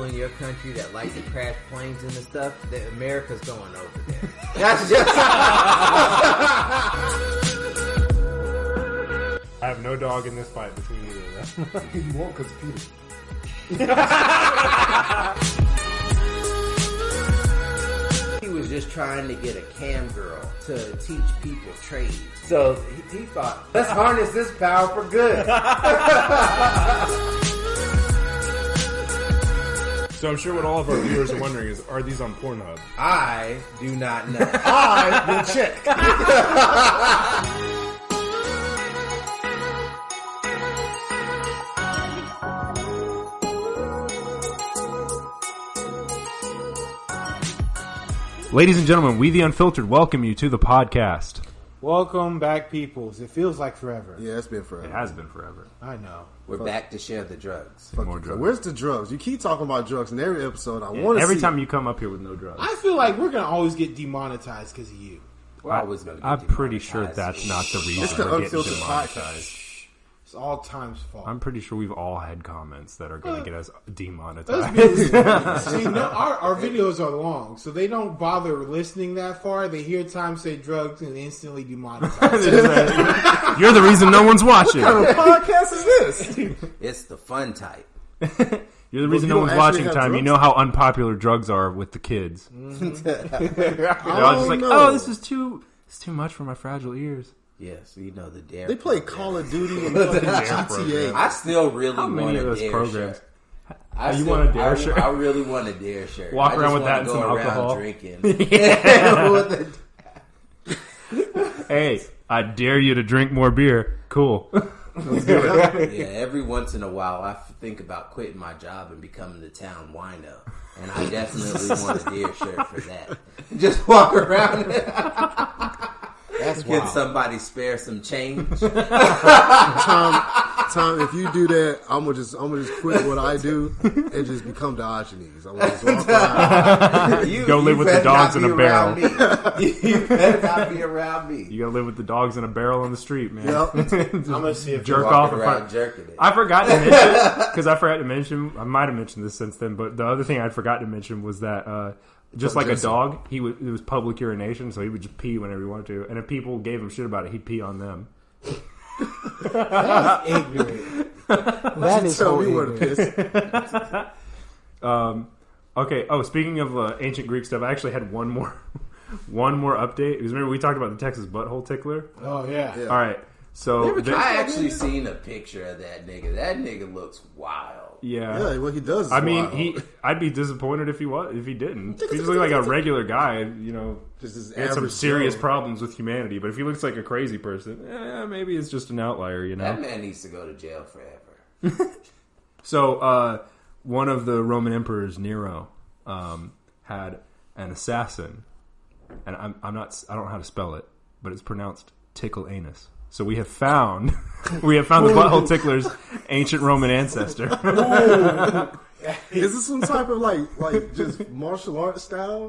people in your country that like to crash planes and stuff, that America's going over there. That's just... I have no dog in this fight between either of them. You won't because Peter. He was just trying to get a cam girl to teach people trades. So he thought, let's harness this power for good. So I'm sure what all of our viewers are wondering is, are these on Pornhub? I do not know. I will check. Ladies and gentlemen, we the Unfiltered welcome you to the podcast. Welcome back, peoples. It feels like forever. Yeah, it's been forever. It has been forever. I know. We're back to share the drugs. More drugs. Where's the drugs? You keep talking about drugs in every episode. Every time you come up here with no drugs. I feel like we're going to always get demonetized because of you. I'm pretty sure that's not the reason It's the we're getting Unfiltered demonetized. Podcast. It's all Tyme's fault. I'm pretty sure we've all had comments that are going to get us demonetized. See, no, our videos are long, so they don't bother listening that far. They hear Tyme say drugs and instantly demonetize. You're the reason no one's watching. What kind of podcast is this? It's the fun type. You're the reason no one's watching, Tyme. You know how unpopular drugs are with the kids. Mm-hmm. They're all just like, oh, this is too much for my fragile ears. Yes, you know the Dare. They play Call of Duty and GTA. I still really How want many a of those Dare programs? shirt. You want a Dare shirt? I really want a Dare shirt. Walk I around just with that and wanna some go around alcohol. Drinking. Hey, I dare you to drink more beer. Cool. Yeah, every once in a while I think about quitting my job and becoming the town wino. And I definitely want a Dare shirt for that. Just walk around. That's Get wild. somebody spare some change. Tom, if you do that, I'm gonna just quit what I do and just become Diogenes. I'm gonna just walk around. Go live with the dogs in a barrel. You better not be around me. You gotta live with the dogs in a barrel on the street, man. Yep. I'm gonna see if Jerk Walking off in around front. jerking it. I forgot to mention, because I forgot to mention, I might have mentioned this since then, but the other thing I forgot to mention was that just like a dog, it was public urination, so he would just pee whenever he wanted to. And if people gave him shit about it, he'd pee on them. That's ignorant. That is Tell so me where to ignorant. piss. Okay. Oh, speaking of ancient Greek stuff, I actually had one more update. Because remember we talked about the Texas butthole tickler? Oh, yeah. Yeah. All right. So I actually seen a picture of that nigga. That nigga looks wild. yeah. Yeah, what he does is I mean, wild. I'd be disappointed if he didn't. He just looked like a regular guy, you know. Just his He had some average serious Joe. problems with humanity, but if he looks like a crazy person, maybe it's just an outlier, you know. That man needs to go to jail forever. So, one of the Roman emperors, Nero, had an assassin, and I don't know how to spell it, but it's pronounced tickle anus. So we have found the butthole tickler's ancient Roman ancestor. Is this some type of like just martial arts style?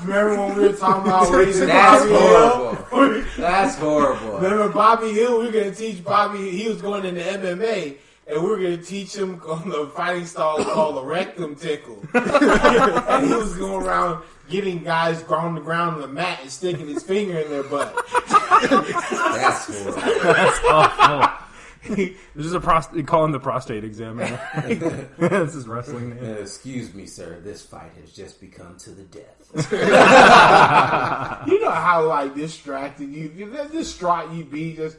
Remember when we were talking about raising That's Bobby Hill? horrible. That's horrible. Remember Bobby Hill? We were going to teach Bobby. He was going into MMA, and we were going to teach him on the fighting style called the rectum tickle. And he was going around getting guys on the ground on the mat and sticking his finger in their butt. That's horrible. That's awful. This is call him the prostate examiner. This is wrestling name. Excuse me, sir. This fight has just become to the death. You know how like distracted distraught you be just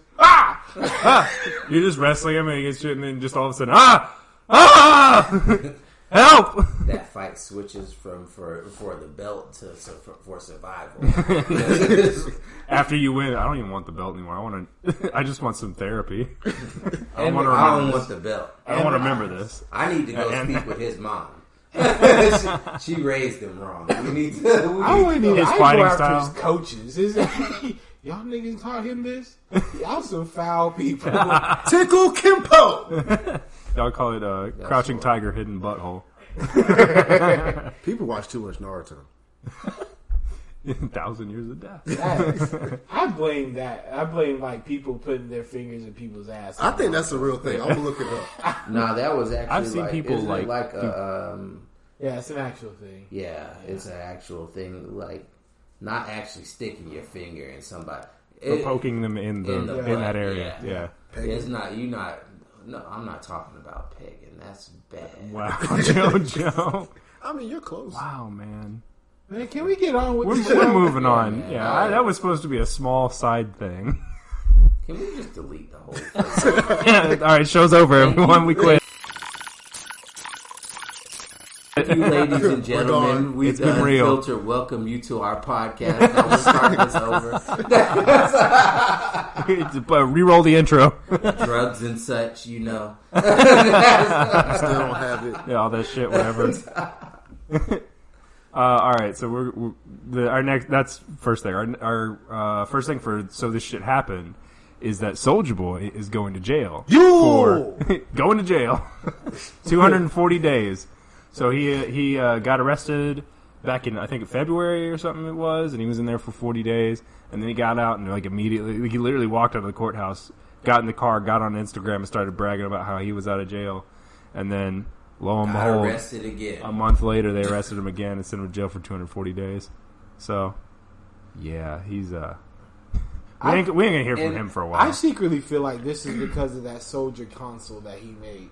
You're just wrestling him and he gets shit, and then just all of a sudden, help! That fight switches from for the belt to for survival. After you win, I don't even want the belt anymore. I just want some therapy. I don't want to I don't remember want this. the belt. I don't want to remember this. I need to go And- speak with his mom. she raised him wrong. We need to. I wouldn't even His I fighting go after style. his coaches. Y'all niggas taught him this? Y'all some foul people. Tickle Kimpo. Y'all call it Crouching Tiger, Hidden Butthole. People watch too much Naruto. 1,000 years of death. I blame that. I blame like people putting their fingers in people's ass. I think that's a real thing. I'm gonna look it up. Nah, that was actually. I've seen people isn't like it a. Yeah, it's an actual thing. Yeah, it's an actual thing. Like, not actually sticking your finger in somebody. Or poking them in that area. Yeah. It's not. You not. No, I'm not talking about pegging. That's bad. Wow, Jojo. I mean, you're close. Wow, man. Man, can we get on with this? We're moving on. man. Yeah, that was supposed to be a small side thing. Can we just delete the whole thing? Yeah, all right, show's over, everyone. We quit. Thank you, ladies and gentlemen. We've been real. Unfiltered. Welcome you to our podcast. Now we'll start this over. Re-roll the intro. Drugs and such, you know. I still don't have it. Yeah, all that shit, whatever. All right, so our next. That's first thing. Our first thing for so this shit happened is that Soulja Boy is going to jail. For going to jail, 240 days. So he got arrested back in I think February or something it was, and he was in there for 40 days, and then he got out and like immediately he literally walked out of the courthouse, got in the car, got on Instagram, and started bragging about how he was out of jail, and then. Lo and behold, arrested again. A month later, they arrested him again and sent him to jail for 240 days. So, yeah, he's we ain't gonna hear from him for a while. I secretly feel like this is because of that Soulja console that he made.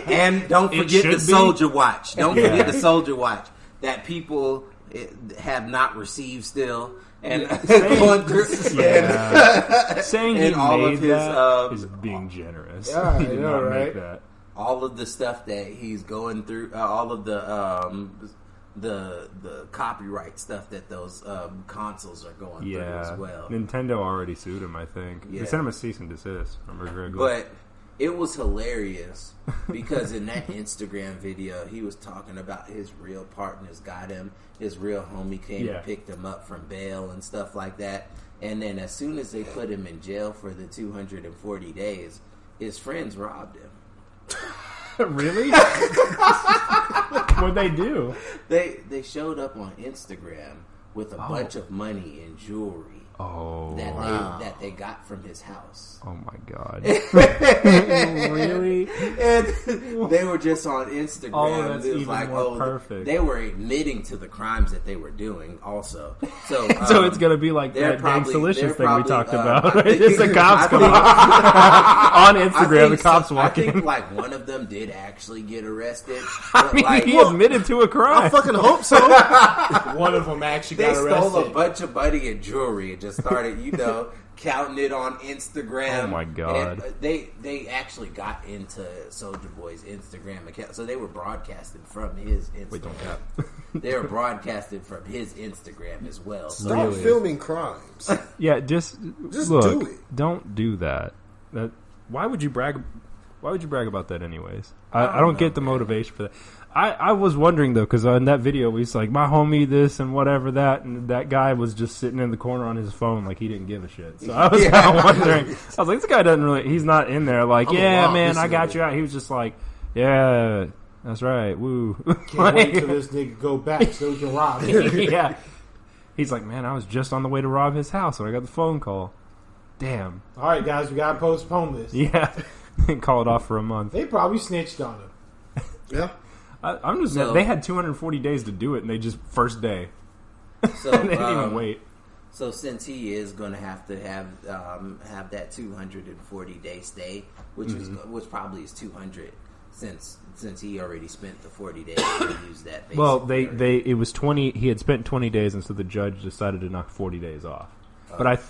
And don't forget the Soulja watch. Don't forget the Soulja watch that people have not received still. And going through, saying he all made of his, that is being generous. Yeah, he did not make that. All of the stuff that he's going through, all of the copyright stuff that those consoles are going through as well. Nintendo already sued him, I think. Yeah. They sent him a cease and desist. But it was hilarious because in that Instagram video, he was talking about his real partners got him. His real homie came and picked him up from bail and stuff like that. And then as soon as they put him in jail for the 240 days, his friends robbed him. Really? What'd they do? They showed up on Instagram with a bunch of money and jewelry that they got from his house. Oh my god. Really? And they were just on Instagram. Oh, that's it was even like, more perfect. They were admitting to the crimes that they were doing also. So, so it's going to be like that Delicious thing we talked about. It's the cops come on Instagram, the cops walking. I think like one of them did actually get arrested. I mean, he admitted to a crime. I fucking hope so. One of them actually got arrested. They stole a bunch of money and jewelry and just started, counting it on Instagram. Oh my god! And they actually got into Soulja Boy's Instagram account, so they were broadcasting from his Instagram. Wait, don't cap. They were broadcasting from his Instagram as well. Stop filming crimes. Yeah, just look, do it. Don't do that. Why would you brag? Why would you brag about that anyways? I don't get the motivation for that. I was wondering though, because in that video he's like, my homie this and whatever that, and that guy was just sitting in the corner on his phone like he didn't give a shit. So I was kind of wondering. I was like, this guy doesn't really. He's not in there like, yeah, man, I got you out. He was just like, yeah, that's right, woo. Can't wait till this nigga go back so we can rob him. Yeah. He's like, man, I was just on the way to rob his house when I got the phone call. Damn. All right, guys, we gotta postpone this. Yeah. Call it off for a month. They probably snitched on him. Yeah. I'm just. They had 240 days to do it, and they just first day. So they didn't even wait. So since he is going to have that 240-day stay, which probably is 200, since he already spent the 40 days to use that. Well, it was 20. He had spent 20 days, and so the judge decided to knock 40 days off. But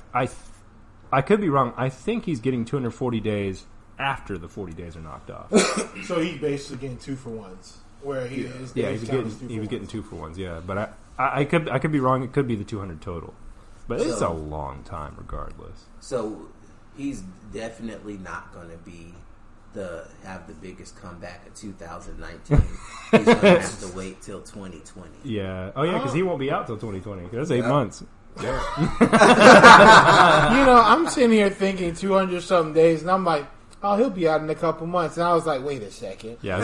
I could be wrong. I think he's getting 240 days after the 40 days are knocked off. So he's basically getting 2-for-1s. Where he is. Yeah, he was getting 2-for-1s. Yeah, but I could be wrong. It could be the 200 total, but it's a long time regardless. So he's definitely not going to be have the biggest comeback of 2019. He's going to have to wait till 2020. Yeah. Oh yeah, because he won't be out till 2020. That's 8 months. Yeah. I'm sitting here thinking 200 something days, and I'm like, oh, he'll be out in a couple months. And I was like, wait a second. Yeah.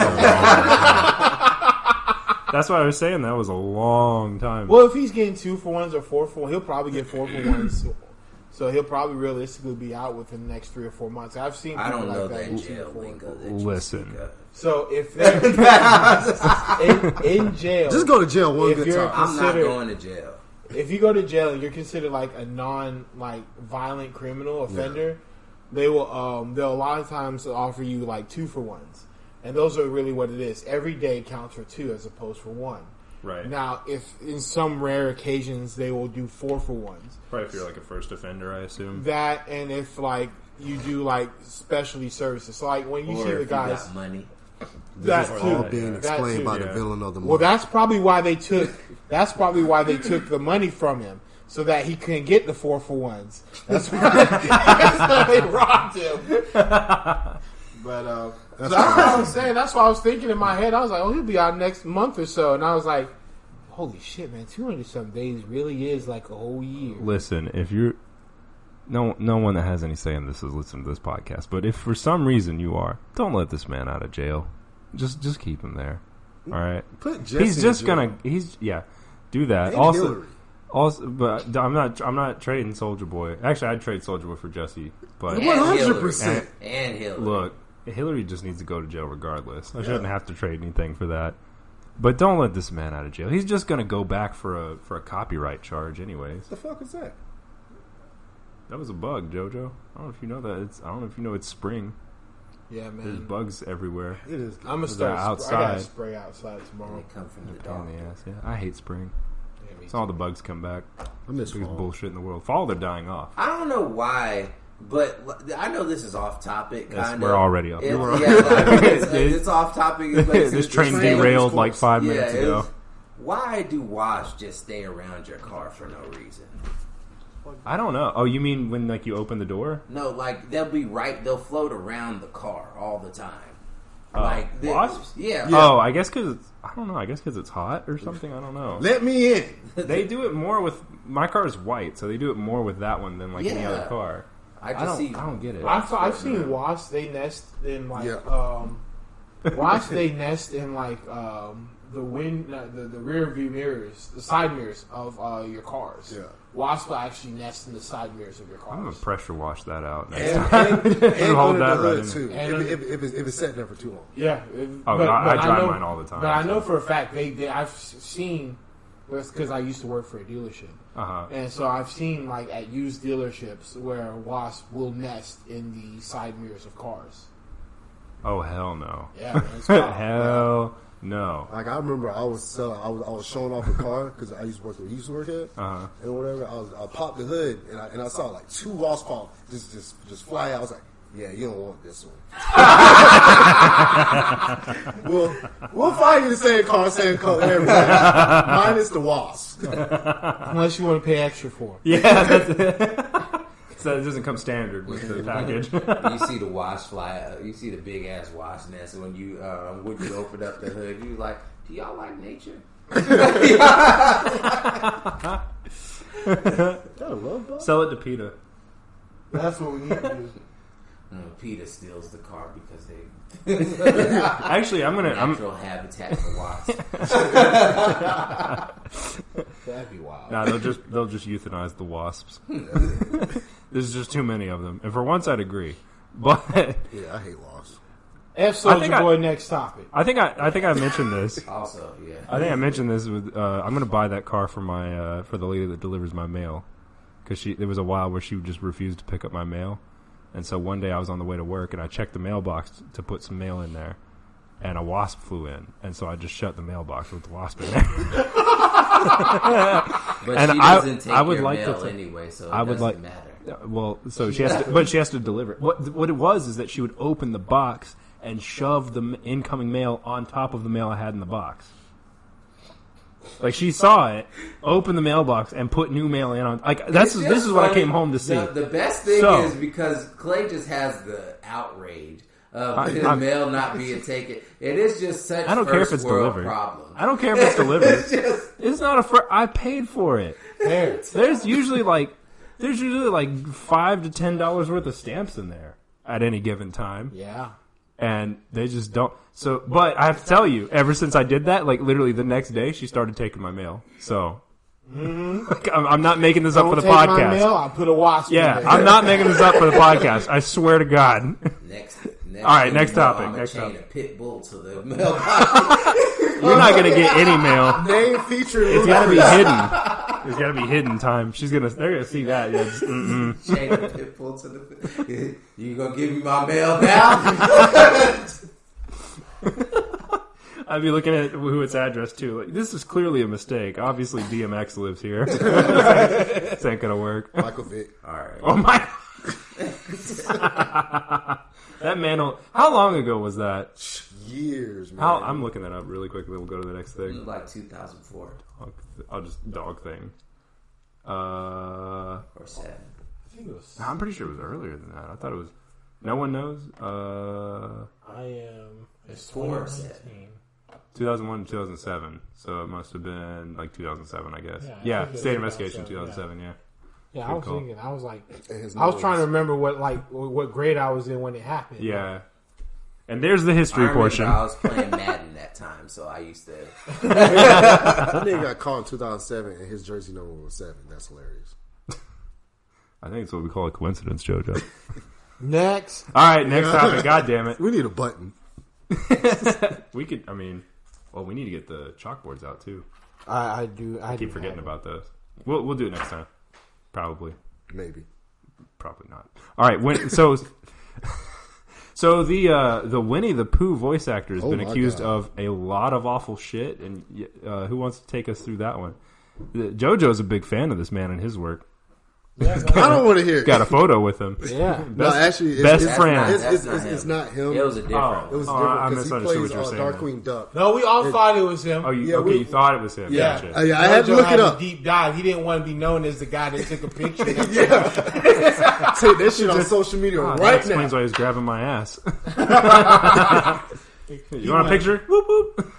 That's why I was saying that was a long time. Well, if he's getting 2-for-1s or 4-for-1, he'll probably get 4-for-1s. So he'll probably realistically be out within the next 3 or 4 months. I've seen people I don't know like that jail lingo. Listen. So if they're in jail, just go to jail one good time. I'm not going to jail. If you go to jail and you're considered like a violent criminal offender, they will they'll a lot of times offer you like 2-for-1s, and those are really what it is. Every day counts for 2 as opposed for 1. Right. Now, if in some rare occasions they will do 4-for-1s. Probably if you're like a first offender, I assume. That, and if like you do like specialty services, so like when you see the guys, got money. That's all being explained by the villain of the movie. Well, that's probably why they took the money from him, so that he couldn't get the 4-for-1s. That's why they robbed him. But that's what I was saying. That's what I was thinking in my head. I was like, "Oh, he'll be out next month or so," and I was like, "Holy shit, man! 200-some days really is like a whole year." Listen, if you're no one that has any say in this is listening to this podcast, but if for some reason you are, don't let this man out of jail. Just keep him there. All right. Put Jesse he's just in gonna do that. And Hillary. Also, but I'm not trading Soulja Boy. Actually, I'd trade Soulja Boy for Jesse. But 100%. And Hillary. Look, Hillary just needs to go to jail regardless. I shouldn't have to trade anything for that. But don't let this man out of jail. He's just gonna go back for a copyright charge, anyways. What the fuck is that? That was a bug, Jojo. I don't know if you know that. I don't know if you know it's spring. Yeah, man. There's bugs everywhere. It is. I'm gonna start outside. I gotta spray outside tomorrow. They come from the Pain dark. in the ass. Yeah, I hate spring. Yeah, me It's all the bugs come back. I miss Biggest fall. bullshit in the world. Fall, they're dying off. I don't know why, but I know this is off topic. We're already off. It's off topic. This train derailed like 5 minutes ago. Why do wash just stay around your car for no reason? I don't know. Oh, you mean when like you open the door? No, like they'll float around the car all the time. Wasps? Yeah. Oh, I guess because I don't know. I guess because it's hot or something. I don't know. Let me in. They do it more with my car is white, so they do it more with that one than like any other car. I don't get it. I've seen wasps. They nest in like wasps. They nest in like the rear view mirrors, the side mirrors of your cars. Yeah. Wasps will actually nest in the side mirrors of your cars. I'm gonna pressure wash that out next And hold that hood right too. If it's sitting there for too long. Yeah. I drive mine all the time. But I know for a fact I've seen, because I used to work for a dealership, and so I've seen like at used dealerships where wasps will nest in the side mirrors of cars. Oh hell no! Yeah, it's wild. Hell no! Like I remember, I was showing off a car because I used to work where he used to work at, and whatever. I popped the hood and I saw like 2 wasps fall just fly out. I was like, yeah, you don't want this one. we'll find you the same car, same color, everything, minus the wasp. Unless you want to pay extra for it. Yeah, that's it. So it doesn't come standard with the package. You see the wasp fly out. You see the big ass wasp nest when you open up the hood. You like, do y'all like nature? Sell it to PETA. That's what we need to do. PETA steals the car because they Actually, I'm natural habitat for wasps. That'd be wild. Nah, they'll just euthanize the wasps. There's just too many of them. And for once, I'd agree. But yeah, I hate wasps. Soulja Boy, next topic. I think I mentioned this. Also, yeah. I think I mentioned this with. I'm going to buy that car for my for the lady that delivers my mail, because there was a while where she just refused to pick up my mail, and so one day I was on the way to work and I checked the mailbox to put some mail in there, and a wasp flew in, and so I just shut the mailbox with the wasp in there. But and she doesn't take I would your like mail to anyway, so it I would doesn't like matter. Well, so she has to, but she has to deliver it. What it was is that she would open the box and shove the incoming mail on top of the mail I had in the box. Like she saw it, open the mailbox, and put new mail in on. Like this is what I came home to see. The best thing is because Clay just has the outrage of his mail not being taken. It is just such. I don't care if it's delivered. Problem. I don't care if it's delivered. It's not I paid for it. There's usually like $5 to $10 worth of stamps in there at any given time. Yeah. And they just don't. So, but I have to tell you, ever since I did that, like literally the next day, she started taking my mail. So, I'm not making this up for the podcast. My mail, I'll put a wasp. Yeah, in there. I'm not making this up for the podcast. I swear to God. Next all right, next topic. I'm next chain topic. a pit bull to the mailbox. You're not gonna get any mail. Name featured. It's gotta be hidden. It's gotta be hidden time. They're gonna see that. Yeah, just, Chain a pit bull to the. You gonna give me my mail now? I'd be looking at who it's addressed to. Like, this is clearly a mistake. Obviously, DMX lives here. This ain't gonna work. Michael Vick. All right. Oh my! That man. How long ago was that? Years, man. I'm looking that up really quickly. We'll go to the next thing. Like 2004 I'll just dog thing. or 7. I think it was. I'm pretty sure it was earlier than that. I thought it was. No one knows. I am. It's 4 or 7. 2001 to 2007. So it must have been like 2007, I guess. Yeah, I Yeah, think it State was Investigation 2007, 2007. Yeah. Yeah, Good I was call. thinking. I was like, And I was trying to remember what grade I was in when it happened. Yeah. And there's the history portion. I was playing Madden that time, so I used to. That nigga got caught in 2007 and his jersey number was 7. That's hilarious. I think it's what we call a coincidence, Jojo. Next. All right, next topic. God damn it. We need a button. We could. I mean, well, we need to get the chalkboards out too. I do. I Keep forgetting about those. We'll do it next time. Probably. Maybe. Probably not. All right. So the Winnie the Pooh voice actor has Oh been my accused God. of a lot of awful shit, and who wants to take us through that one? JoJo's a big fan of this man and his work. I don't want to hear it. Got a photo with him. Yeah. No, actually, best it's, friend. It's not him. It was a different. It was Oh, I different because he misunderstood plays what you were saying. Darkwing Duck. No, we all thought it was him. Oh, Yeah, you thought it was him. Yeah, Gotcha. I had to Jojo look had it a up. deep dive. He didn't want to be known as the guy that took a picture. Take that shit on social media That right explains now. why he's grabbing my ass. You want a picture? Whoop whoop.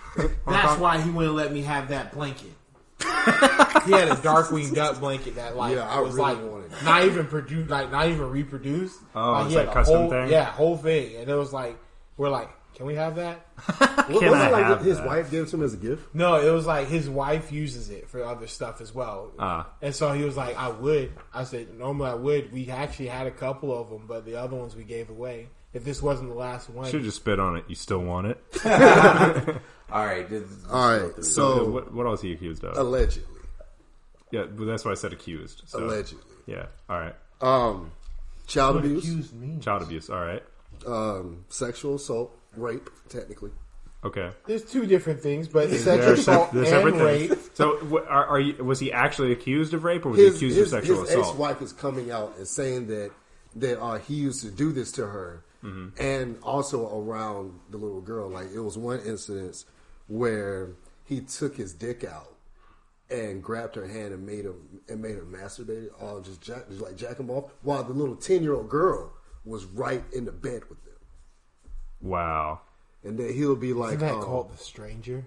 That's why he wouldn't let me have that blanket. He had a Darkwing Duck blanket that Yeah, I was really like wanted it. not even produced, like not even reproduced. Oh, it's he had like a custom whole, thing? Yeah, whole thing, and it was like we're like, can we have that? Was Can I it like have his that? wife gave it to him as a gift? No, it was like his wife uses it for other stuff as well. Ah. And so he was like, I would. I said, normally I would. We actually had a couple of them, but the other ones we gave away. If this wasn't the last one. Should just spit on it. You still want it? All right. All right, so what else is he accused of? allegedly, Yeah, but that's why I said accused. So. allegedly, Yeah. All right. child What abuse, accused me? Child abuse. All right. sexual assault, rape, technically. Okay. There's two different things, but They're sexual assault they're and separate rape. things. So, are you? Was he actually accused of rape, or was he accused of sexual his assault? ex-wife is coming out and saying that he used to do this to her, and also around the little girl. Like it was one incident where he took his dick out and grabbed her hand and made her masturbate, or just jack him off, while the little 10-year-old girl was right in the bed with them. Wow. And then he'll be like, Isn't that called The Stranger?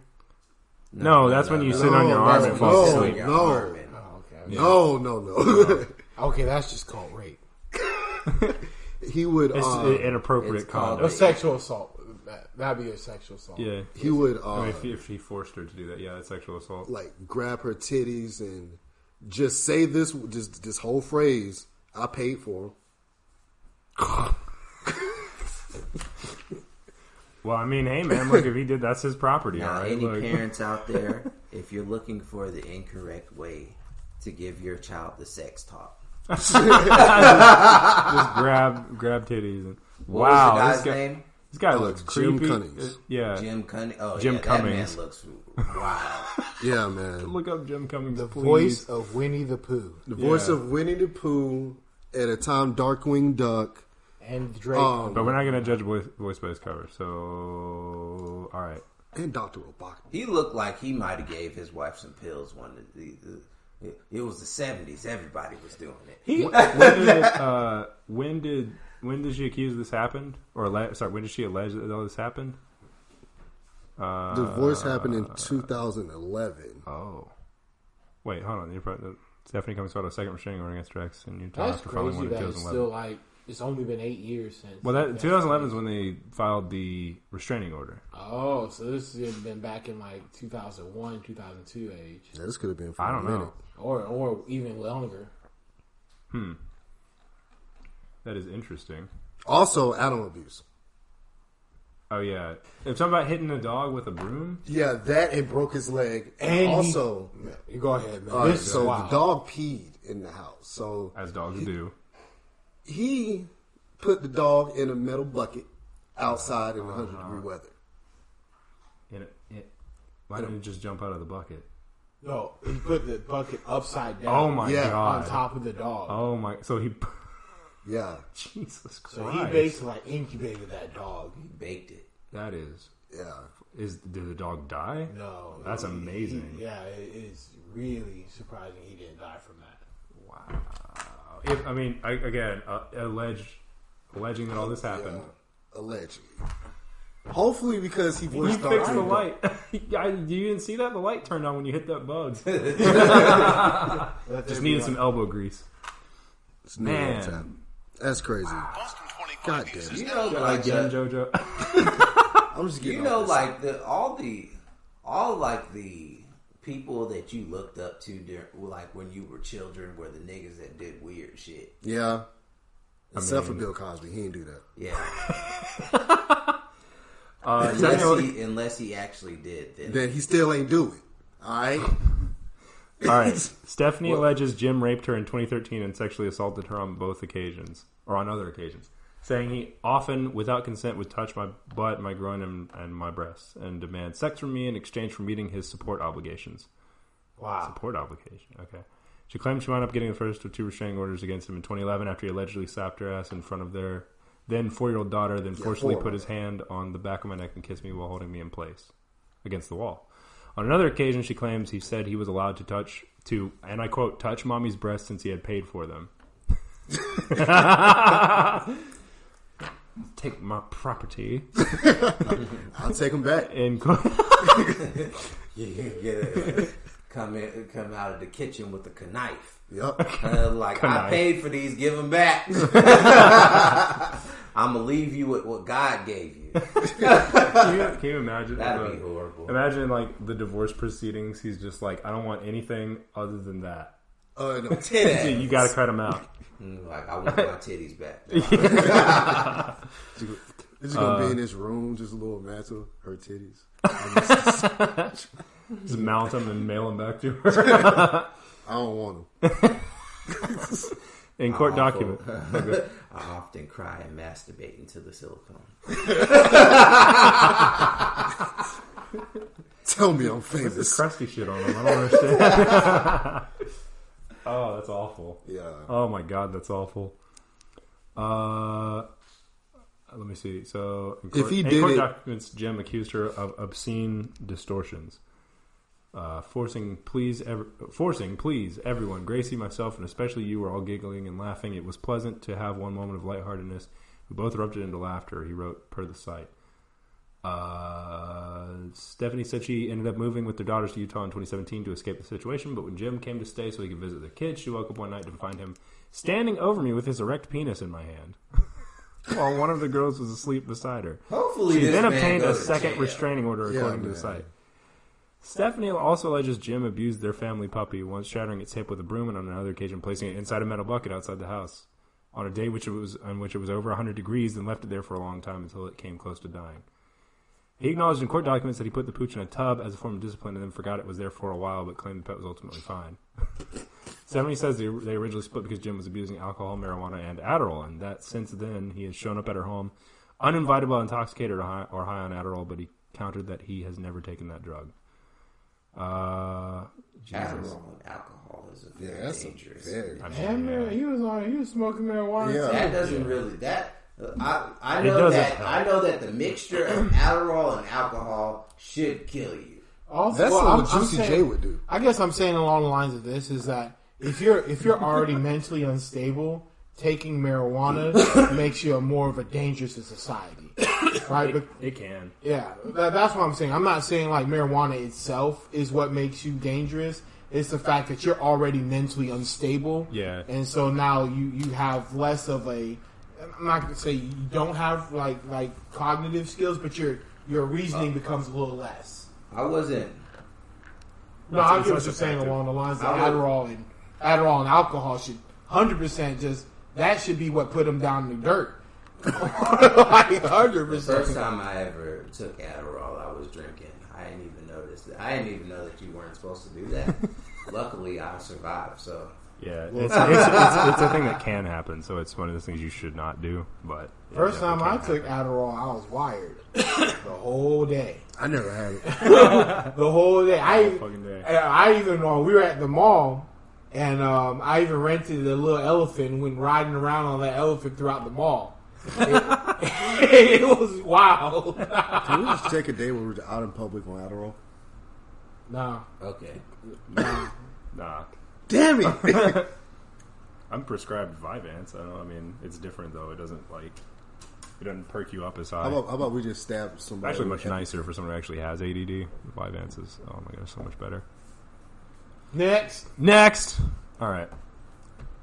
No, that's when you sit on your arm and fall asleep. Oh, okay. No. Okay, that's just called rape. He would. It's inappropriate it's called conduct. A sexual assault. That'd be a sexual assault. Yeah. He would. I mean, if he forced her to do that, yeah, that's sexual assault. Like grab her titties and just say this whole phrase. I paid for him. Well, I mean, hey man, look, if he did, that's his property. Now, All right. any Look. parents out there, if you're looking for the incorrect way to give your child the sex talk, just grab titties. And, what wow, was the guy's this guy, name? This guy looks Jim creepy. Cummings. Yeah. Jim Cummings. Oh, Jim yeah, Cummings. That man looks wild. Yeah, man. Look up Jim Cummings, The please. voice of Winnie the Pooh The voice Yeah. of Winnie the Pooh at a time, Darkwing Duck. and Drake. But we're not going to judge voice by his cover. So, all right. And Dr. Robotnik. He looked like he might have gave his wife some pills one of the. It was the 70s. Everybody was doing it. When did she accuse this happened? Or when did she allege that all this happened? Divorce happened in 2011. Oh, wait, hold on. Stephanie Cummings filed a second restraining order against Rex and Utah That's after filing crazy one in that it's 2011. still like It's only been 8 years since. Well, 2011 is when they filed the restraining order. Oh, so this has been back in like 2001, 2002 age. Yeah, this could have been for I don't know. Or even longer. That is interesting. Also, animal abuse. Oh, yeah. If something about hitting a dog with a broom? Yeah, that and broke his leg. And also... You go ahead, man. So the dog peed in the house. So As dogs do. He put the dog in a metal bucket outside in 100-degree weather. Why didn't it just jump out of the bucket? No, he put the bucket upside down. Oh, my God. On top of the dog. Oh, my... So he... Yeah. Jesus Christ. So he basically like incubated that dog. He baked it. That is... Yeah. Did the dog die? No. That's amazing. It is really surprising he didn't die from that. Wow. Alleging that all this happened. Yeah. Allegedly. Hopefully because he He fixed the light. You didn't see that? The light turned on when you hit that bug. Just needed some elbow grease. Man. That's crazy. God damn it. You know, like Again, Jojo. I'm just getting all the people that you looked up to like when you were children were the niggas that did weird shit. Yeah. Except for Bill Cosby. He didn't do that. Yeah. Unless he actually did. Then he still ain't do it. Alright? Alright. Stephanie alleges Jim raped her in 2013 and sexually assaulted her on both occasions. Or on other occasions. Saying he often, without consent, would touch my butt, my groin, and my breasts, and demand sex from me in exchange for meeting his support obligations. Wow. Support obligation, okay. She claimed she wound up getting the first of 2 restraining orders against him in 2011 after he allegedly slapped her ass in front of their then 4-year-old daughter, then forcibly put his hand on the back of my neck and kissed me while holding me in place against the wall. On another occasion, she claims he said he was allowed to, and I quote, touch mommy's breasts since he had paid for them. Take my property. I'll take him back. Come out of the kitchen with a knife. Yep. I paid for these, give them back. I'm gonna leave you with what God gave you. Can you imagine? That'd be horrible. Imagine like the divorce proceedings. He's just like, I don't want anything other than that. No. You gotta cut him out. Like, I want my titties back. It's gonna be in this room, just a little mantle, her titties. Just mount them and mail them back to her. I don't want them. In court document. I often cry and masturbate into the silicone. Tell me I'm famous. What's this crusty shit on them? I don't understand. Oh, that's awful. Yeah. Oh my God, that's awful. Let me see. So, in court documents, Jim accused her of obscene distortions. Forcing, please, everyone, Gracie, myself, and especially you were all giggling and laughing. It was pleasant to have one moment of lightheartedness. We both erupted into laughter, he wrote per the site. Stephanie said she ended up moving with their daughters to Utah in 2017 to escape the situation, but when Jim came to stay so he could visit their kids, she woke up one night to find him standing over me with his erect penis in my hand. While one of the girls was asleep beside her. Hopefully, she then obtained a second restraining order, according to the site. Stephanie also alleges Jim abused their family puppy, once shattering its hip with a broom and on another occasion placing it inside a metal bucket outside the house on a day on which it was over 100 degrees and left it there for a long time until it came close to dying. He acknowledged in court documents that he put the pooch in a tub as a form of discipline and then forgot it was there for a while but claimed the pet was ultimately fine. Stephanie says they originally split because Jim was abusing alcohol, marijuana, and Adderall, and that since then he has shown up at her home uninvited while intoxicated or high on Adderall, but he countered that he has never taken that drug. Adderall and alcohol is a very dangerous. He was smoking marijuana. Yeah. That doesn't really I know that the mixture of Adderall and alcohol should kill you. Also, that's what Juicy J would do. I guess I'm saying along the lines of this is that if you're already mentally unstable, taking marijuana makes you more of a danger to society, right? It can. Yeah, that's what I'm saying. I'm not saying like marijuana itself is what makes you dangerous. It's the fact that you're already mentally unstable. Yeah. And so now you have less of a I'm not going to say you don't have like cognitive skills, but your reasoning becomes a little less. I wasn't. No, I get what you're saying along the lines that Adderall and alcohol should 100% that should be what put them down in the dirt. Like 100%. The first time I ever took Adderall, I was drinking. I didn't even notice that. I didn't even know that you weren't supposed to do that. Luckily, I survived. So yeah, it's a thing that can happen. So it's one of those things you should not do. But first time I took Adderall, I was wired the whole day. I never had it. The whole day. I even we were at the mall, and I even rented a little elephant and went riding around on that elephant throughout the mall. It was wild. Can we just take a day where we're out in public on Adderall? Nah. okay. nah. Damn it! I'm prescribed Vyvanse. I mean, it's different though. It doesn't perk you up as high. How about we just stab somebody? It's actually much nicer for someone who actually has ADD. Vyvanse is, oh my gosh, so much better. Next. All right.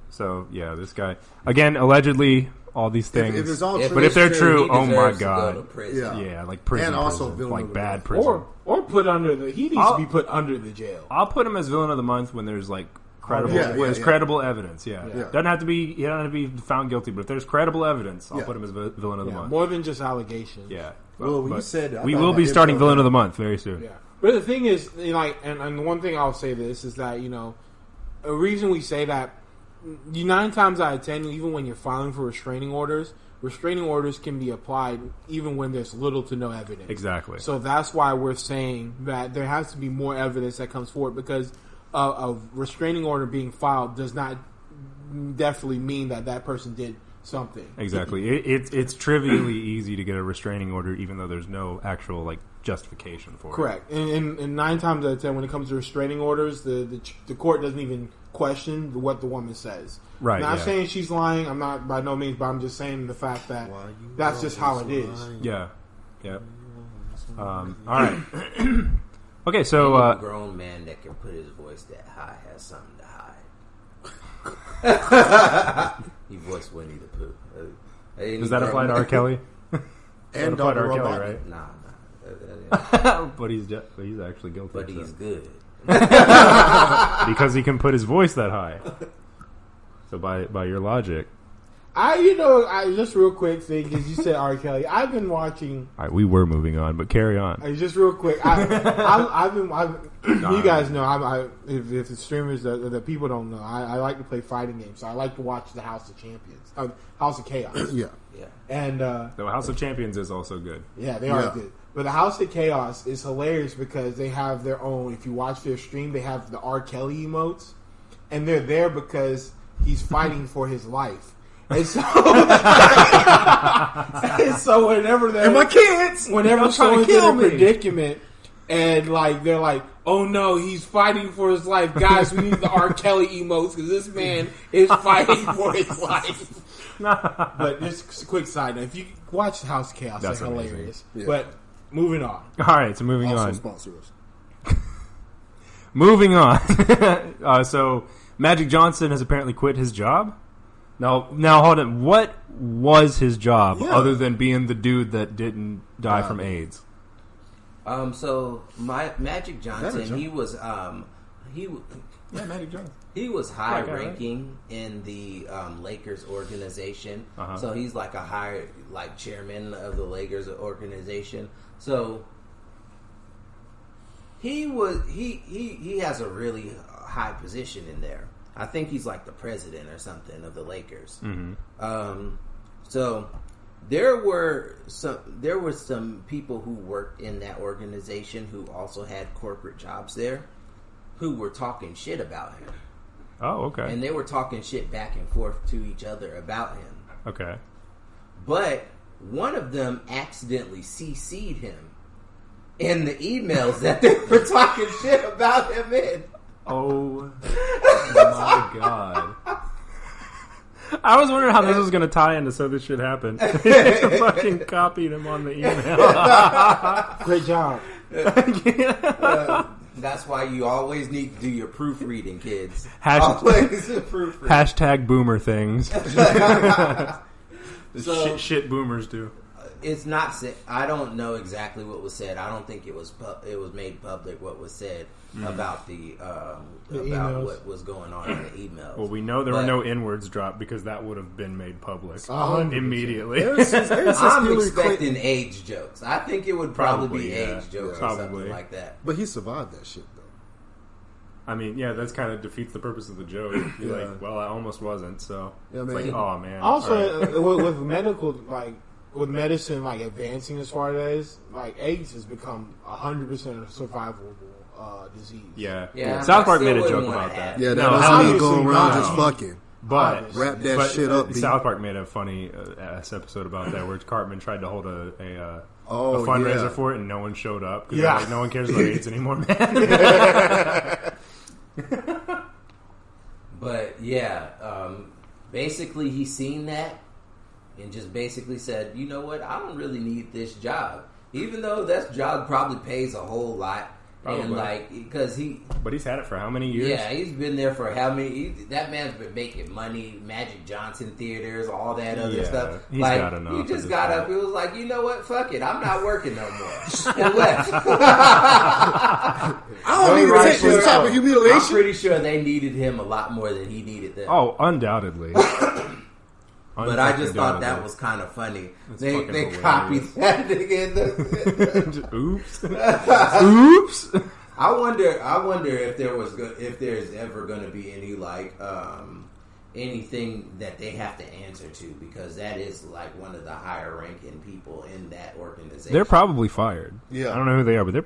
So yeah, this guy again allegedly all these things. If it's all true, but if they're true, oh my god, yeah, like prison, and also like bad prison, or put under the. He needs to be put under the jail. I'll put him as villain of the month when there's like credible, credible evidence. Yeah. Doesn't have to be. He doesn't have to be found guilty, but if there's credible evidence, I'll put him as villain of the month. More than just allegations. Yeah. Well, you said we will be starting villain of the month very soon. Yeah. But the thing is, and one thing I'll say this is that a reason we say that 9 times out of 10, even when you're filing for restraining orders can be applied even when there's little to no evidence. Exactly. So that's why we're saying that there has to be more evidence that comes forward, because a restraining order being filed does not definitely mean that person did something. Exactly. It's trivially easy to get a restraining order even though there's no actual justification for it. Correct. And 9 times out of 10, when it comes to restraining orders, the court doesn't even question what the woman says. Right. Not saying she's lying. I'm not by no means, but I'm just saying the fact that that's just how it is. Yeah. Yeah. All right. Okay, so a grown man that can put his voice that high has something to hide. He voiced Winnie the Pooh. Does that apply to R. Kelly? And apply to R. Kelly, right? Nah. But he's actually guilty. But he's good. Because he can put his voice that high. So by your logic, I just real quick thing, because you said R. Kelly. I've been watching. All right, we were moving on, but carry on. Just real quick, I've been. You guys know, if the streamers, the people don't know, I like to play fighting games. So I like to watch the House of Champions, House of Chaos. Yeah. And the House of Champions is also good. Yeah, they are good. But the House of Chaos is hilarious because they have their own. If you watch their stream, they have the R. Kelly emotes, and they're there because he's fighting for his life. And so, whenever they're and my kids, whenever someone's in a predicament, and they're like, "Oh no, he's fighting for his life, guys! We need the R. Kelly emotes because this man is fighting for his life." But just a quick side note: if you watch the House of Chaos, that's hilarious. Yeah. But moving on. All right, so moving also on. Sponsor us. Moving on. So Magic Johnson has apparently quit his job. Now hold on. What was his job other than being the dude that didn't die from AIDS? So Magic Johnson, he was Magic Johnson. He was high ranking in the Lakers organization. Uh-huh. So he's like a high chairman of the Lakers organization. So he has a really high position in there. I think he's like the president or something of the Lakers. Mm-hmm. So there were some people who worked in that organization who also had corporate jobs there who were talking shit about him. Oh, okay. And they were talking shit back and forth to each other about him. Okay. But one of them accidentally CC'd him in the emails that they were talking shit about him in. Oh my god. I was wondering how this was going to tie into so this shit happened. They fucking copied him on the email. Great job. That's why you always need to do your proofreading, kids. Hashtag boomer things. So, shit boomers do. It's not. I don't know exactly what was said. I don't think it was made public what was said about the about what was going on in the emails. Well, we know there were no N-words dropped because that would have been made public 100%. immediately. I'm expecting age jokes. I think it would probably be age jokes or something like that. But he survived that shit though. I mean, yeah, that's kind of defeats the purpose of the joke. You're like, well, I almost wasn't, so it's like, oh man. Also, with medical, like with medicine, like advancing as far as like AIDS has become 100% a survivable disease. Yeah. South Park made a joke about that. Yeah, that's me going around just fucking. But wrap that shit up. South Park made a funny ass episode about that where Cartman tried to hold a fundraiser for it and no one showed up. Yeah, like, no one cares about AIDS anymore, man. But basically he seen that and just basically said, you know what, I don't really need this job, even though that job probably pays a whole lot. Probably. And like, because but he's had it for how many years? Yeah, he's been there for how many? That man's been making money, Magic Johnson theaters, all that other stuff. He's like, got enough. He just got up. He was like, you know what? Fuck it, I'm not working no more. And left. I don't need to take this type of humiliation. I'm pretty sure they needed him a lot more than he needed them. Oh, undoubtedly. But I just thought that was kind of funny. They copied that nigga. Oops. Oops. I wonder if there's ever going to be any like anything that they have to answer to, because that is like one of the higher ranking people in that organization. They're probably fired. Yeah, I don't know who they are, but their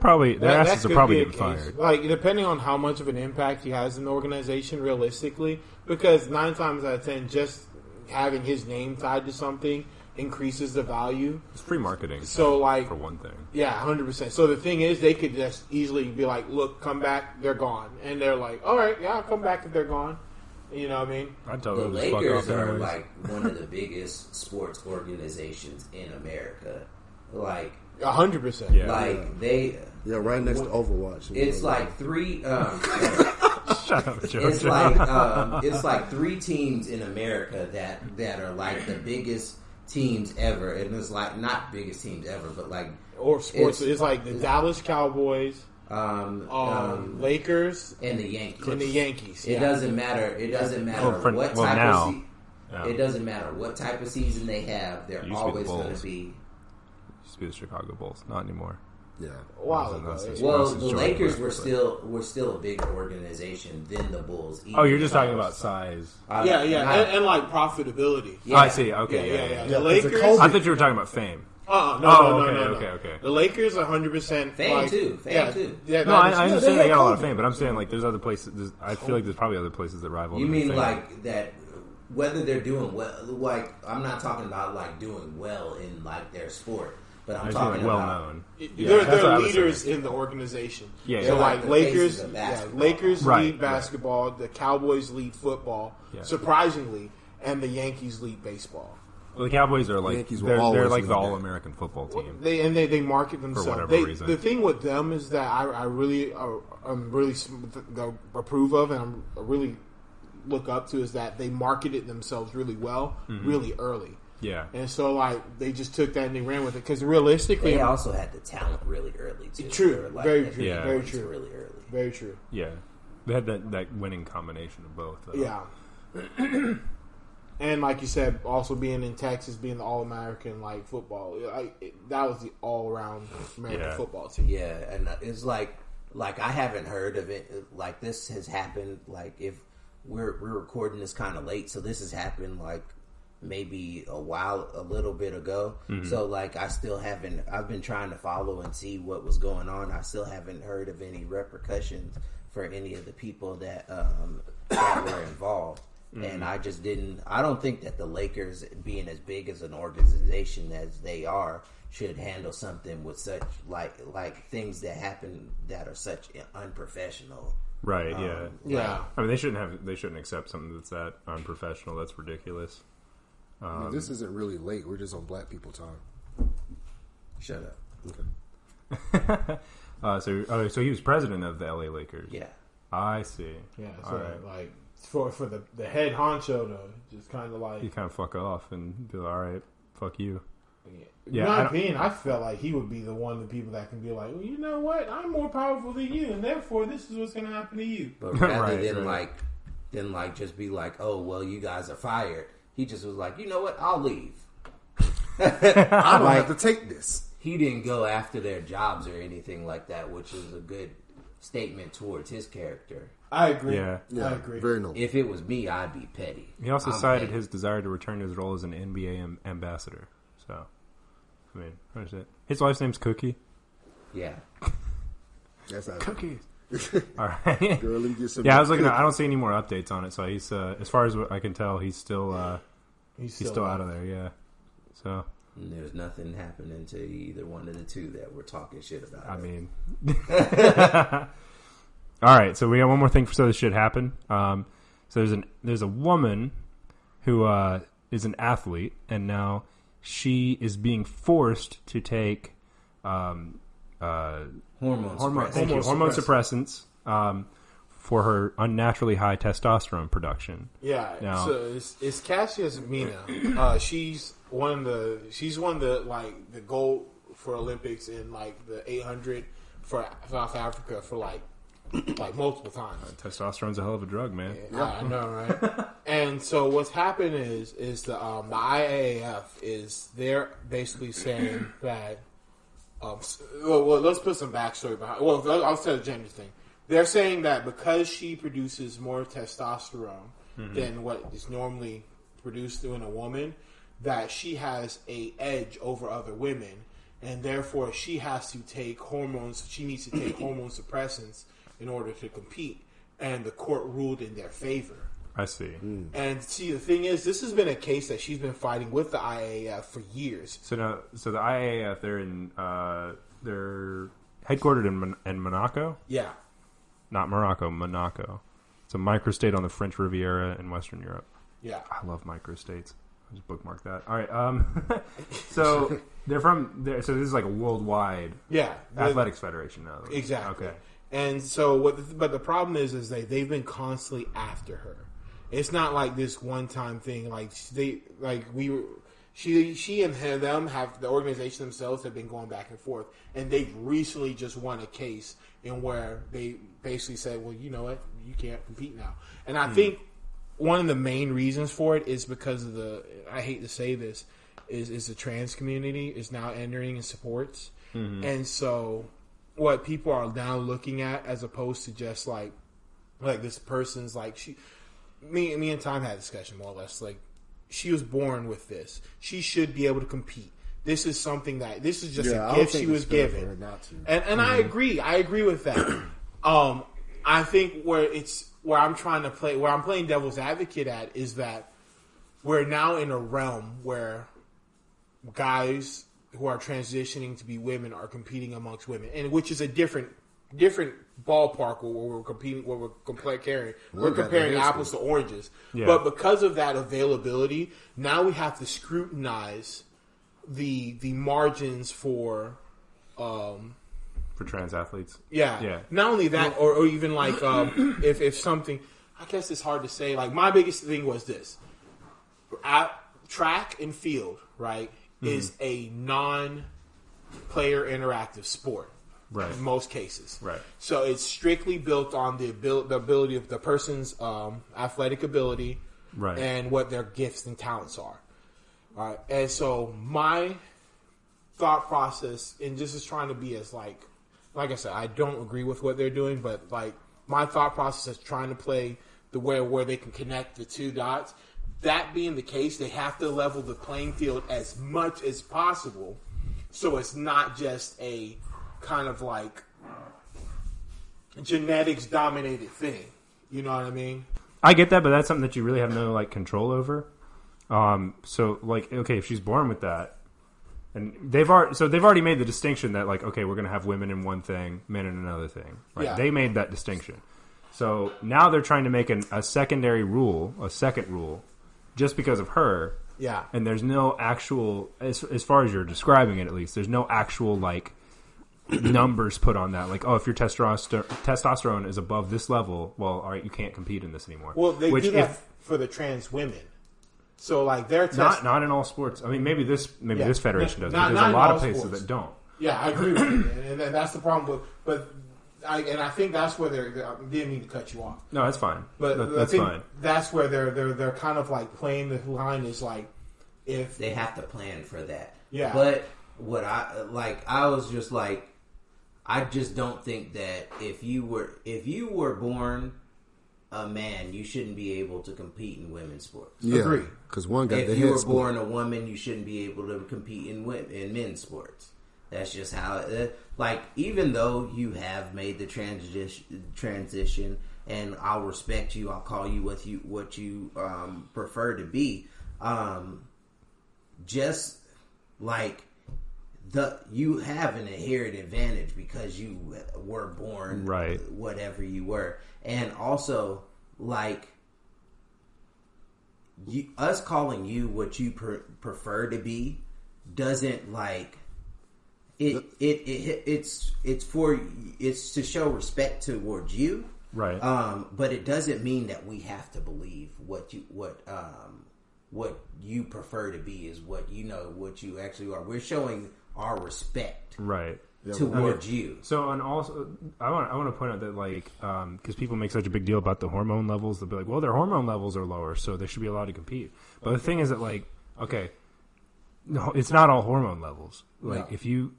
asses are probably getting fired. Like, depending on how much of an impact he has in the organization, realistically, because 9 times out of 10, just having his name tied to something increases the value. It's free marketing. So, like, for one thing. Yeah, 100%. So the thing is, they could just easily be like, look, come back, they're gone. And they're like, all right, yeah, I'll come back if they're gone. You know what I mean? I'd tell the Lakers are like one of the biggest sports organizations in America. Like 100%. Yeah. Like they. Yeah, right next to Overwatch. It's like 3. Shut up, Jojo. It's like 3 teams in America that are like the biggest teams ever, and it's like not biggest teams ever, but like or sports. It's like the Dallas Cowboys, Lakers, and the Yankees. Yeah. It doesn't matter. It doesn't matter what type of it doesn't matter what type of season they have. They're always going to be. Used to be the Chicago Bulls, not anymore. Yeah. Wow. Well, the Lakers were still a bigger organization than the Bulls. Oh, you're just talking about size. And like profitability. Yeah. Oh, I see. Okay, yeah. The Lakers. I thought you were talking about fame. No. Okay. The Lakers 100% fame too. Yeah, no, I understand they got a lot of fame, but I'm saying like there's other places. I feel like there's probably other places that rival. You mean like that? Whether they're doing well, like I'm not talking about like doing well in like their sport. But I'm talking well about known. They're leaders in the organization. Yeah, so like Lakers, Lakers right, lead basketball. The Cowboys lead football. Yeah. Surprisingly, and the Yankees lead baseball. Well, the Cowboys are like they're like the all-American football team. They market themselves for whatever reason. The thing with them is that I'm really approve of, and I really look up to, is that they marketed themselves really well, really early. Yeah, and so like they just took that and they ran with it, because realistically, they also had the talent really early too. True, like, very true, yeah. very true, really early, very true. Yeah, they had that winning combination of both. Though. Yeah, and like you said, also being in Texas, being the All-American like football, that was the all-around American football team. Yeah, and it's like I haven't heard of it. Like this has happened. Like if we're recording this kind of late, so this has happened like maybe a little bit ago. So like I've been trying to follow and see what was going on. I still haven't heard of any repercussions for any of the people that were involved. And I don't think that the Lakers, being as big as an organization as they are, should handle something with such like things that happen that are such unprofessional. Right, yeah. I mean, they shouldn't accept something that's that unprofessional. That's ridiculous. This isn't really late. We're just on black people time. Shut up. Okay. So he was president of the LA Lakers. Yeah. I see. Yeah. So like for the head honcho to just kind of like you kind of fuck off and be like, all right. fuck you. In my opinion, I felt like he would be the one of the people that can be like, well, you know what? I'm more powerful than you, and therefore this is what's going to happen to you. But rather than just be like, oh, well, you guys are fired. He just was like, you know what? I'll leave. I don't have to take this. He didn't go after their jobs or anything like that, which is a good statement towards his character. I agree. Yeah, I agree. Very noble. If it was me, I'd be petty. He also cited his desire to return to his role as an NBA ambassador. So, I mean, what is it? His wife's name's Cookie. Yeah. That's Cookies. All right. Girl, let me get some. Yeah, I was looking. I don't see any more updates on it. So he's, as far as what I can tell, he's still out of there. Yeah. So. And there's nothing happening to either one of the two that we're talking shit about. I mean. All right. So we got one more thing for so this shit happen. So there's a woman who is an athlete, and now she is being forced to take hormone suppressants for her unnaturally high testosterone production. Yeah. Now, so it's Cassius Mina. She's one of the like the gold for Olympics in like the 800 for South Africa for like multiple times. Testosterone's a hell of a drug, man. Yeah, I know, right? And so what's happened is the IAAF is they're basically saying that. Well, let's put some backstory behind. Well, I'll say the gender thing. They're saying that because she produces more testosterone than what is normally produced in a woman, that she has a edge over other women, and therefore she has to take hormones. She needs to take hormone suppressants in order to compete, and the court ruled in their favor. I see. And see, the thing is, this has been a case that she's been fighting with the IAAF for years. So the IAAF, they're headquartered in Monaco. Yeah, not Morocco, Monaco. It's a microstate on the French Riviera in Western Europe. Yeah, I love microstates. I'll just bookmark that. All right. So they're from there. So this is like a worldwide athletics federation now. Exactly. Okay. Okay. And so but the problem is they've been constantly after her. It's not like this one time thing. She and them have the organization themselves have been going back and forth, and they've recently just won a case in where they basically said, well, you know what, you can't compete now. And I think one of the main reasons for it is because of I hate to say this, is the trans community is now entering in sports. And so what people are now looking at, as opposed to just like this person's like me and Tyme had a discussion more or less. Like, she was born with this. She should be able to compete. This is something this is just a gift she was given. And I agree. I agree with that. I think where I'm playing devil's advocate at is that we're now in a realm where guys who are transitioning to be women are competing amongst women, and which is a different ballpark where we're competing, where we're comparing apples to oranges. Yeah. But because of that availability, now we have to scrutinize the margins for trans athletes. Yeah. Not only that, or even like if something, I guess it's hard to say. Like, my biggest thing was this: track and field, right, is a non-player interactive sport. Right. In most cases. Right. So it's strictly built on the ability of the person's athletic ability, right, and what their gifts and talents are. All right. And so my thought process, and this is trying to be as like I said, I don't agree with what they're doing, but like my thought process is trying to play the way where they can connect the two dots. That being the case, they have to level the playing field as much as possible, so it's not just a kind of like genetics dominated thing. You know what I mean? I get that, but that's something that you really have no like control over. So like, okay, if she's born with that, and they've already made the distinction that like, okay, we're going to have women in one thing, men in another thing. Right? Yeah. They made that distinction. So now they're trying to make a second rule, just because of her. Yeah. And there's no actual, as far as you're describing it at least, there's no actual like numbers put on that. Like, oh, if your testosterone is above this level, well, all right, you can't compete in this anymore. Well, they do that for the trans women. So like they're testing. Not in all sports. I mean, maybe this federation does. Not, but there's a lot of sports. places that don't. Yeah, I agree with you, and that's the problem. But I think that's where I didn't mean to cut you off. No, that's fine. But that's fine. That's where they're kind of like playing the line is like if they have to plan for that. Yeah. But what I was just like, I just don't think that if you were born a man, you shouldn't be able to compete in women's sports. Yeah, agree. Because one got if you were born a woman, you shouldn't be able to compete in men's sports. That's just how it, like, even though you have made the transition, and I'll respect you, I'll call you what you prefer to be, just like you have an inherent advantage because you were born right, whatever you were. And also, like, us calling you what you prefer to be doesn't, like, it's to show respect towards you, right? But it doesn't mean that we have to believe what you prefer to be is what you actually are. We're showing our respect, right, towards you. So, and also, I want to point out that, like, because people make such a big deal about the hormone levels, they'll be like, well, their hormone levels are lower, so they should be allowed to compete. But the thing is that, like, okay, no, it's not all hormone levels. Like, if you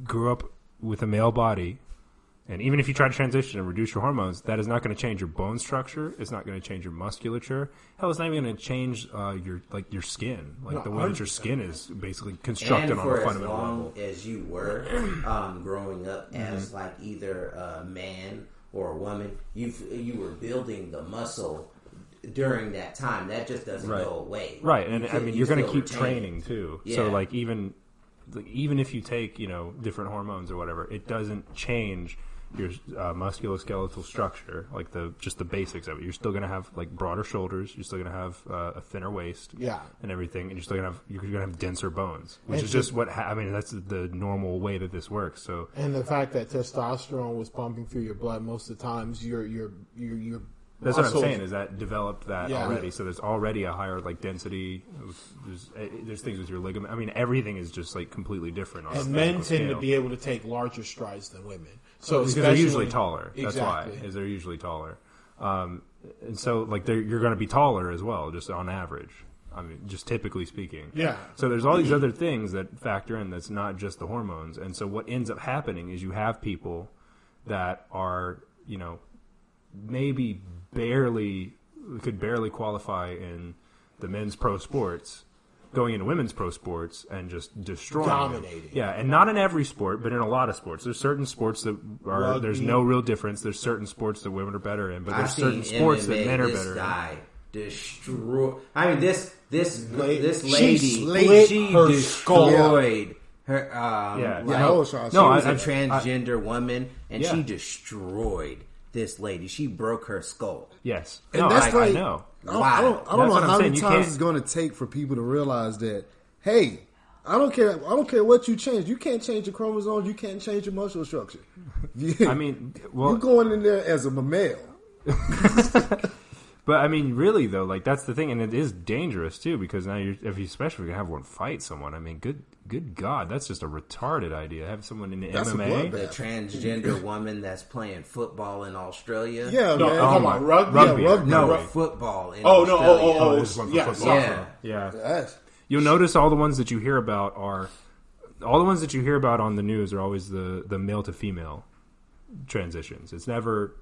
grew up with a male body, and even if you try to transition and reduce your hormones, that is not going to change your bone structure. It's not going to change your musculature. Hell, it's not even going to change your skin, like the way that your skin is basically constructed on a fundamental level. And for as long as you were growing up as like either a man or a woman, you were building the muscle during that time. That just doesn't go away, right? And I mean, you're going to keep training too. Yeah. So, like, even if you take different hormones or whatever, it doesn't change your musculoskeletal structure, like just the basics of it. You're still going to have, like, broader shoulders. You're still going to have a thinner waist, and everything, and you're still going to have denser bones, which is just what I mean. That's the normal way that this works. So, and the fact that testosterone was pumping through your blood most of the times, you're that's what I'm saying, is that developed that already. Yeah. So there's already a higher, like, density. There's things with your ligament. I mean, everything is just, like, completely different. On and men tend to be able to take larger strides than women. So because they're usually taller. That's exactly. why, is they're usually taller. And so, like, you're going to be taller as well, just on average. I mean, just typically speaking. Yeah. So there's all these other things that factor in that's not just the hormones. And so what ends up happening is you have people that are, maybe could barely qualify in the men's pro sports, going into women's pro sports and just destroying dominating them. Yeah, and not in every sport, but in a lot of sports. There's certain sports that there's no real difference. There's certain sports that women are better in, but there's certain sports that men are better in. Destroy. I mean, this lady, she destroyed her. I was trying. She was a transgender woman, and she destroyed this lady. She broke her skull. Yes, and that's I know. I don't know how many times it's going to take for people to realize that, hey, I don't care what you change. You can't change your chromosomes. You can't change your muscle structure. I mean, well, you're going in there as a male. But I mean, really though, like, that's the thing, and it is dangerous too, because now especially if you have one fight someone. I mean, good God, that's just a retarded idea. Have someone in the MMA, the transgender woman that's playing football in Australia. Yeah, no, man. Rugby. No, football. In Australia. Yeah. Yes. You'll notice all the ones that you hear about on the news are always the male to female transitions. It's never.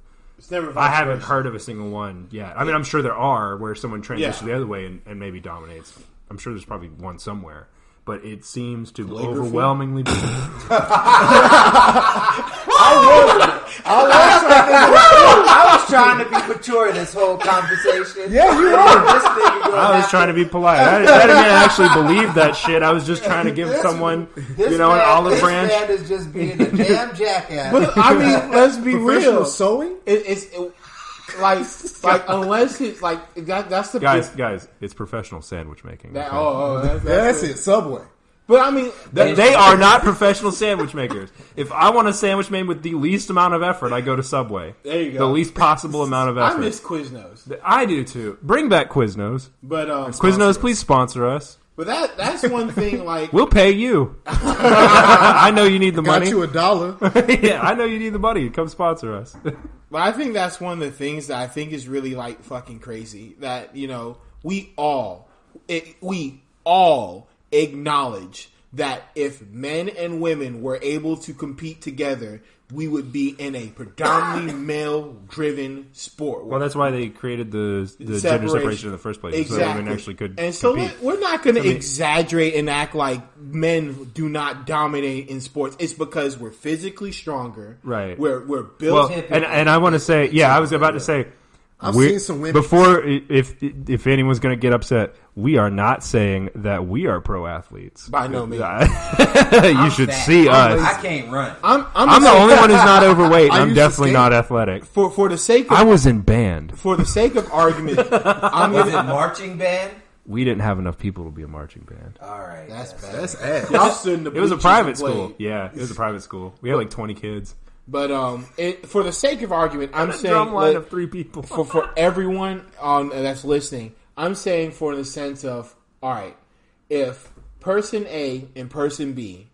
I haven't heard of a single one yet. I mean, I'm sure there are where someone transitions the other way and maybe dominates. I'm sure there's probably one somewhere, but it seems to overwhelmingly be. I was trying to be mature in this whole conversation. Yeah, you are. I was trying to be polite. I didn't actually believe that shit. I was just trying to give someone, an olive branch. This man is just being a damn jackass. But I mean, let's be real. Sewing? It's unless it's like that's the guys. It's professional sandwich making. That's it. Subway. But I mean, they are not professional sandwich makers. If I want a sandwich made with the least amount of effort, I go to Subway. There you go. The least possible amount of effort. I miss Quiznos. I do too. Bring back Quiznos. But Quiznos, please sponsor us. But that's one thing. Like, we'll pay you. I know you need the money. Got you $1. Yeah, I know you need the money. Come sponsor us. But I think that's one of the things that I think is really like fucking crazy. That, you know, we all acknowledge that if men and women were able to compete together, we would be in a predominantly male-driven sport. Well, that's why they created the gender separation in the first place. Exactly. So that women actually could and so compete. we're not going to exaggerate and act like men do not dominate in sports. It's because we're physically stronger. Right. We're built. Well, and I want to say, I was about to say, I've seen some women before. If anyone's going to get upset, we are not saying that we are pro athletes. By no means. You should see us. I can't run. I'm the only one who's not overweight. I'm definitely not athletic. For the sake of, I was in band. For the sake of argument, Was it marching band? We didn't have enough people to be a marching band. All right, That's bad. That's ass. y'all stood in the It was a bleachers private and played. school. Yeah, it was a private school. We had like 20 kids. But for the sake of argument, I'm A saying drum line of 3 people. for everyone that's listening, I'm saying for the sense of, all right, if person A and person B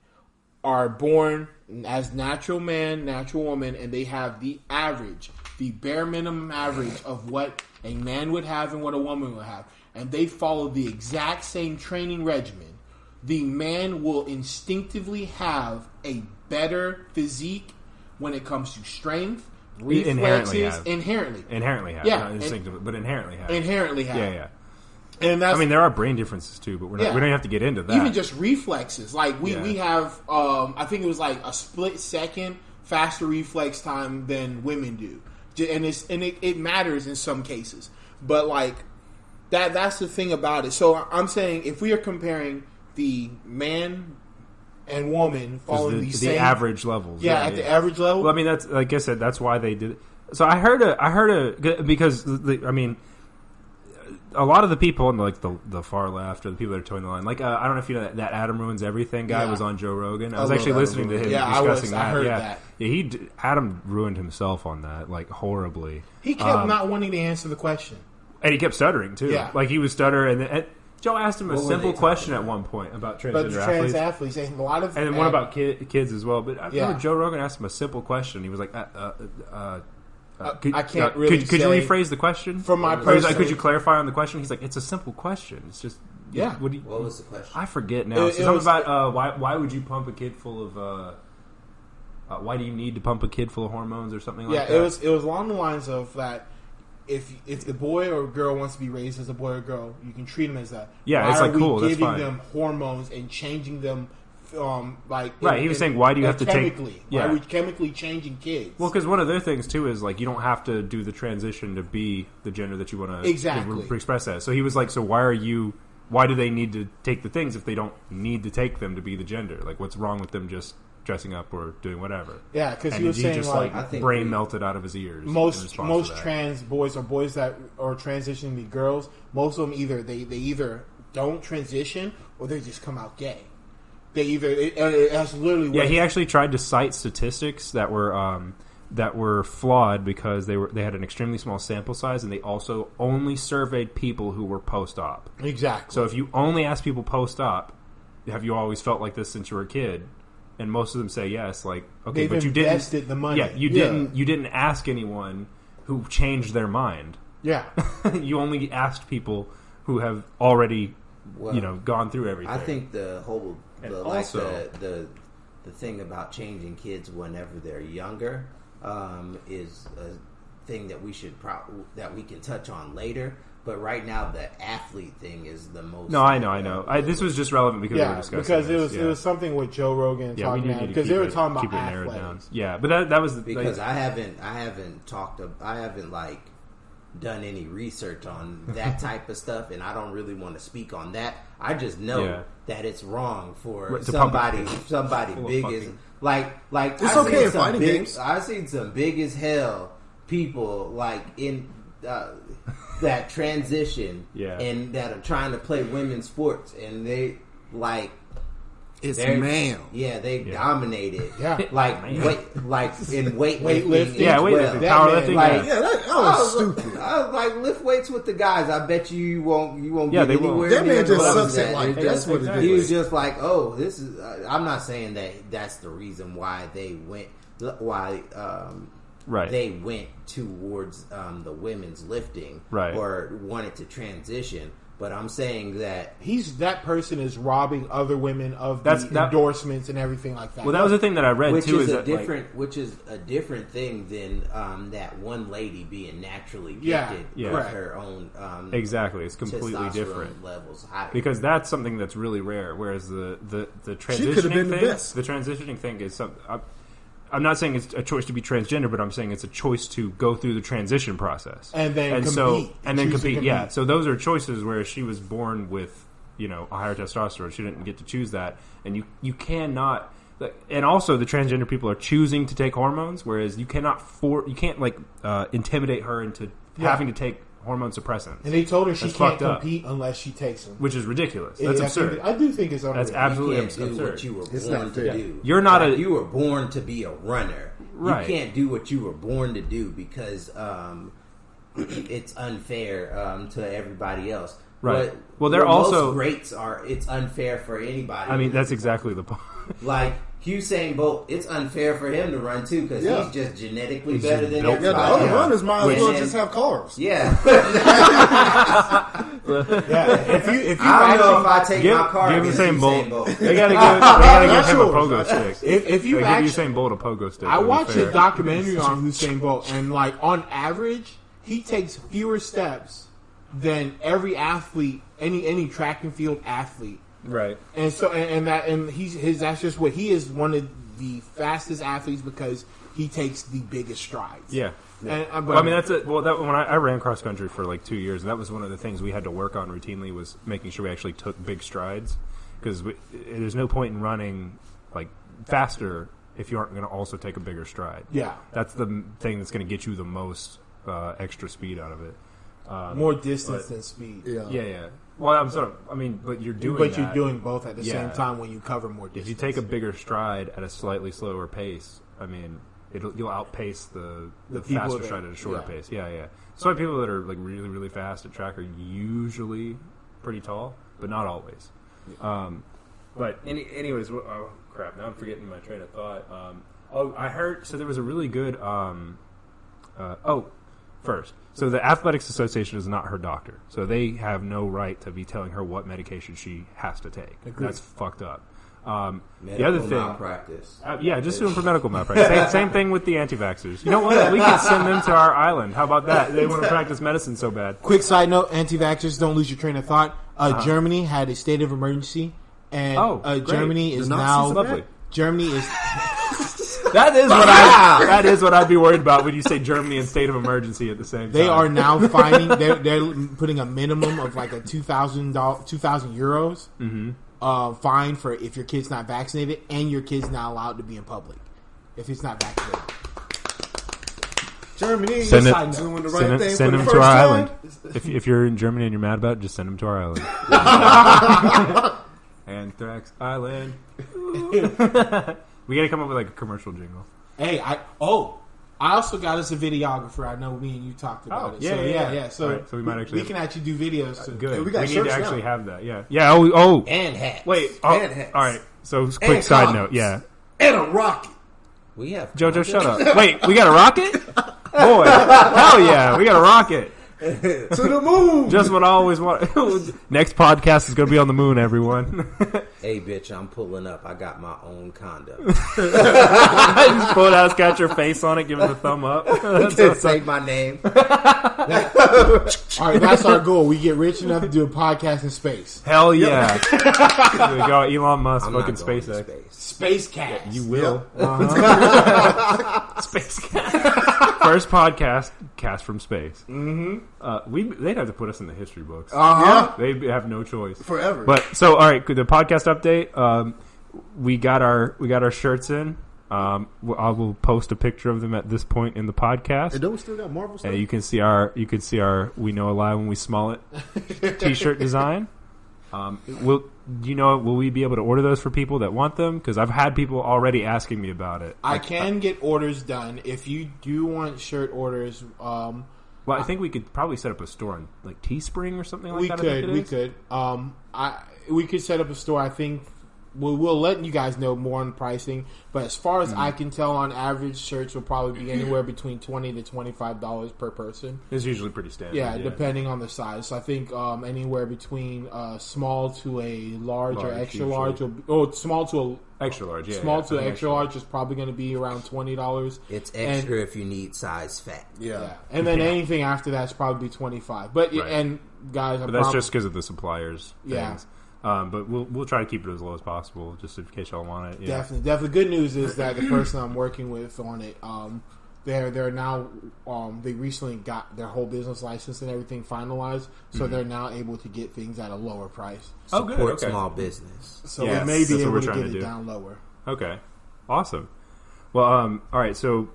are born as natural man, natural woman, and they have the average, the bare minimum average of what a man would have and what a woman would have, and they follow the exact same training regimen, the man will instinctively have a better physique when it comes to strength, reflexes, inherently have. Yeah, Not instinctively, but inherently have. Yeah. And that's, I mean, there are brain differences too, but we don't have to get into that. even just reflexes. Like we have, I think it was like a split second faster reflex time than women do, and it matters in some cases. But like that's the thing about it. So I'm saying if we are comparing the man and woman following the same average levels. At the average level. Well, I mean, that's like I said. That's why they did it. So I heard because I mean, a lot of the people on like the far left or the people that are towing the line, like I don't know if you know that Adam Ruins Everything guy was on Joe Rogan. I was actually listening to him discussing that. I heard that. Yeah, Adam ruined himself on that like horribly. He kept not wanting to answer the question, and he kept stuttering too. Yeah. Like he was stuttering and Joe asked him a simple question at one point about transgender athletes. And a lot of and one about kids as well. But I remember Joe Rogan asked him a simple question. He was like, I can't really could you rephrase the question? From my like, could you clarify on the question? He's like, it's a simple question. It's just what was the question? I forget now. It's something about why would you pump a kid full of why do you need to pump a kid full of hormones or something like that? Yeah, it was along the lines of that. If the boy or girl wants to be raised as a boy or girl, you can treat them as that. Yeah, it's like cool. That's fine. Giving them hormones and changing them, he was saying, why do you have to chemically? Yeah. Why are we chemically changing kids? Well, because one of their things too is like you don't have to do the transition to be the gender that you want to express as. So he was like, so why do they need to take the things if they don't need to take them to be the gender? Like, what's wrong with them just dressing up or doing whatever? Yeah, because he was saying just like I think brain melted out of his ears. Most trans boys or boys that are transitioning to girls, most of them either don't transition or they just come out gay. They either that's literally what he actually tried to cite statistics that were flawed because they had an extremely small sample size and they also only surveyed people who were post-op. Exactly. So if you only ask people post-op, have you always felt like this since you were a kid? And most of them say yes. Like, okay, but you didn't invested the money. Yeah, you didn't ask anyone who changed their mind. Yeah, you only asked people who have already, gone through everything. I think the thing about changing kids whenever they're younger is a thing that we can touch on later. But right now, the athlete thing is the most. No, I know. This was just relevant because we were discussing. Because it was something with Joe Rogan talking about because they were talking about athletics. Yeah, but that was because I haven't done any research on that type of stuff, and I don't really want to speak on that. I just know that it's wrong for somebody big as like. It's okay in fighting games. I've seen some big as hell people like in. That transition and that are trying to play women's sports and they like It's ma'am. Yeah, they dominated. Yeah. Like in weightlifting. Yeah, weightlifting, powerlifting. Like, that was stupid. I was like, lift weights with the guys. I bet you won't get they won't. anywhere. That man near just those sucks at life. That's what it He is. was just like, oh, this is. I'm not saying that that's the reason why they went. They went towards the women's lifting, or wanted to transition. But I'm saying that that person is robbing other women of the endorsements and everything like that. Well, that was the thing that I read which too. Is a different thing than that one lady being naturally gifted with her own. Exactly, it's completely different levels higher. Because that's something that's really rare. Whereas the transitioning she could have been thing, the best. The transitioning thing is something. I'm not saying it's a choice to be transgender, but I'm saying it's a choice to go through the transition process and then compete. Yeah, so those are choices where she was born with a higher testosterone. She didn't get to choose that, and you cannot. And also, the transgender people are choosing to take hormones, whereas you can't intimidate her into having to take hormone suppressants. And they told her she can't compete unless she takes them, which is ridiculous. That's absurd. I do think it's unreal. That's absolutely absurd. What you were born to do. You're not you were born to be a runner. Right. You can't do what you were born to do because it's unfair to everybody else. Right. But they're also most greats are. It's unfair for anybody. I mean, that's exactly the point. Like Usain Bolt, it's unfair for him to run too because he's just genetically better than everybody. Yeah, the other runners might as well just have carbs. Yeah. If you I don't know if I take my car give Usain Bolt. They gotta give him a pogo stick. If you give Usain Bolt a pogo stick. I watched a documentary on Usain Bolt, and like on average, he takes fewer steps than every athlete, any track and field athlete. Right. And so that's just what he is, one of the fastest athletes because he takes the biggest strides. Yeah. And, when I ran cross country for like 2 years, and that was one of the things we had to work on routinely was making sure we actually took big strides because there's no point in running like faster if you aren't going to also take a bigger stride. Yeah. That's the thing that's going to get you the most extra speed out of it. More distance than speed. Yeah. Well, but you're doing that. You're doing both at the same time when you cover more distance. If you take a bigger stride at a slightly slower pace, I mean, you'll outpace the faster stride at a shorter pace. Yeah. So people that are like really, really fast at track are usually pretty tall, but not always. But anyways, oh crap! Now I'm forgetting my train of thought. I heard. So there was a really good. First, so the Athletics Association is not her doctor, so they have no right to be telling her what medication she has to take. Agreed. That's fucked up. The other thing, malpractice. Just doing for medical malpractice. Same thing with the anti-vaxxers. You know what? We can send them to our island. How about that? They want to practice medicine so bad. Quick side note: anti-vaxxers, don't lose your train of thought. Germany had a state of emergency, and Germany is now. Lovely. Germany is. That is what I'd be worried about when you say Germany in state of emergency at the same time. They are now finding. They're putting a minimum of like a 2,000 euros fine for if your kid's not vaccinated, and your kid's not allowed to be in public if it's not vaccinated. Germany, send doing the right thing. Send them to our island. If you're in Germany and you're mad about it, just send them to our island. Anthrax Island. We gotta come up with like a commercial jingle. Hey, I also got us a videographer. I know me and you talked about it. Yeah. So we might actually can actually do videos too. Good. We need to actually have that. Yeah. And hats. Wait. And hats. All right. So quick side note. Yeah. And a rocket. We have Jojo. Shut up. Wait. We got a rocket? Boy. Hell yeah. We got a rocket. To the moon. Just what I always want. Next podcast is going to be on the moon, everyone. Hey, bitch, I'm pulling up. I got my own condo. Just pull it out, it's got your face on it, give it a thumb up. Say my name. All right, that's our goal. We get rich enough to do a podcast in space. Hell yeah. There we go, Elon Musk, fucking SpaceX. Space Cat. Yeah, you will. Yep. Space Cat. First podcast, cast from space. Mm-hmm. They'd have to put us in the history books. Yeah. They have no choice. Forever. But so, all right, the podcast update. We got our shirts in. I will post a picture of them at this point in the podcast. And don't we still got Marvel stuff? And you can see our We Know a Lie When We Smell It t-shirt design. Will we be able to order those for people that want them? Because I've had people already asking me about it. I can get orders done if you do want shirt orders. Well, I think we could probably set up a store on like Teespring or something like that. We could. We could set up a store. I think we'll let you guys know more on pricing. But as far as I can tell, on average, shirts will probably be anywhere between $20 to $25 per person. It's usually pretty standard. Yeah, depending on the size. So I think anywhere between small to a large or extra large, small to a extra large. Yeah, small to extra large is probably going to be around $20. It's extra if you need size fat. Yeah. And then anything after that's probably $25. But and guys, but that's just because of the suppliers. Things. Yeah. But we'll try to keep it as low as possible, just in case y'all want it. Yeah. Definitely. Good news is that the person I'm working with on it, they're now they recently got their whole business license and everything finalized, so they're now able to get things at a lower price. Support small business. So we may be able to get it down lower. Okay, awesome. Well, all right. So,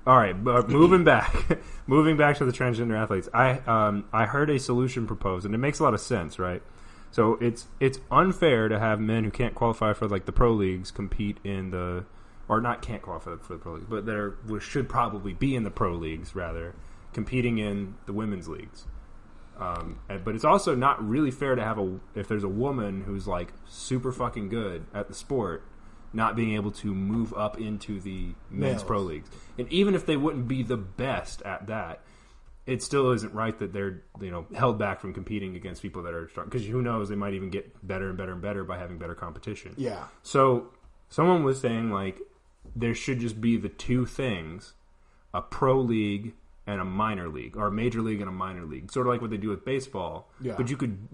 all right, but moving back to the transgender athletes, I heard a solution proposed, and it makes a lot of sense, right? So it's unfair to have men who can't qualify for like the pro leagues compete in the, or not can't qualify for the pro leagues, but should probably be in the pro leagues rather, competing in the women's leagues. But it's also not really fair to have if there's a woman who's like super fucking good at the sport, not being able to move up into the men's pro leagues. And even if they wouldn't be the best at that, it still isn't right that they're held back from competing against people that are strong. Because who knows, they might even get better and better and better by having better competition. Yeah. So someone was saying like there should just be the two things: a pro league and a minor league, or a major league and a minor league, sort of like what they do with baseball. Yeah. But you could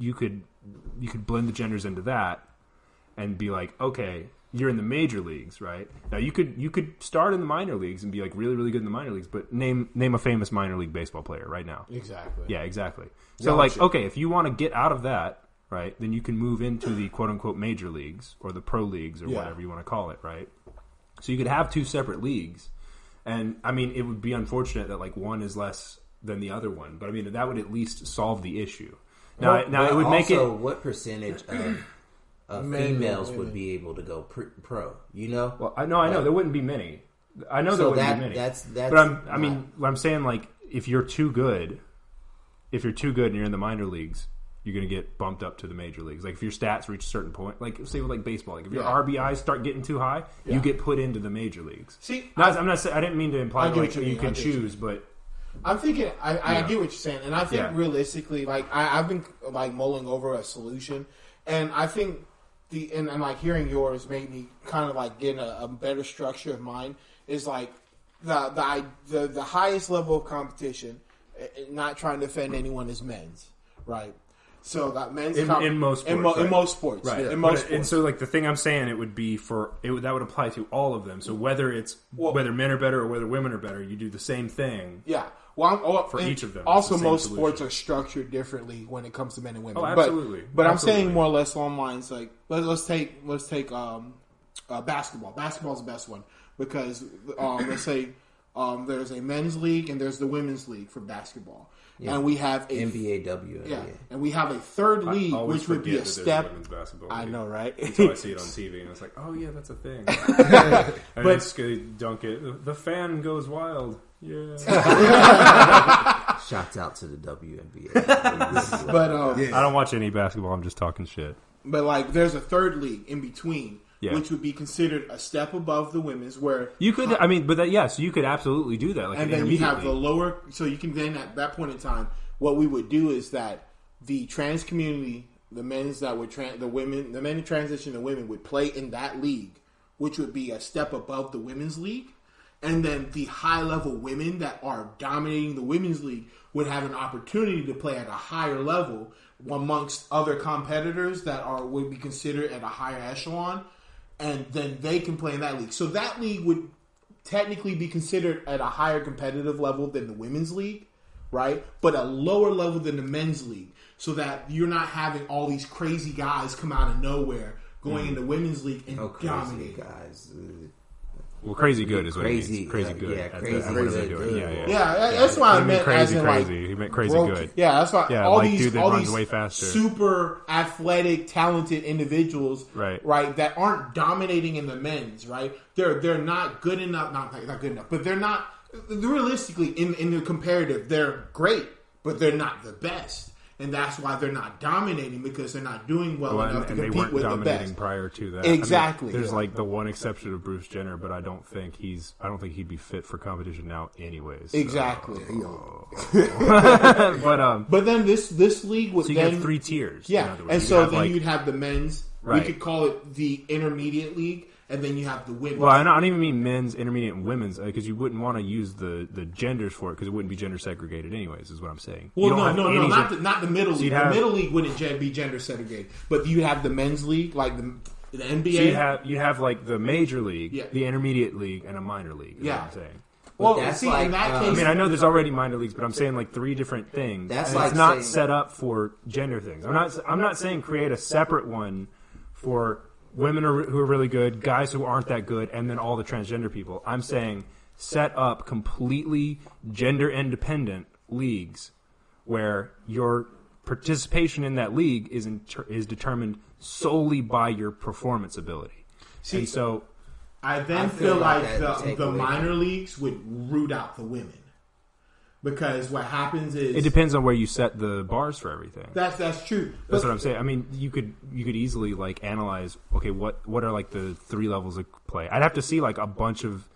blend the genders into that and be like, okay, you're in the major leagues, right? Now you could start in the minor leagues and be like really, really good in the minor leagues, but name a famous minor league baseball player right now. Exactly. Yeah, exactly. So okay, if you want to get out of that, right, then you can move into the quote unquote major leagues or the pro leagues or whatever you want to call it, right? So you could have two separate leagues. And I mean, it would be unfortunate that like one is less than the other one, but I mean that would at least solve the issue. Now it would make it. What percentage of females would be able to go pro? Well, I know there wouldn't be many. I know there wouldn't be many. That's. But I'm saying like if you're too good and you're in the minor leagues, you're going to get bumped up to the major leagues. Like if your stats reach a certain point, like say with like baseball, like if your RBIs start getting too high, you get put into the major leagues. See, I'm not saying, I didn't mean to imply like you can choose, but I'm thinking I get what you're saying, and I think realistically, like I've been like mulling over a solution, and I think and like hearing yours made me kind of like get a better structure of mine. Is like the highest level of competition, not trying to offend anyone, is men's, right? So that men's in most sports, in most sports, right? In most sports. And so like the thing I'm saying, it would be that would apply to all of them. So whether men are better or whether women are better, you do the same thing. Yeah. Well, for each of them. Also, most sports are structured differently when it comes to men and women. Oh, absolutely. But I'm saying more or less along lines like let's take basketball. Basketball's the best one because let's say there's a men's league and there's the women's league for basketball. Yeah. And we have NBA, WNBA. Yeah, and we have a third league, which would be a step. I know, right? Until I see it on TV, and it's like, oh yeah, that's a thing. But dunk it. The fan goes wild. Yeah. Shouts out to the WNBA. But I don't watch any basketball. I'm just talking shit. But like, there's a third league in between. Yeah. Which would be considered a step above the women's, where you could. So you could absolutely do that. Like, and then you have the lower. So you can then at that point in time, what we would do is that the trans community, the men's that would the men who transition to women would play in that league, which would be a step above the women's league, and then the high level women that are dominating the women's league would have an opportunity to play at a higher level amongst other competitors that would be considered at a higher echelon. And then they can play in that league. So that league would technically be considered at a higher competitive level than the women's league, right? But a lower level than the men's league. So that you're not having all these crazy guys come out of nowhere going into women's league and dominating. Guys. Well, crazy good is what crazy, he means. Crazy good. Yeah, That's crazy what they're good. doing. Yeah, that's why I meant crazy, as in, crazy. like, He meant crazy broke, good. Yeah, that's why all like these dude that all runs these way faster. super athletic, talented individuals, right, that aren't dominating in the men's, right? They're not good enough, not good enough, but they're not realistically in the comparative. They're great, but they're not the best. And that's why they're not dominating, because they're not doing well enough to compete with the best. And they weren't dominating prior to that. Exactly. I mean, there's like the one exception of Bruce Jenner, but I don't think he'd be fit for competition now, anyways. So. Exactly. But then this league would you have 3 tiers. Yeah, and so then you'd have the men's. Right. We could call it the intermediate league. And then you have the women's. Well, I don't even mean men's, intermediate, and women's, because you wouldn't want to use the genders for it, because it wouldn't be gender segregated anyways, is what I'm saying. Well, no, not the middle league. The middle league wouldn't be gender segregated. But you have the men's league, like the NBA. So you have like the major league, the intermediate league, and a minor league, is what I'm saying. Well, that's in that case... I mean, I know there's already minor leagues, but I'm saying like 3 different things. That's it's not set up for gender things. I'm not saying create a separate one for... women who are really good, guys who aren't that good, and then all the transgender people. I'm saying set up completely gender-independent leagues where your participation in that league is determined solely by your performance ability. See, and so I feel like the minor leagues would root out the women. Because what happens is it depends on where you set the bars for everything. That's true. That's what I'm saying. I mean, you could easily like analyze. Okay, what are like the 3 levels of play? I'd have to see like a bunch of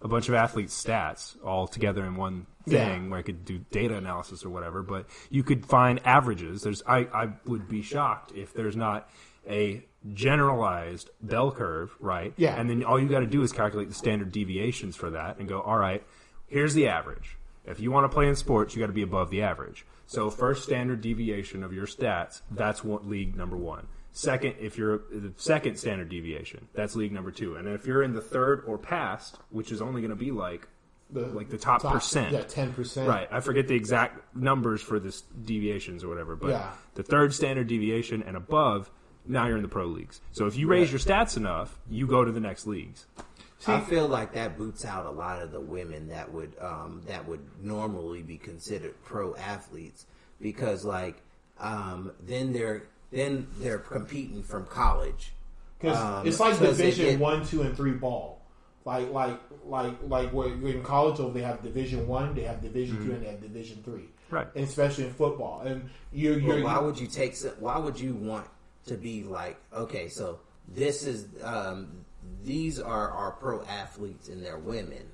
athletes' stats all together in one thing where I could do data analysis or whatever. But you could find averages. I would be shocked if there's not a generalized bell curve, right? Yeah. And then all you got to do is calculate the standard deviations for that and go, all right, here's the average. If you want to play in sports, you got to be above the average. So first standard deviation of your stats, that's league number 1. Second, if you're the second standard deviation, that's league number 2. And if you're in the third or past, which is only going to be like the top percent. Yeah, 10%. Right. I forget the exact numbers for this deviations or whatever, but the third standard deviation and above, now you're in the pro leagues. So if you raise your stats enough, you go to the next leagues. I feel like that boots out a lot of the women that would normally be considered pro athletes, because like then they're competing from college, because it's like Division 1, 2, and 3 ball. Like where in college, they have Division 1, they have Division 2, and they have Division 3. Right, and especially in football. And why would you want to be like, okay, so this is. These are our pro athletes and their women,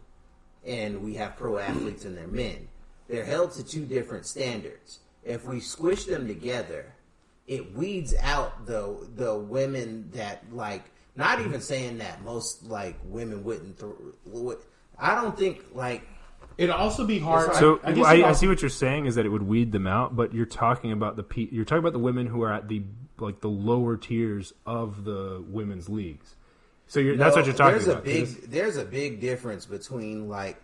and we have pro athletes and their men. They're held to 2 different standards. If we squish them together, it weeds out the women that, like, not even saying that most like women wouldn't. I don't think like it'd also be hard. So I see what you're saying is that it would weed them out, but you're talking about the women who are at the lower tiers of the women's leagues. So that's what you're talking about. There's a big difference between like.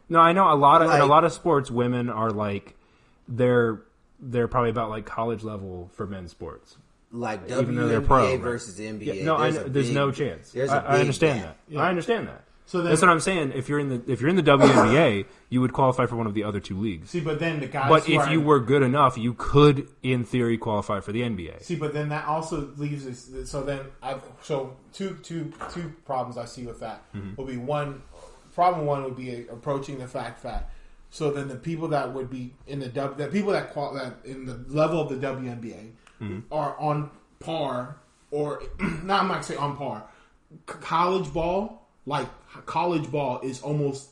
No, I know in a lot of sports, women are like they're probably about like college level for men's sports. Like WNBA versus NBA. Yeah, no, there's no chance. I understand that. Yeah. I understand that. So that's what I'm saying. If you're in the WNBA, you would qualify for one of the other 2 leagues. See, but then the guys. But if you were good enough, you could, in theory, qualify for the NBA. See, but then that also leaves us. So two problems I see with that will be problem one would be approaching the fact that. So then the people that would be in the people that in the level of the WNBA are on par, or not. I'm not saying on par. College ball. Like college ball is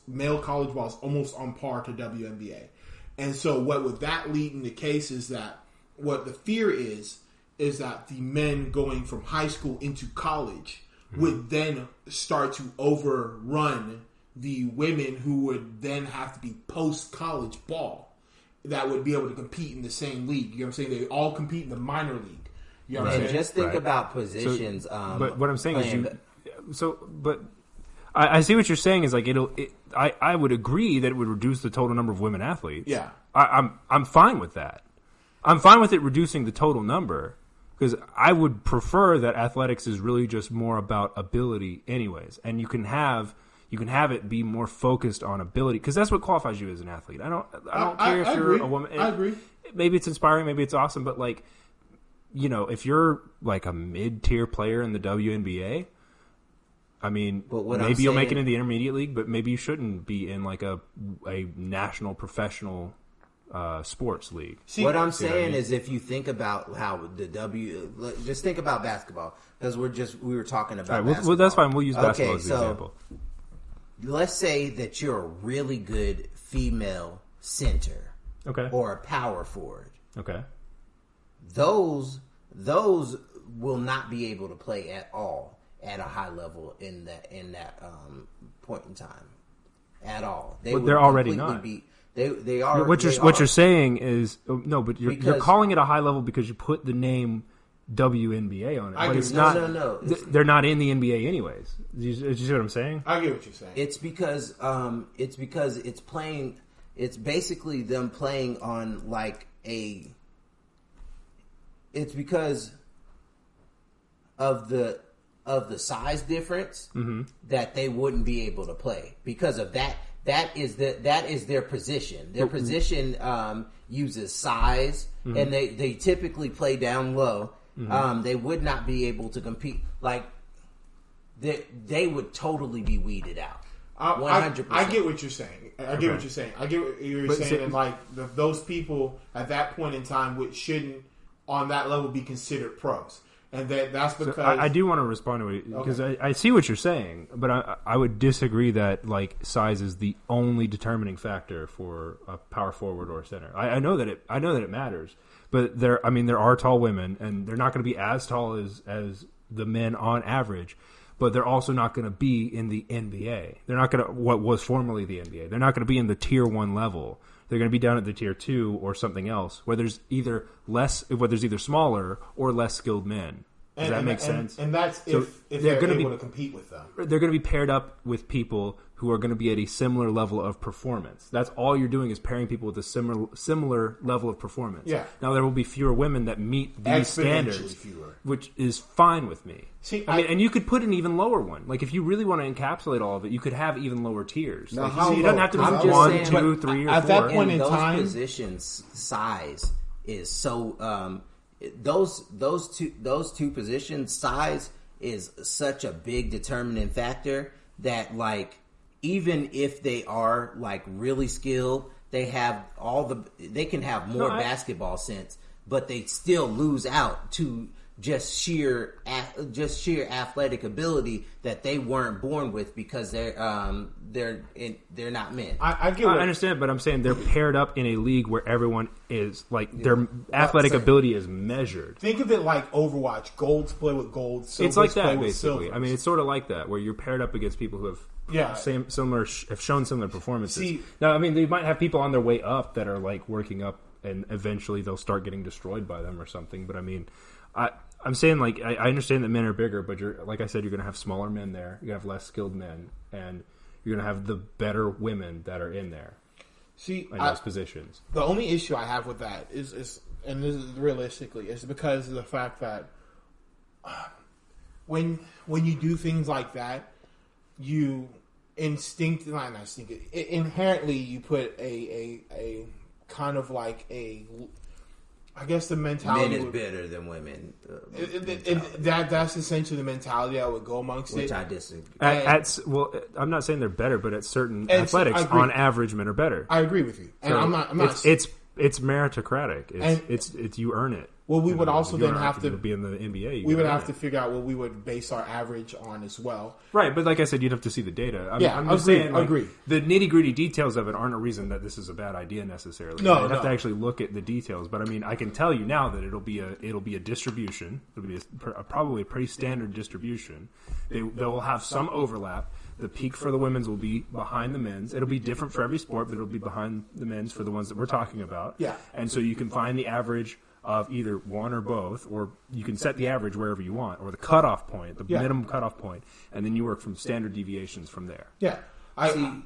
male college ball is almost on par to WNBA. And so what would that lead in the case is that what the fear is that the men going from high school into college would then start to overrun the women who would then have to be post-college ball that would be able to compete in the same league. You know what I'm saying? They all compete in the minor league. You know what I'm saying? Just think about positions. But what I'm saying is I see what you're saying is like I would agree that it would reduce the total number of women athletes. Yeah. I'm fine with that. I'm fine with it reducing the total number Because I would prefer that athletics is really just more about ability anyways. And you can have it be more focused on ability, because that's what qualifies you as an athlete. I don't care if you're a woman. I agree. Maybe it's inspiring, maybe it's awesome, but like, you know, if you're like a mid-tier player in the WNBA, I mean, maybe you'll make it in the intermediate league, but maybe you shouldn't be in like a national professional sports league. See, what I'm saying is, if you think about how just think about basketball, because we were talking about basketball. Well, that's fine. We'll use basketball as an example. Let's say that you're a really good female center, or a power forward. Okay. Those will not be able to play at all at a high level in that point in time at all. They're already not. They are. What you're saying is no, but you're calling it a high level because you put the name WNBA on it. But it's not. No. They're not in the NBA anyways. Do you see what I'm saying? I get what you're saying. It's because it's playing. It's basically them playing on like a. It's because of the size difference that they wouldn't be able to play because of that. That is their position. Their position uses size, and they typically play down low. They would not be able to compete. Like they would totally be weeded out. 100%. I get what you're saying. I get what you're saying. I get what you're saying. And like those people at that point in time shouldn't on that level be considered pros. And that's because I do want to respond to it because I see what you're saying, but I would disagree that like size is the only determining factor for a power forward or a center. I know that it matters, but there are tall women, and they're not going to be as tall as the men on average, but they're also not going to be in the NBA. They're not going to what was formerly the NBA. They're not going to be in the tier 1 level. They're going to be down at the tier 2 or something else, where there's either smaller or less skilled men. Does that make sense? And that's if they're able to compete with them. They're going to be paired up with people who are going to be at a similar level of performance. That's all you're doing is pairing people with a similar level of performance. Yeah. Now, there will be fewer women that meet these standards, which is fine with me. See, and you could put an even lower one. Like, if you really want to encapsulate all of it, you could have even lower tiers. Now, like, it doesn't have to be 1, 2, 3, or 4. At that point in those time, positions size is so. Those two positions, size is such a big determining factor that like even if they are like really skilled, they can have more basketball sense, but they still lose out to just sheer athletic ability that they weren't born with because they're not men. I understand, but I'm saying they're paired up in a league where everyone is like their athletic ability is measured. Think of it like Overwatch: golds play with golds. It's like that basically. I mean, it's sort of like that where you're paired up against people who have have shown similar performances. Now, I mean, they might have people on their way up that are like working up, and eventually they'll start getting destroyed by them or something. But I mean, I'm saying, like, I understand that men are bigger, but like I said, you're going to have smaller men there. You're going to have less skilled men, and you're going to have the better women that are in there. In those positions. The only issue I have with that is, and this is realistically, is because of the fact that when you do things like that, you inherently you put a kind of like a. I guess the mentality men is better than women. That's essentially the mentality I would go amongst which it. I disagree. Well, I'm not saying they're better, but at certain athletics, on average, men are better. I agree with you, and so I'm not. It's meritocratic. It's you earn it. Well, we would also then have to be in the NBA. We would have to figure out what we would base our average on as well. Right, but like I said, you'd have to see the data. I'm just saying, the nitty gritty details of it aren't a reason that this is a bad idea necessarily. No, you'd have to actually look at the details. But I mean, I can tell you now that it'll be a distribution. It'll be probably a pretty standard distribution. They will have some overlap. The peak for the women's will be behind the men's. It'll be different for every sport, but it'll be behind the men's for the ones that we're talking about. Yeah, and so you can find the average of either one or both, or you can set the average wherever you want, or the cutoff point, the minimum cutoff point, and then you work from standard deviations from there. Yeah, I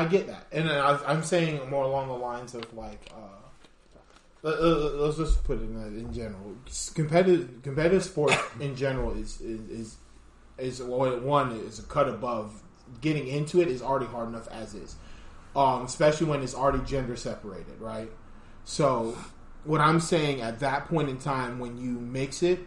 get that, and I'm saying more along the lines of like let's just put it in general. Competitive sport in general is one is a cut above. Getting into it is already hard enough as is, especially when it's already gender separated, right? So, what I'm saying at that point in time, when you mix it,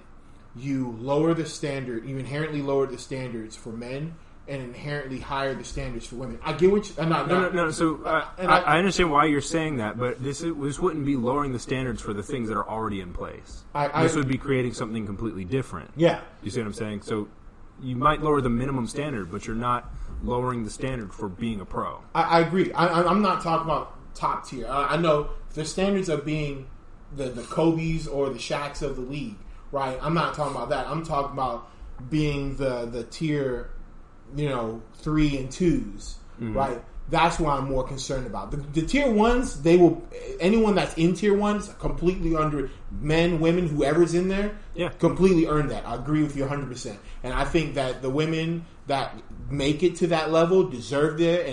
you lower the standard. You inherently lower the standards for men and inherently higher the standards for women. I get what you... No. So, I understand why you're saying that, but this wouldn't be lowering the standards for the things that are already in place. This would be creating something completely different. Yeah. You see what I'm saying? So, you might lower the minimum standard, but you're not lowering the standard for being a pro. I agree. I'm not talking about top tier. I know the standards of being the Kobe's or the Shaqs of the league, right? I'm not talking about that. I'm talking about being the tier... 3 and 2s, right? That's what I'm more concerned about. The tier 1s, anyone that's in tier 1s, completely under men, women, whoever's in there, completely earned that. I agree with you 100%. And I think that the women that make it to that level deserve it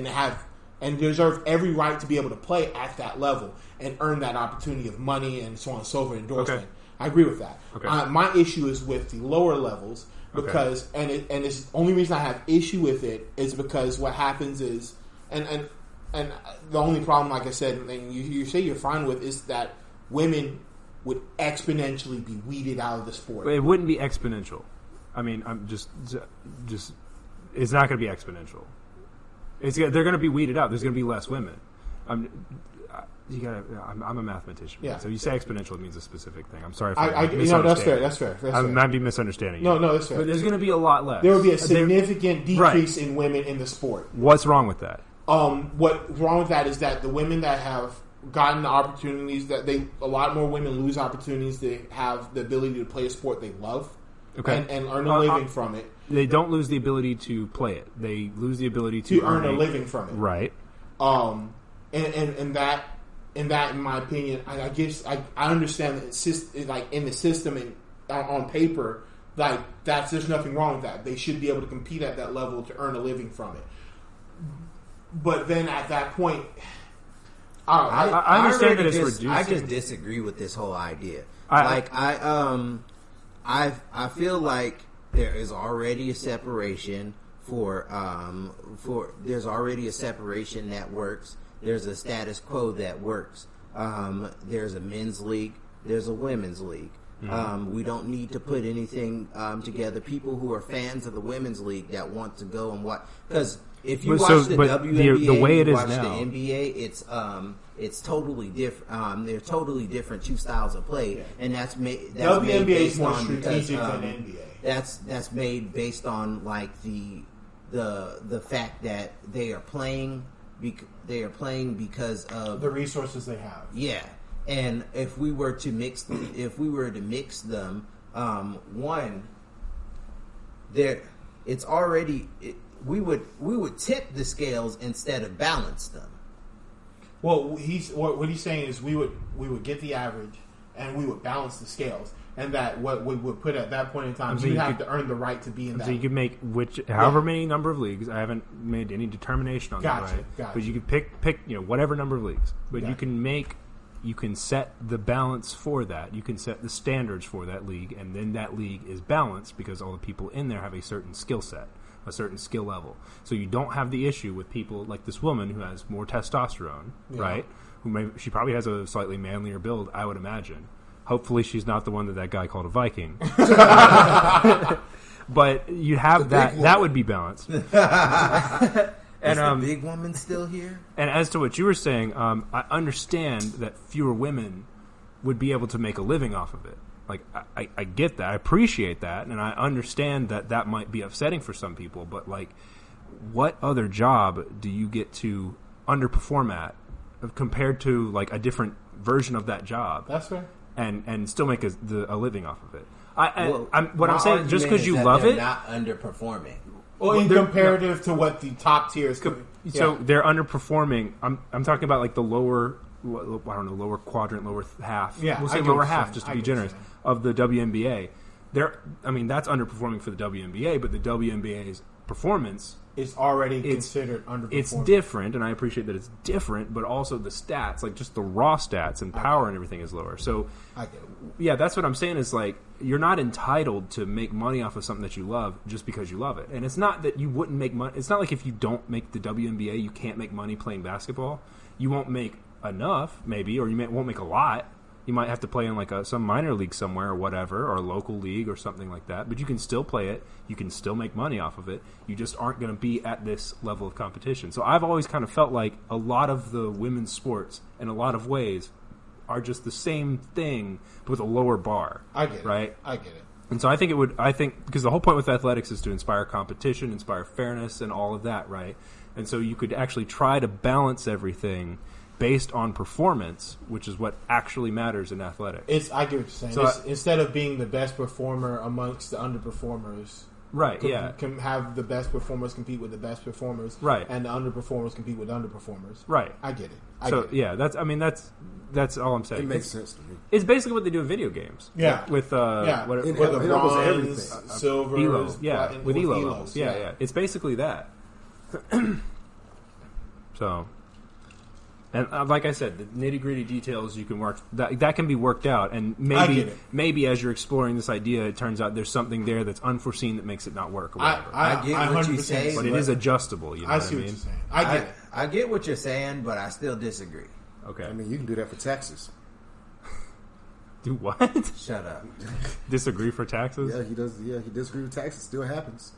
and deserve every right to be able to play at that level and earn that opportunity of money and so on and so forth, endorsement. Okay. I agree with that. Okay. My issue is with the lower levels. Because and it's the only reason I have issue with it is because what happens is and the only problem, like I said, and you say you're fine with, is that women would exponentially be weeded out of the sport. It wouldn't be exponential. I mean, I'm just it's not going to be exponential. They're going to be weeded out. There's going to be less women. I'm a mathematician. Yeah. So you say exponential, it means a specific thing. I'm sorry if I'm misunderstanding. That's fair. I might be misunderstanding you. No, that's fair. But there's going to be a lot less. There will be a significant decrease in women in the sport. What's wrong with that? What's wrong with that is that the women that have gotten the opportunities, a lot more women lose opportunities to have the ability to play a sport they love and earn a living from it. They don't lose the ability to play it. They lose the ability to earn a living from it. Right. And that, in my opinion, I guess I understand that it's like in the system and on paper, like there's nothing wrong with that. They should be able to compete at that level to earn a living from it. But then at that point, I understand that it's reducing. I just disagree with this whole idea. I feel like there is already a separation there's already a separation that works. There's a status quo that works. There's a men's league. There's a women's league. Mm-hmm. We don't need to put anything together. People who are fans of the women's league that want to go and watch, because if you watch the WNBA, the way it is watch now, the NBA, it's totally different. They're totally different two styles of play, and that's WNBA made is more strategic than NBA. That's made based on like the fact that they are playing. They are playing because of the resources they have. Yeah, and if we were to mix them, it's already. We would tip the scales instead of balance them. Well, what he's saying is we would get the average and we would balance the scales. And that what we would put at that point in time, you have to earn the right to be in that. So you could make however many number of leagues. I haven't made any determination on that, right? Gotcha. But you could pick whatever number of leagues. But you can set the balance for that. You can set the standards for that league, and then that league is balanced because all the people in there have a certain skill set, a certain skill level. So you don't have the issue with people like this woman who has more testosterone, right? She probably has a slightly manlier build, I would imagine. Hopefully she's not the one that guy called a Viking. But you have that would be balanced. Is the big woman still here? And as to what you were saying, I understand that fewer women would be able to make a living off of it. Like, I get that. I appreciate that. And I understand that might be upsetting for some people. But, like, what other job do you get to underperform at compared to, like, a different version of that job? That's fair. And still make a living off of it. I'm saying, just because you love it, not underperforming. Well, in comparative to what the top tiers. So they're underperforming. I'm talking about like the lower, lower quadrant, lower half. Yeah, we'll say lower half just to be generous of the WNBA. That's underperforming for the WNBA, but the WNBA is performance, it's already considered underperforming. It's different, and I appreciate that it's different, but also the stats, like just the raw stats and power and everything is lower. So, I get it. Yeah, that's what I'm saying is like, you're not entitled to make money off of something that you love just because you love it. And it's not that you wouldn't make money. It's not like if you don't make the WNBA, you can't make money playing basketball. You won't make enough, maybe, or won't make a lot. You might have to play in like some minor league somewhere or whatever, or a local league or something like that. But you can still play it. You can still make money off of it. You just aren't going to be at this level of competition. So I've always kind of felt like a lot of the women's sports, in a lot of ways, are just the same thing but with a lower bar. I get it. Right? I get it. And so I think because the whole point with athletics is to inspire competition, inspire fairness, and all of that, right? And so you could actually try to balance everything based on performance, which is what actually matters in athletics. I get what you're saying. So instead of being the best performer amongst the underperformers, right? Can have the best performers compete with the best performers, right? And the underperformers compete with underperformers, right? I get it. That's all I'm saying. It makes sense to me. It's basically what they do in video games. Yeah, with with the bronze, silver, elo. Yeah, with elo elos. levels. Yeah. It's basically that. So. And like I said, the nitty-gritty details you can work that can be worked out, and maybe as you're exploring this idea, it turns out there's something there that's unforeseen that makes it not work. Or whatever. I get what you say, but it is adjustable. You know I see what you're saying. I get it. I get what you're saying, but I still disagree. Okay, I mean you can do that for taxes. Do what? Shut up. Disagree for taxes? Yeah, he does. Yeah, he disagrees with taxes. Still happens.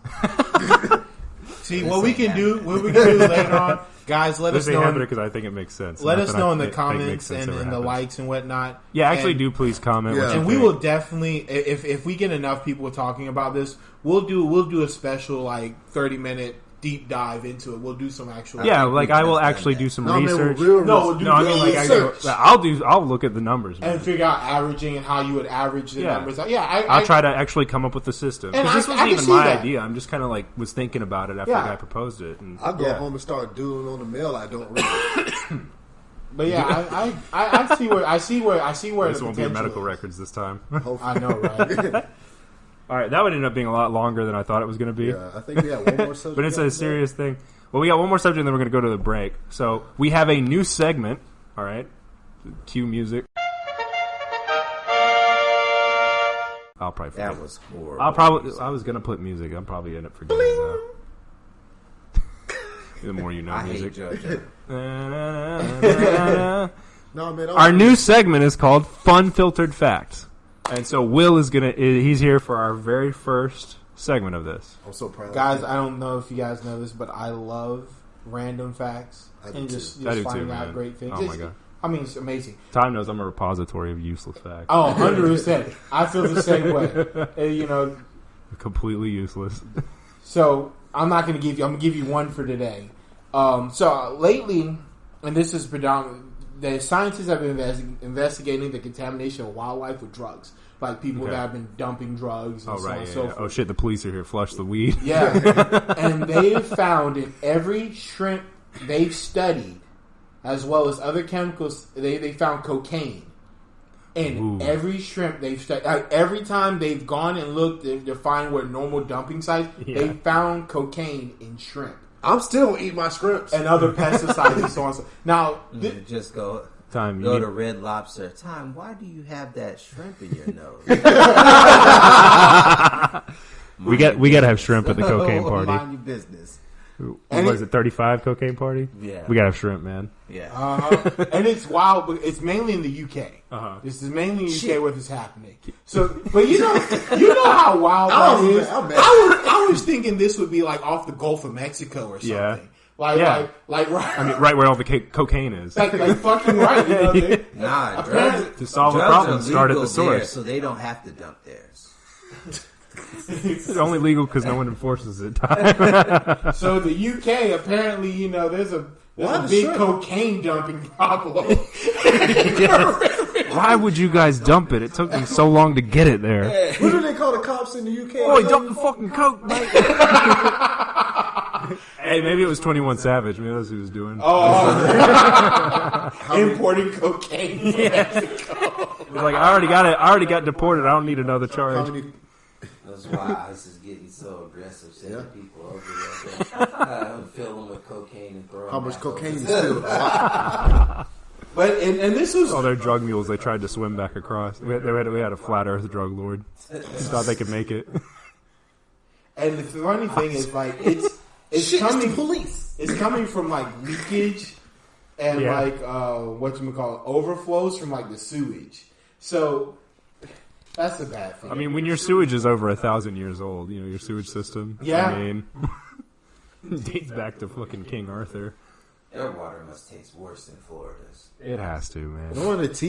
See what we can do later on, guys. Let us know because I think it makes sense. Let us know in the comments and in the likes and whatnot. Yeah, actually, do please comment. Yeah. And we will definitely, if we get enough people talking about this, we'll do a special 30-minute deep dive into it. We'll do some actual. Yeah, I will actually do some research. I'll look at the numbers and figure out averaging and how you would average the numbers. I'll try to actually come up with the system. Because this wasn't even my idea. I'm just kind of was thinking about it after the guy proposed it. And I'll go home and start doing on the mail. I don't read. But yeah, I see where this won't be medical records this time. I know, right? All right, that would end up being a lot longer than I thought it was going to be. Yeah, I think we have one more subject. But it's a serious thing. Well, we got one more subject, and then we're going to go to the break. So we have a new segment. All right, cue music. I'll probably forget. That was horrible. I was going to put music. I'm probably end up forgetting it now. The more you know, I music. hate Jojo. No, man, our new segment is called Unfiltered Facts. And so Will he's here for our very first segment of this. I'm so proud. Guys, I don't know if you guys know this, but I love random facts and just finding out great things. Oh my God. I mean, it's amazing. Tyme knows I'm a repository of useless facts. Oh, 100%. I feel the same way. Completely useless. So I'm going to give you one for today. So lately, and this is predominantly, the scientists have been investigating the contamination of wildlife with drugs. Like people that have been dumping drugs and so on and so forth. Oh shit, the police are here. Flush the weed. Yeah. And they found in every shrimp they've studied, as well as other chemicals, they found cocaine. In every shrimp they've studied. Every time they've gone and looked to find where normal dumping sites, they found cocaine in shrimp. I'm still eating my shrimps. And other pesticides and so on. Now, just go... Tyme, go to Red Lobster. Tyme, why do you have that shrimp in your nose? we got to have shrimp at the cocaine party. Mind your business. What is it, 35 cocaine party? Yeah. We got to have shrimp, man. Yeah. And it's wild, but it's mainly in the UK. This is mainly in the UK where this is happening. So, but you know how wild that is? I was thinking this would be off the Gulf of Mexico or something. Yeah. Right. I mean, right where all the cocaine is. Like fucking right. Drugs, to solve the problem, start at the source. So they don't have to dump theirs. It's only legal because no one enforces it. So the UK, apparently, there's a big cocaine dumping problem. Why would you guys dump it? It took them so long to get it there. What do they call the cops in the UK? Oh, he dumped the fucking coke, mate. Hey, maybe it was 21 Savage. Maybe that's what he was doing. Importing cocaine from Mexico. He's like, I already got it. I already got deported. I don't need another charge. That's why ICE is getting so aggressive, sending people over there. Fill them with cocaine and throw them. How much cocaine is still? But and this was all their drug mules. They tried to swim back across. We had a flat Earth drug lord. Thought they could make it. And the funny thing is, like, it's coming. Police. It's coming from like leakage and like whatchamacallit, overflows from like the sewage. So that's a bad thing. I mean, when your sewage is over 1,000 years old, you know, your sewage system. Yeah. I mean, dates back to fucking King Arthur. Their water must taste worse than Florida's. It has to, man.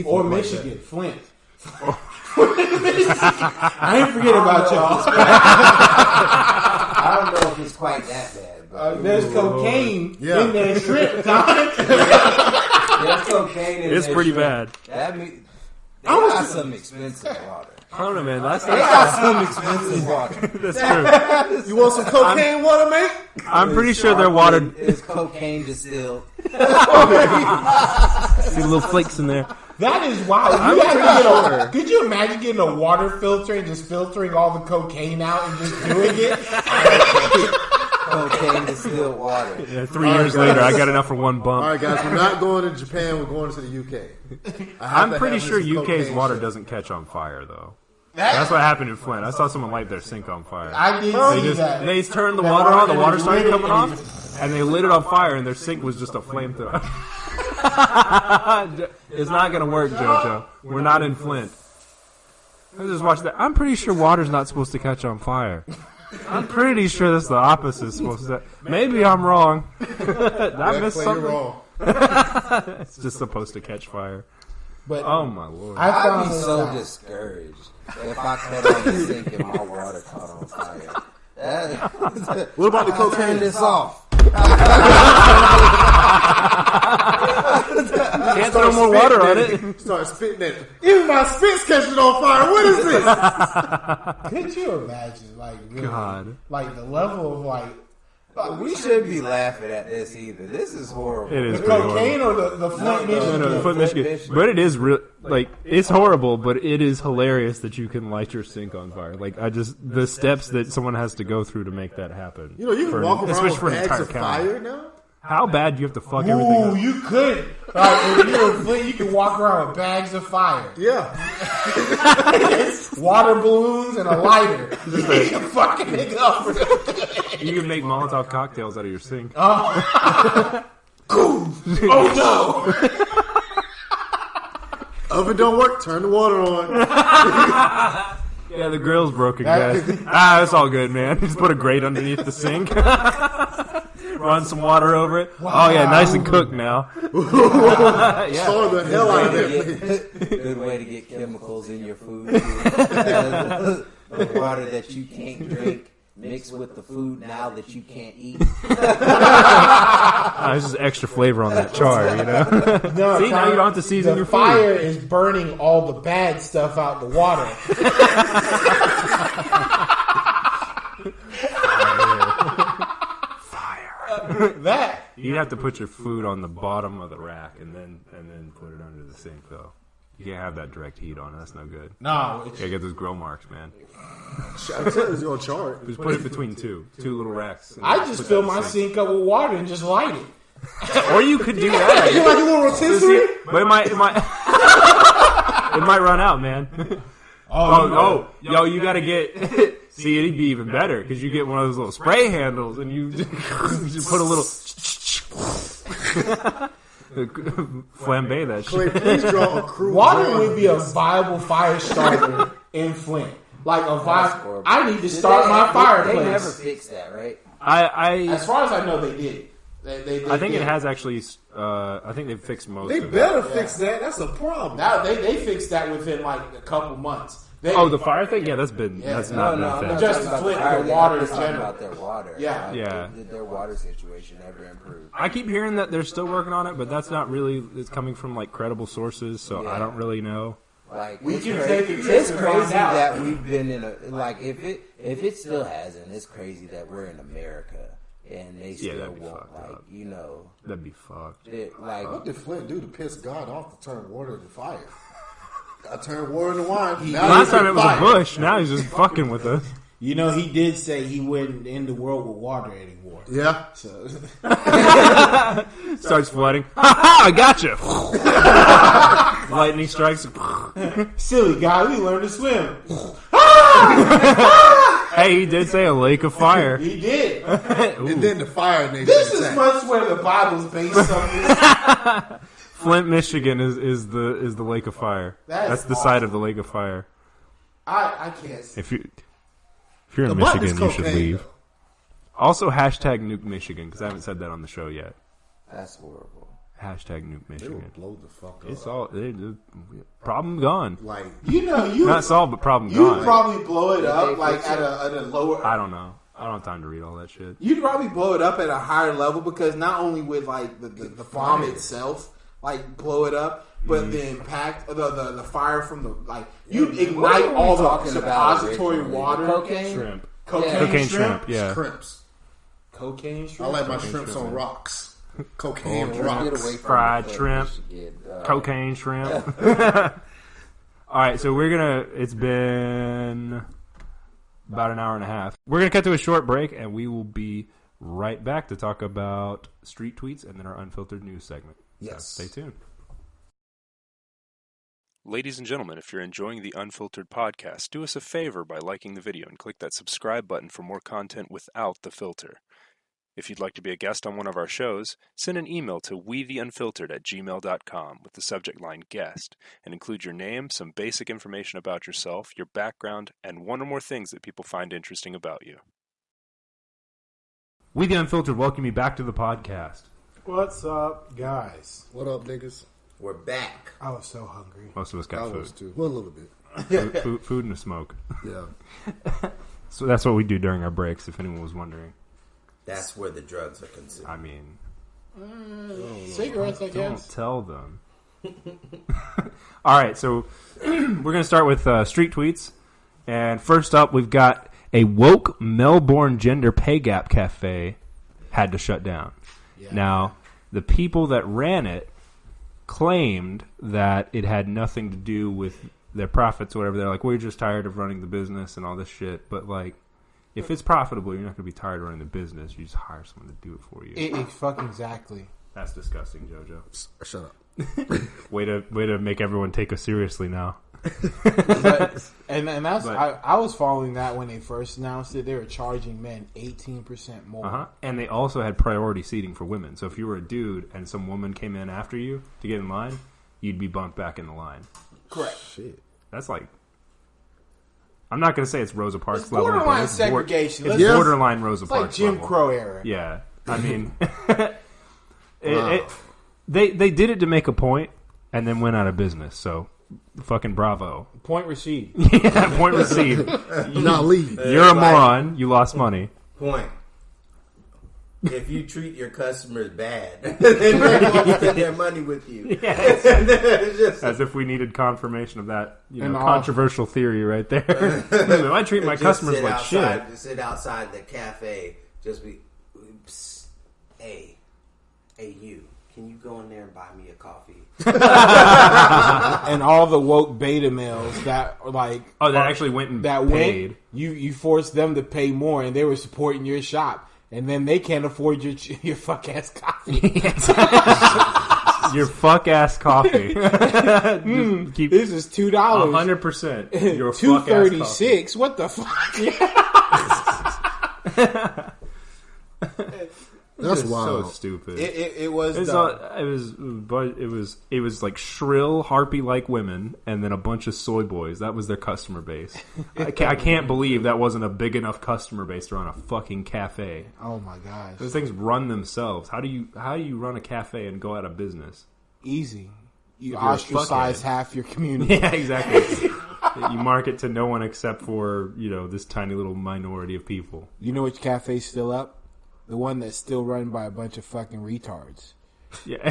Or Michigan, Flint. I ain't forget about y'all. I don't know if it's quite that bad. But there's cocaine in their shrimp, Tyme. There's cocaine in It's pretty bad. That means they got some expensive water. I don't know, man. They got some expensive water. That's true. You want some cocaine water, mate? I'm pretty sure their water is cocaine distilled. See little flakes in there. That is wild. Could you imagine getting a water filter and just filtering all the cocaine out and just doing it? Cocaine distilled water. Yeah, 3 years later, I got enough for one bump. All right, guys, we're not going to Japan. We're going to the UK. I'm pretty sure UK's water doesn't catch on fire, though. That's what happened in Flint. I saw someone light their sink on fire. I did see that. They turned the water on, the water started coming off, and they lit it on fire, and their sink was just a flamethrower. It's not going to work, Jojo. We're not in Flint. I just watched that. I'm pretty sure water's not supposed to catch on fire. I'm pretty sure that's the opposite is supposed to. Maybe I'm wrong. I missed something. Wrong. It's just supposed to catch fire. But oh my lord! I'd be so discouraged if I cut on the sink and my water caught on fire. What about the cocaine? Turn this off. Can't throw more water on it. Start spitting it. Even my spit's catching on fire. What is this? Could you imagine, like, really, God, like the level of like. We shouldn't be laughing at this either. This is horrible. it is The pretty cocaine horrible. or the Flint, Michigan? No, the Flint, Michigan. But it is real. Like, it's horrible, but it is hilarious that you can light your sink on fire. Like, the steps that someone has to go through to make that happen. You know, you can walk around with bags of fire now. How bad do you have to fuck everything up? You could. If you're in Flint, you can walk around with bags of fire. Yeah. Water balloons and a lighter. You can fucking it up. You can make Molotov cocktails out of your sink. Oh no! Oven don't work. Turn the water on. Yeah, the grill's broken, guys. That's all good, man. Just put a grate underneath the sink. Run some water over it. Wow. Oh, yeah, nice and cooked now. Store the hell out of it. Good way to get chemicals in your food. The water that you can't drink mixed with the food now that you can't eat. There's just extra flavor on that char, you know? No, see, now you don't have to season your food. The fire is burning all the bad stuff out the water. That you'd have to put your food on the bottom of the rack and then put it under the sink, though. You can't have that direct heat on it. That's no good. no, You gotta get those grill marks, man. I tell you, it's gonna chart. Just put it between two little racks. I just fill my sink up with water and just light it. Or you could do that. You like a little rotisserie? But it might run out, man. Oh, yo, you gotta get. See, it'd be even better because you get one of those little spray handles and you just put a little flambe that Clay, shit. please draw a crew. Water would be a viable fire starter in Flint. Like a fire. I need to start my fireplace. They never fixed that, right? As far as I know, they did. They I think did. it has actually. I think they've fixed most. They of better it. fix that. That's a problem. Now they fixed that within like a couple months. The fire thing? Yeah, that's been. Yeah. That's not No, been I'm fixed. Just talking about Flint, the fire. the water I'm in talking general. about their water. Yeah. Yeah. Did their water situation ever improve? I keep hearing that they're still working on it, but that's not really. It's coming from like credible sources, so I don't really know. Like We it's can crazy, take a trip it's and crazy find out. that we've been in a like if it still hasn't, it's crazy that we're in America and they still that'd be won't fucked up. That'd be fucked. What did Flint do to piss God off to turn water into fire? I turned water into wine. Last time it was a bush. Now he's just fucking with us. You know, he did say he wouldn't end the world with water anymore. Yeah. So Starts flooding. I gotcha. Lightning strikes. silly guy, we learned to swim. Hey, he did say a lake of fire. He did. And then the fire nation. This is much where the Bible's based on this. Flint, Michigan is the lake of fire. That's the side of the lake of fire. I can't see. If you're in But Michigan, it's you should cocaine, leave. though. Also, hashtag nuke Michigan, because I haven't said that on the show yet. That's horrible. Hashtag nuke They will Michigan. blow the fuck up. It's all problem gone. Like, You know, Not solved, but problem you'd gone. probably blow it up they like fix at a lower. I don't know. I don't have time to read all that shit. You'd probably blow it up at a higher level because not only would like the bomb itself like blow it up, but the impact of the fire from the you'd ignite all the suppository water. Cocaine? Shrimp. Cocaine shrimp, yeah. shrimps. Cocaine I shrimp. like my shrimps on rocks. Cocaine Get rocks. away from Fried the shrimp. Michigan, Cocaine shrimp. All right, so it's been about an hour and a half. We're going to cut to a short break, and we will be right back to talk about street tweets and then our unfiltered news segment. Yes. So stay tuned. Ladies and gentlemen, if you're enjoying the Unfiltered Podcast, do us a favor by liking the video and click that subscribe button for more content without the filter. If you'd like to be a guest on one of our shows, send an email to wetheunfiltered@gmail.com with the subject line guest and include your name, some basic information about yourself, your background, and one or more things that people find interesting about you. We the Unfiltered welcome you back to the podcast. What's up, guys? What up, niggas? We're back. I was so hungry. Most of us I got was food. too. Well, a little bit. Food and a smoke. Yeah. So that's what we do during our breaks, if anyone was wondering. That's where the drugs are consumed. I mean, Cigarettes, I don't guess. tell them. All right, so we're going to start with street tweets. And first up, we've got a woke Melbourne gender pay gap cafe had to shut down. Yeah. Now, the people that ran it claimed that it had nothing to do with their profits or whatever. They're like, we're just tired of running the business and all this shit. But, like, if it's profitable, you're not going to be tired of running the business. You just hire someone to do it for you. Fucking exactly. That's disgusting, Jojo. Shut up. Way to make everyone take us seriously now. And that's I was following that when they first announced it. They were charging men 18% more. And they also had priority seating for women. So if you were a dude and some woman came in after you to get in line, you'd be bumped back in the line. Correct. Shit. That's like, I'm not going to say it's Rosa Parks It's level. borderline but it's segregation. It's Yes. borderline Rosa It's like Parks Jim level. Crow era. Yeah. I mean, Wow. they did it to make a point and then went out of business. So fucking bravo. Point received. Yeah, point received. Not leave. You're a moron. You lost money. Point. If you treat your customers bad, then they won't spend their money with you. Yes. It's just, As if we needed confirmation of that, And all- controversial theory right there. If I treat my just customers sit like outside, shit. sit outside the cafe. Just be, psst, hey, you. Can you go in there and buy me a coffee? And all the woke beta males that like That actually went and that paid. went, you forced them to pay more, and they were supporting your shop, and then they can't afford your fuck ass coffee. Your fuck ass coffee. Keep This is $2. 100%. Your fuck ass coffee. $2.36. What the fuck? That's It's wild. so stupid. It was It was like shrill harpy like women, and then a bunch of soy boys. That was their customer base. I can't believe that wasn't a big enough customer base to run a fucking cafe. oh my gosh, Those things run themselves. How do you run a cafe and go out of business? easy. You a ostracize fuckhead. half your community. Yeah, exactly. You market to no one except for this tiny little minority of people. You know which cafe's still up? The one that's still run by a bunch of fucking retards. Yeah,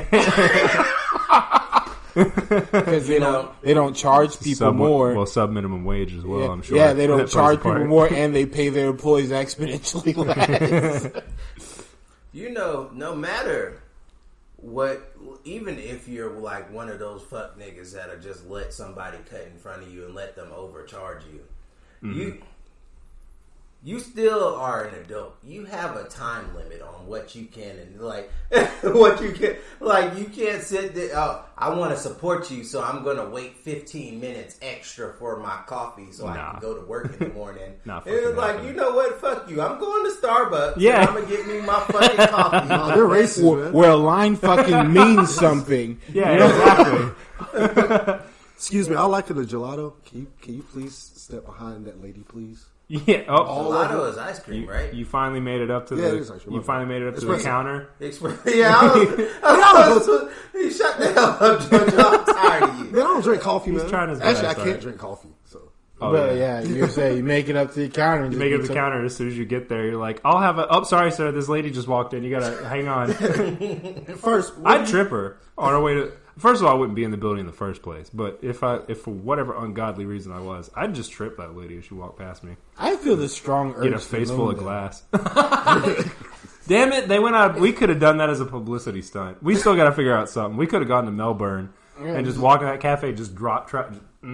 Because they don't charge people more. Well, sub minimum wage as well. Yeah, I'm sure. yeah, they don't That plays charge a part. people more, and they pay their employees exponentially less. No matter what, even if you're like one of those fuck niggas that'll just let somebody cut in front of you and let them overcharge you, you still are an adult. You have a time limit on what you can and what you can. Like, you can't sit there. Oh, I want to support you, so I'm going to wait 15 minutes extra for my coffee so I can go to work in the morning. It was like, you know what? Fuck you. I'm going to Starbucks. Yeah, and I'm gonna get me my fucking coffee. They're racist, man. Where a line fucking means something. Yeah, exactly. Excuse me, I like the gelato. Can you please step behind that lady, please? Yeah, gelato is ice cream, right? You finally made it up to it is ice cream. You finally made it up to the counter. He shut the hell up, Jojo. I'm tired of you. Man, I don't drink coffee, man. Actually, I can't can't drink coffee. So. But you're saying you make it up to the counter. And you make it up to the counter as soon as you get there. You're like, I'll have a. Oh, sorry, sir. This lady just walked in. You gotta hang on. First, I'd trip her on our way to. First of all, I wouldn't be in the building in the first place. But if for whatever ungodly reason I was, I'd just trip that lady if she walked past me. I feel the strong urge. Get a face full of glass. Damn it! They went out. We could have done that as a publicity stunt. We still got to figure out something. We could have gone to Melbourne and just walk in that cafe, just drop. It'll be.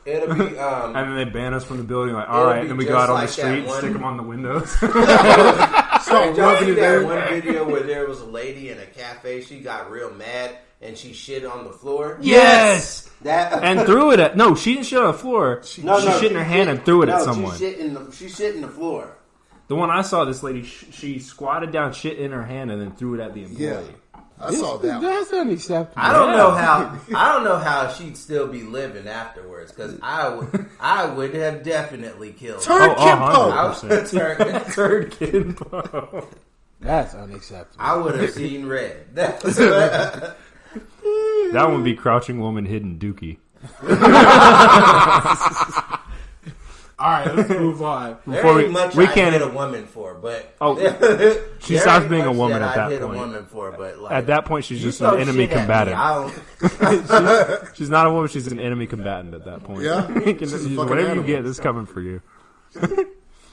And then they ban us from the building. Like, all right, and then we go out on the street and stick them on the windows. Y'all see that one video where there was a lady in a cafe? She got real mad and she shit on the floor. Yes, and threw it at. No, she didn't shit on the floor. She shit in her hand and threw it at someone. She shit in the floor. The one I saw, this lady, she squatted down, shit in her hand, and then threw it at the employee. Yeah. I saw that. That's unacceptable. I don't know how she'd still be living afterwards, because I would have definitely killed her. Turd Kimpo. That's unacceptable. I would have seen red. That would be Crouching Woman, Hidden Dookie. All right, let's move on. There ain't much I hit a woman for, but she stops being a woman at that point. A woman for, but like, at that point, she's just an enemy combatant. She's not a woman; she's an enemy combatant at that point. Yeah, whatever you get, this is coming for you.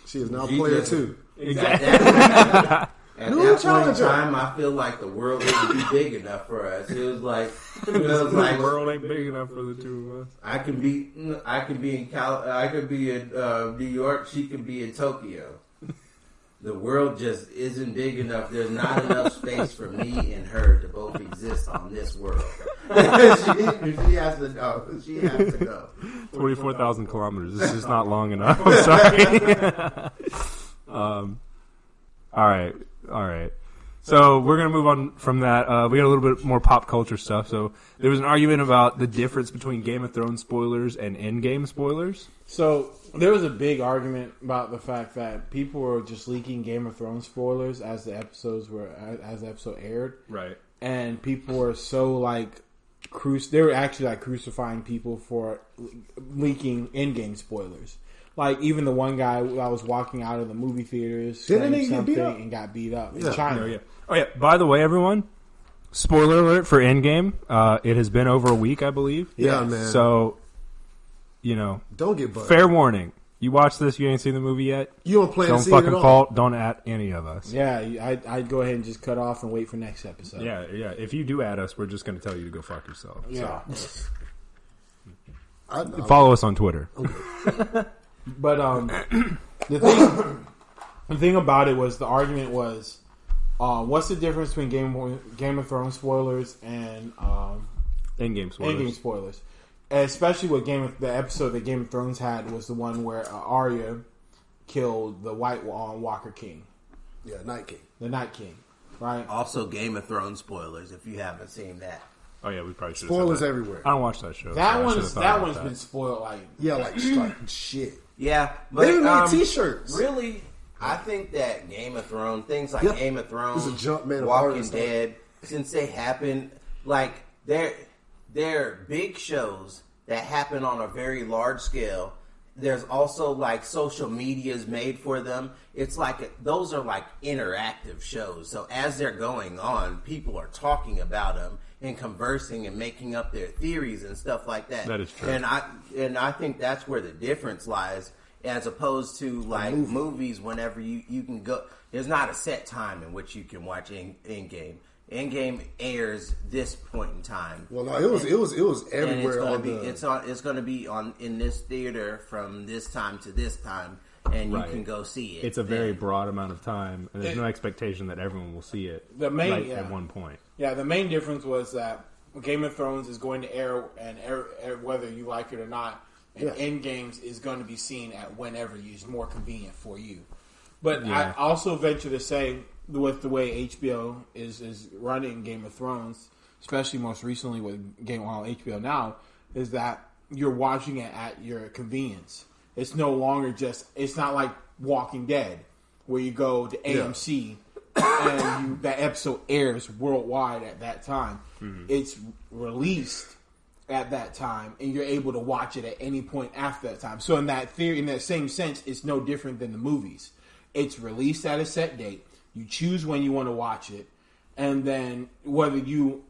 She is now player 2. Exactly. At that point in time, I feel like the world wouldn't be big enough for us. It was like the world ain't big enough for the two of us. I could be in New York. She could be in Tokyo. The world just isn't big enough. There's not enough space for me and her to both exist on this world. she has to go. She has to go. 24,000 kilometers. This is not long enough. I'm sorry. All right. So we're going to move on from that. We got a little bit more pop culture stuff. So there was an argument about the difference between Game of Thrones spoilers and Endgame spoilers. So there was a big argument about the fact that people were just leaking Game of Thrones spoilers as the episode aired. Right. And people were so they were actually crucifying people for leaking Endgame spoilers. Like, even the one guy that was walking out of the movie theaters and got beat up in China. Oh, yeah. By the way, everyone, spoiler alert for Endgame. It has been over a week, I believe. Yeah, man. So, don't get bugged. Fair warning. You watch this, you ain't seen the movie yet? You don't plan to see it at all. Fault. Don't at any of us. Yeah, I'd go ahead and just cut off and wait for next episode. Yeah. If you do add us, we're just going to tell you to go fuck yourself. Yeah. So. Follow us on Twitter. Okay. But the thing about it was, the argument was, what's the difference between Game of Thrones spoilers and Endgame spoilers? Endgame spoilers, especially what the episode that Game of Thrones had was the one where Arya killed the White Walker King. Yeah, Night King. The Night King, right? Also, Game of Thrones spoilers if you haven't seen that. Oh yeah, we probably should. Spoilers everywhere. I don't watch that show. That one's been spoiled like shit. Yeah, but they even made T-shirts. Really, I think that Game of Thrones, things like Game of Thrones, Walking Dead, since they happen, like they're big shows that happen on a very large scale. There's also like social medias made for them. It's like those are like interactive shows. So as they're going on, people are talking about them and conversing and making up their theories and stuff like that. That is true. And I think that's where the difference lies, as opposed to like movies. Whenever you can go, there's not a set time in which you can watch Endgame. Endgame airs this point in time. Well, no, it was everywhere. It's going to be on in this theater from this time to this time, and you can go see it. It's a very broad amount of time, and there's no expectation that everyone will see it at one point. Yeah, the main difference was that Game of Thrones is going to air, and whether you like it or not, and Endgames is going to be seen at whenever is more convenient for you. But I also venture to say, with the way HBO is running Game of Thrones, especially most recently with HBO Now, is that you're watching it at your convenience. It's no longer it's not like Walking Dead, where you go to AMC and that episode airs worldwide at that time. Mm-hmm. It's released at that time, and you're able to watch it at any point after that time. So in that same sense, it's no different than the movies. It's released at a set date. You choose when you want to watch it, and then whether you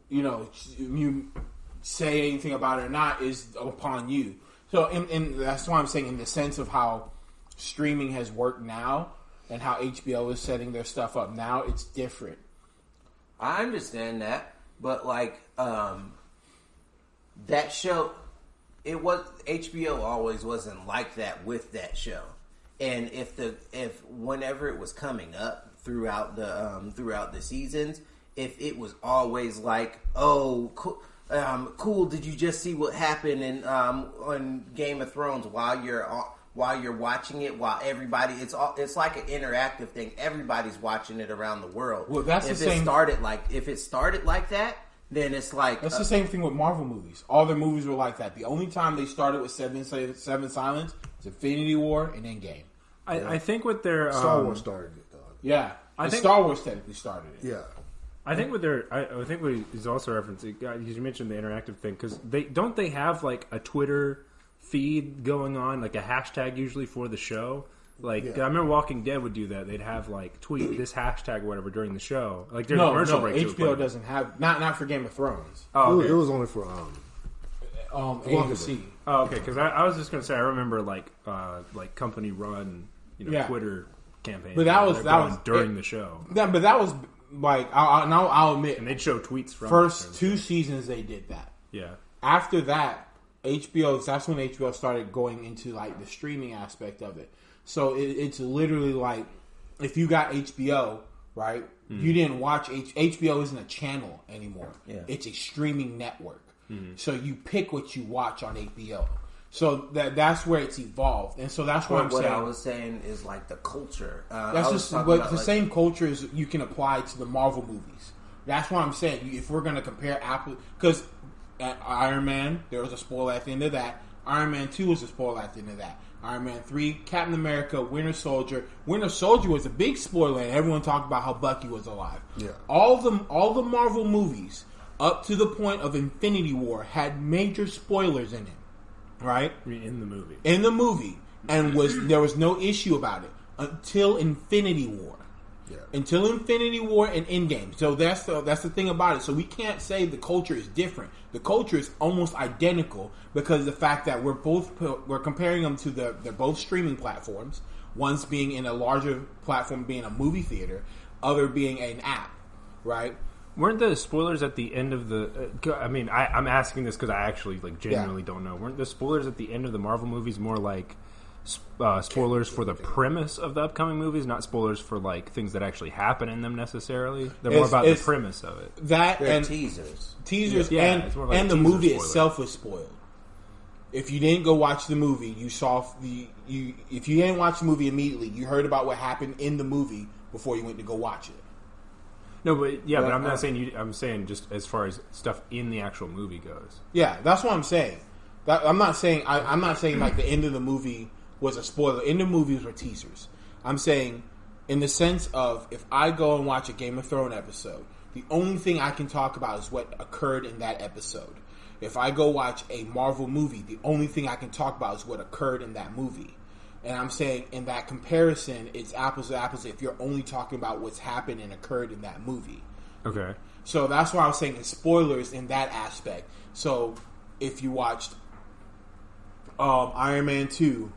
say anything about it or not is upon you. So, in that's why I'm saying, in the sense of how streaming has worked now and how HBO is setting their stuff up now, it's different. I understand that, but that show, HBO always wasn't like that with that show. And if whenever it was coming up throughout the seasons, if it was always like, oh, cool, did you just see what happened on Game of Thrones while you're watching it, while everybody, it's like an interactive thing. Everybody's watching it around the world. Well, that's if it started like that, then it's like that's the same thing with Marvel movies. All their movies were like that. The only time they started with Seven Silence was Infinity War and Endgame. I think with their Star Wars started it, though. Yeah, I think Star Wars technically started it. Yeah. I think I think what he's also referencing, you mentioned the interactive thing, because they have like a Twitter feed going on, like a hashtag usually for the show. Like I remember Walking Dead would do that. They'd have like tweet this hashtag or whatever during the show. Like during commercial breaks. HBO doesn't have not for Game of Thrones. Oh, okay. It was only for AMC. Oh, okay. Because I was just gonna say I remember like company run Twitter campaigns. But that was during the show. Yeah, but that was. Like I'll admit, and they'd show tweets from first 2 seasons they did that. Yeah. After that, that's when HBO started going into like the streaming aspect of it. So it's literally like if you got HBO, right? Mm-hmm. You didn't watch HBO isn't a channel anymore. Yeah. It's a streaming network. Mm-hmm. So you pick what you watch on HBO. So that's where it's evolved, and so that's what I'm saying. What I was saying is like the culture. That's just same culture as you can apply to the Marvel movies. That's what I'm saying. If we're going to compare Apple, because Iron Man, there was a spoiler at the end of that. Iron Man 2 was a spoiler at the end of that. Iron Man 3, Captain America, Winter Soldier. Winter Soldier was a big spoiler, and everyone talked about how Bucky was alive. Yeah. All the Marvel movies up to the point of Infinity War had major spoilers in it. Right? In the movie. In the movie. And there was no issue about it until Infinity War. Yeah. Until Infinity War and Endgame. So that's the thing about it. So we can't say the culture is different. The culture is almost identical because of the fact that we're comparing them to they're both streaming platforms. One's being in a larger platform, being a movie theater, other being an app, right? Weren't the spoilers at the end of the... I'm asking this because I actually genuinely don't know. Weren't the spoilers at the end of the Marvel movies more like spoilers for the premise of the upcoming movies, not spoilers for things that actually happen in them necessarily? They're more about the premise of it. They're teasers. And the movie itself was spoiled. If you didn't go watch the movie, you saw if you didn't watch the movie immediately, you heard about what happened in the movie before you went to go watch it. No, but I'm not saying I'm saying just as far as stuff in the actual movie goes. Yeah, that's what I'm saying. I'm not saying like the end of the movie was a spoiler. End of movies were teasers. I'm saying in the sense of if I go and watch a Game of Thrones episode, the only thing I can talk about is what occurred in that episode. If I go watch a Marvel movie, the only thing I can talk about is what occurred in that movie. And I'm saying in that comparison, it's apples to apples if you're only talking about what's happened and occurred in that movie. Okay. So that's why I was saying it's spoilers in that aspect. So if you watched Iron Man 2,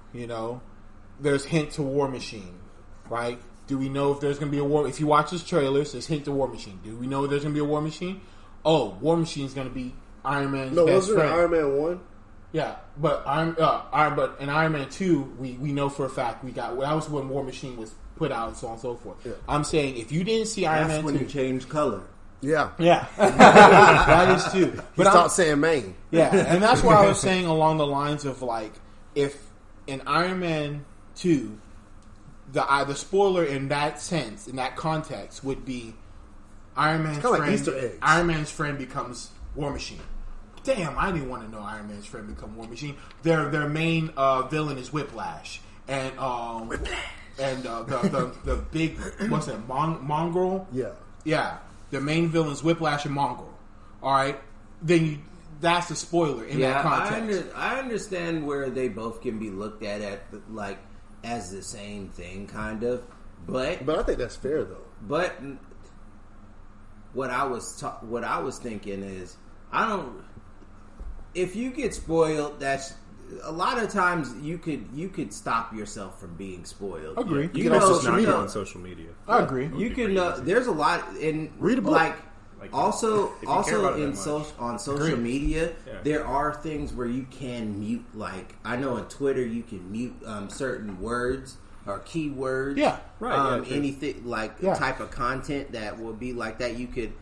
there's hint to War Machine, right? Do we know if there's going to be a war? If you watch those trailers, there's hint to War Machine. Do we know there's going to be a War Machine? Oh, War Machine's going to be Iron Man's best friend. Wasn't it Iron Man 1? Yeah, but in Iron Man 2, we know for a fact that was when War Machine was put out and so on and so forth. Yeah. I'm saying if you didn't see Iron Man 2, when he changed color. Yeah. That is too. But stop saying Maine. Yeah, and that's why I was saying along the lines of like, if in Iron Man 2, the spoiler in that sense, in that context, would be Iron Man's friend. Like Easter eggs. Iron Man's friend becomes War Machine. Damn, I didn't want to know Iron Man's friend become War Machine. Their main villain is Whiplash, and the big what's that Mongrel? Yeah. The main villain is Whiplash and Mongrel. All right, then that's the spoiler in that context. I understand where they both can be looked at like as the same thing, kind of. But I think that's fair though. But what I was thinking is, if you get spoiled, that's a lot of times you could stop yourself from being spoiled. Agree. You can also not go on social media. I agree. You can. There's a lot in read a book. Like also on social media, yeah. There are things where you can mute. Like I know on Twitter, you can mute certain words or keywords. Yeah, right. Anything type of content that will be like that. You can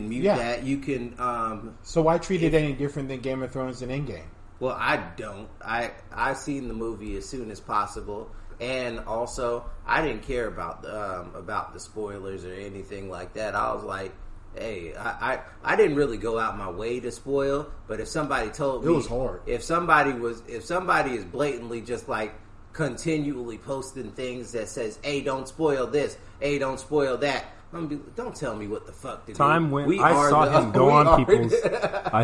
mute that. You can. So why treat it any different than Game of Thrones and Endgame? Well, I don't. I seen the movie as soon as possible, and also I didn't care about the spoilers or anything like that. I was like, hey, I didn't really go out my way to spoil, but if somebody told me it was hard. If somebody is blatantly just like continually posting things that says, hey, don't spoil this, hey, don't spoil that. Don't tell me what the fuck to Time when I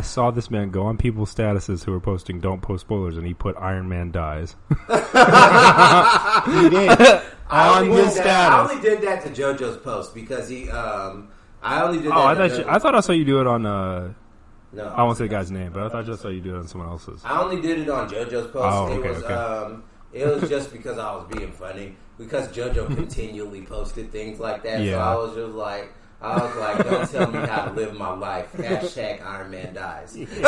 saw this man go on people's statuses who were posting "Don't post spoilers," and he put "Iron Man dies." He did on his status. I only did that to Jojo's post because he. I only did. I thought I saw you do it on. No, I won't say the guy's name, but I thought I saw you do it on someone else's. I only did it on Jojo's post. Oh, okay. It was just because I was being funny. Because Jojo continually posted things like that, yeah. So I was like, don't tell me how to live my life. # Iron Man dies. People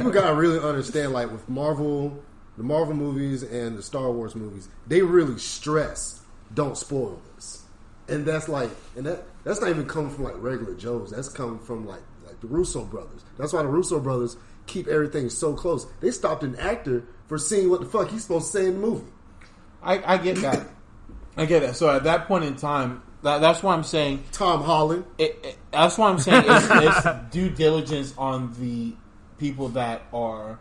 gotta really understand, like with Marvel, the Marvel movies and the Star Wars movies, they really stress don't spoil this, and that's not even coming from like regular Joes. That's coming from like the Russo brothers. That's why the Russo brothers keep everything so close. They stopped an actor for seeing what the fuck he's supposed to say in the movie. I get that. I get it. So at that point in time, that's why I'm saying Tom Holland. That's why I'm saying it's due diligence on the people that are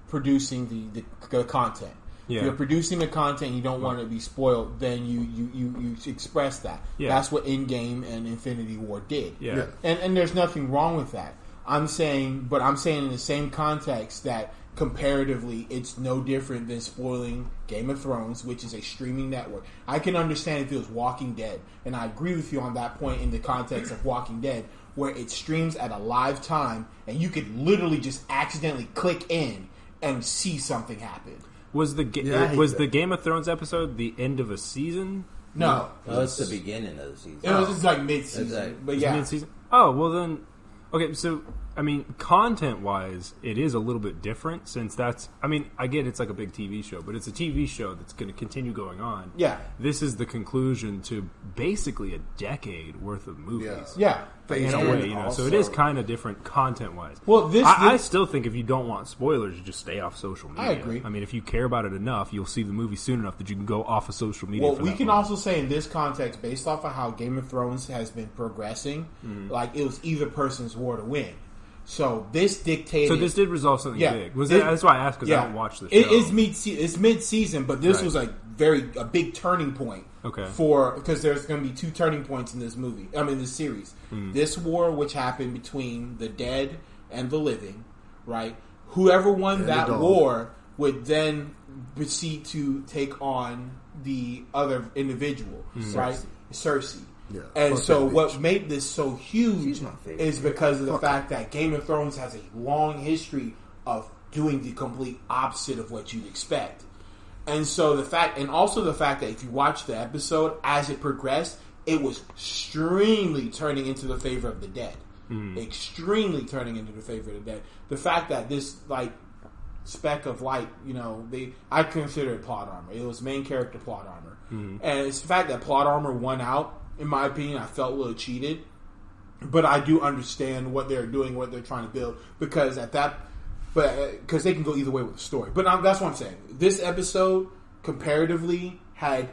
producing the content. Yeah. If you're producing the content and you don't want it to be spoiled, then you express that. Yeah. That's what Endgame and Infinity War did. Yeah. And there's nothing wrong with that. I'm saying in the same context that comparatively it's no different than spoiling Game of Thrones, which is a streaming network. I can understand if it was Walking Dead, and I agree with you on that point in the context of Walking Dead, where it streams at a live time and you could literally just accidentally click in and see something happen. Was the Game of Thrones episode the end of a season? No, it's the beginning of the season. It was just like mid-season, but yeah, mid-season. Oh well, then okay. So I mean, content-wise, it is a little bit different since that's. I mean, I get it's like a big TV show, but it's a TV show that's going to continue going on. Yeah, this is the conclusion to basically a decade worth of movies. Yeah. In a way, so it is kind of different content-wise. Well, I still think if you don't want spoilers, you just stay off social media. I agree. I mean, if you care about it enough, you'll see the movie soon enough that you can go off of social media. Well, we can also say in this context, based off of how Game of Thrones has been progressing, like it was either person's war to win. So this dictated. So this did resolve something big. That's why I asked because I don't watch the show. It's mid-season, but this was a big turning point. Okay. Because there's going to be two turning points in this movie. I mean, this series. This war, which happened between the dead and the living, right? Whoever won that war would then proceed to take on the other individual, right? Cersei. Yeah. And so what made this so huge is because of the fact that Game of Thrones has a long history of doing the complete opposite of what you'd expect. And so the fact that if you watch the episode as it progressed, it was extremely turning into the favor of the dead. extremely turning into the favorite of the day. The fact that this speck of light, I consider it plot armor. It was main character plot armor, and it's the fact that plot armor won out. In my opinion, I felt a little cheated, but I do understand what they're doing, what they're trying to build, because because they can go either way with the story. But that's what I'm saying. This episode comparatively had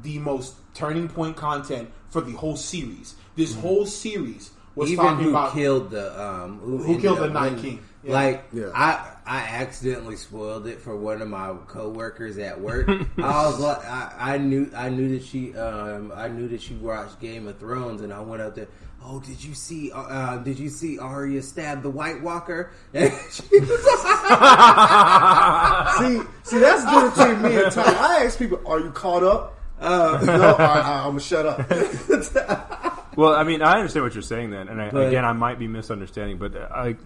the most turning point content for the whole series. This whole series was even talking about who killed the Night King. Yeah. I accidentally spoiled it for one of my coworkers at work. I was like, I knew that she watched Game of Thrones, and I went up there. Oh, did you see Arya stab the White Walker? And she was see, that's good between me and Tom. I ask people, "Are you caught up?" No, I'm gonna shut up. Well, I mean, I understand what you're saying then, and again, I might be misunderstanding, but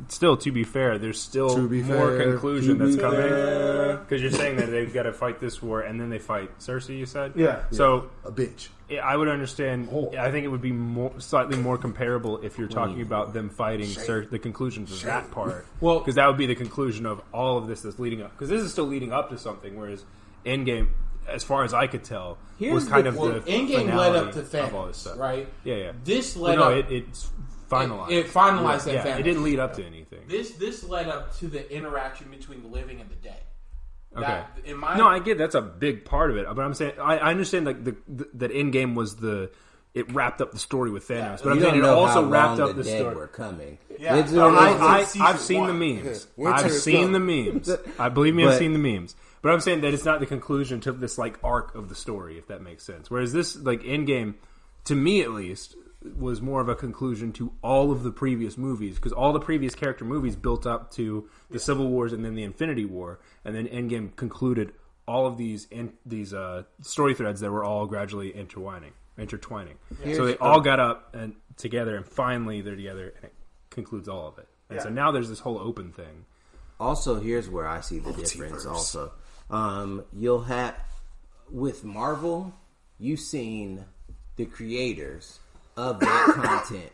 still, to be fair, there's still more conclusion that's coming, because you're saying that they've got to fight this war, and then they fight Cersei, you said? Yeah. So, a bitch. I would understand, I think it would be slightly more comparable if you're talking about them fighting the conclusions of that part, because that would be the conclusion of all of this that's leading up, because this is still leading up to something, whereas Endgame, as far as I could tell, was kind of the Endgame led up to Thanos, of all this Thanos, stuff. right? Yeah. This led up. It's finalized. It finalized that Thanos. It didn't lead up to anything. This led up to the interaction between the living and the dead. Okay. I get that's a big part of it, but I'm saying I understand that Endgame was it wrapped up the story with Thanos, but I'm saying it also wrapped up the story. Were coming. Yeah. I've seen the memes. I've seen the memes. Believe me, I've seen the memes. But I'm saying that it's not the conclusion to this arc of the story, if that makes sense. Whereas this Endgame, to me at least, was more of a conclusion to all of the previous movies, because all the previous character movies built up to the Civil Wars and then the Infinity War, and then Endgame concluded all of these story threads that were all gradually intertwining. So they all got up and together, and finally they're together, and it concludes all of it. And so now there's this whole open thing. Also, here's where I see the difference. Also, you'll have with Marvel, you've seen the creators of that content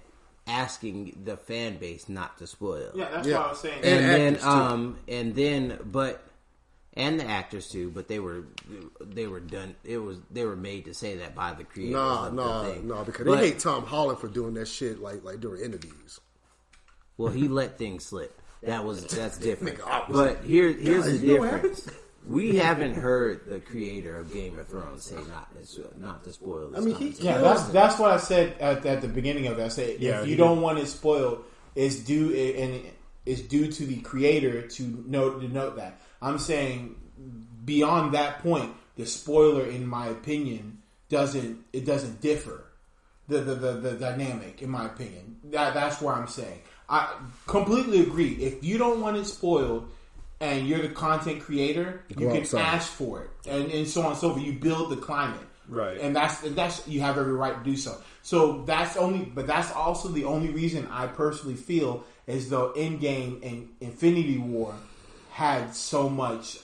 asking the fan base not to spoil. Yeah, that's what I was saying. And the actors too, but they were done. They were made to say that by the creators. No, because they hate Tom Holland for doing that shit like during interviews. Well, he let things slip. That's different. But here's the difference. We haven't heard the creator of Game of Thrones say not to spoil this. That's what I said at the beginning of it. I said if you don't want it spoiled, it's due to the creator to note that. I'm saying beyond that point, the spoiler, in my opinion, doesn't differ. The dynamic, in my opinion, that's where I'm saying. I completely agree. If you don't want it spoiled and you're the content creator, you can ask for it, and so on and so forth. You build the climate, right? And that's you have every right to do so. So that's also the only reason I personally feel as though Endgame and Infinity War had so much.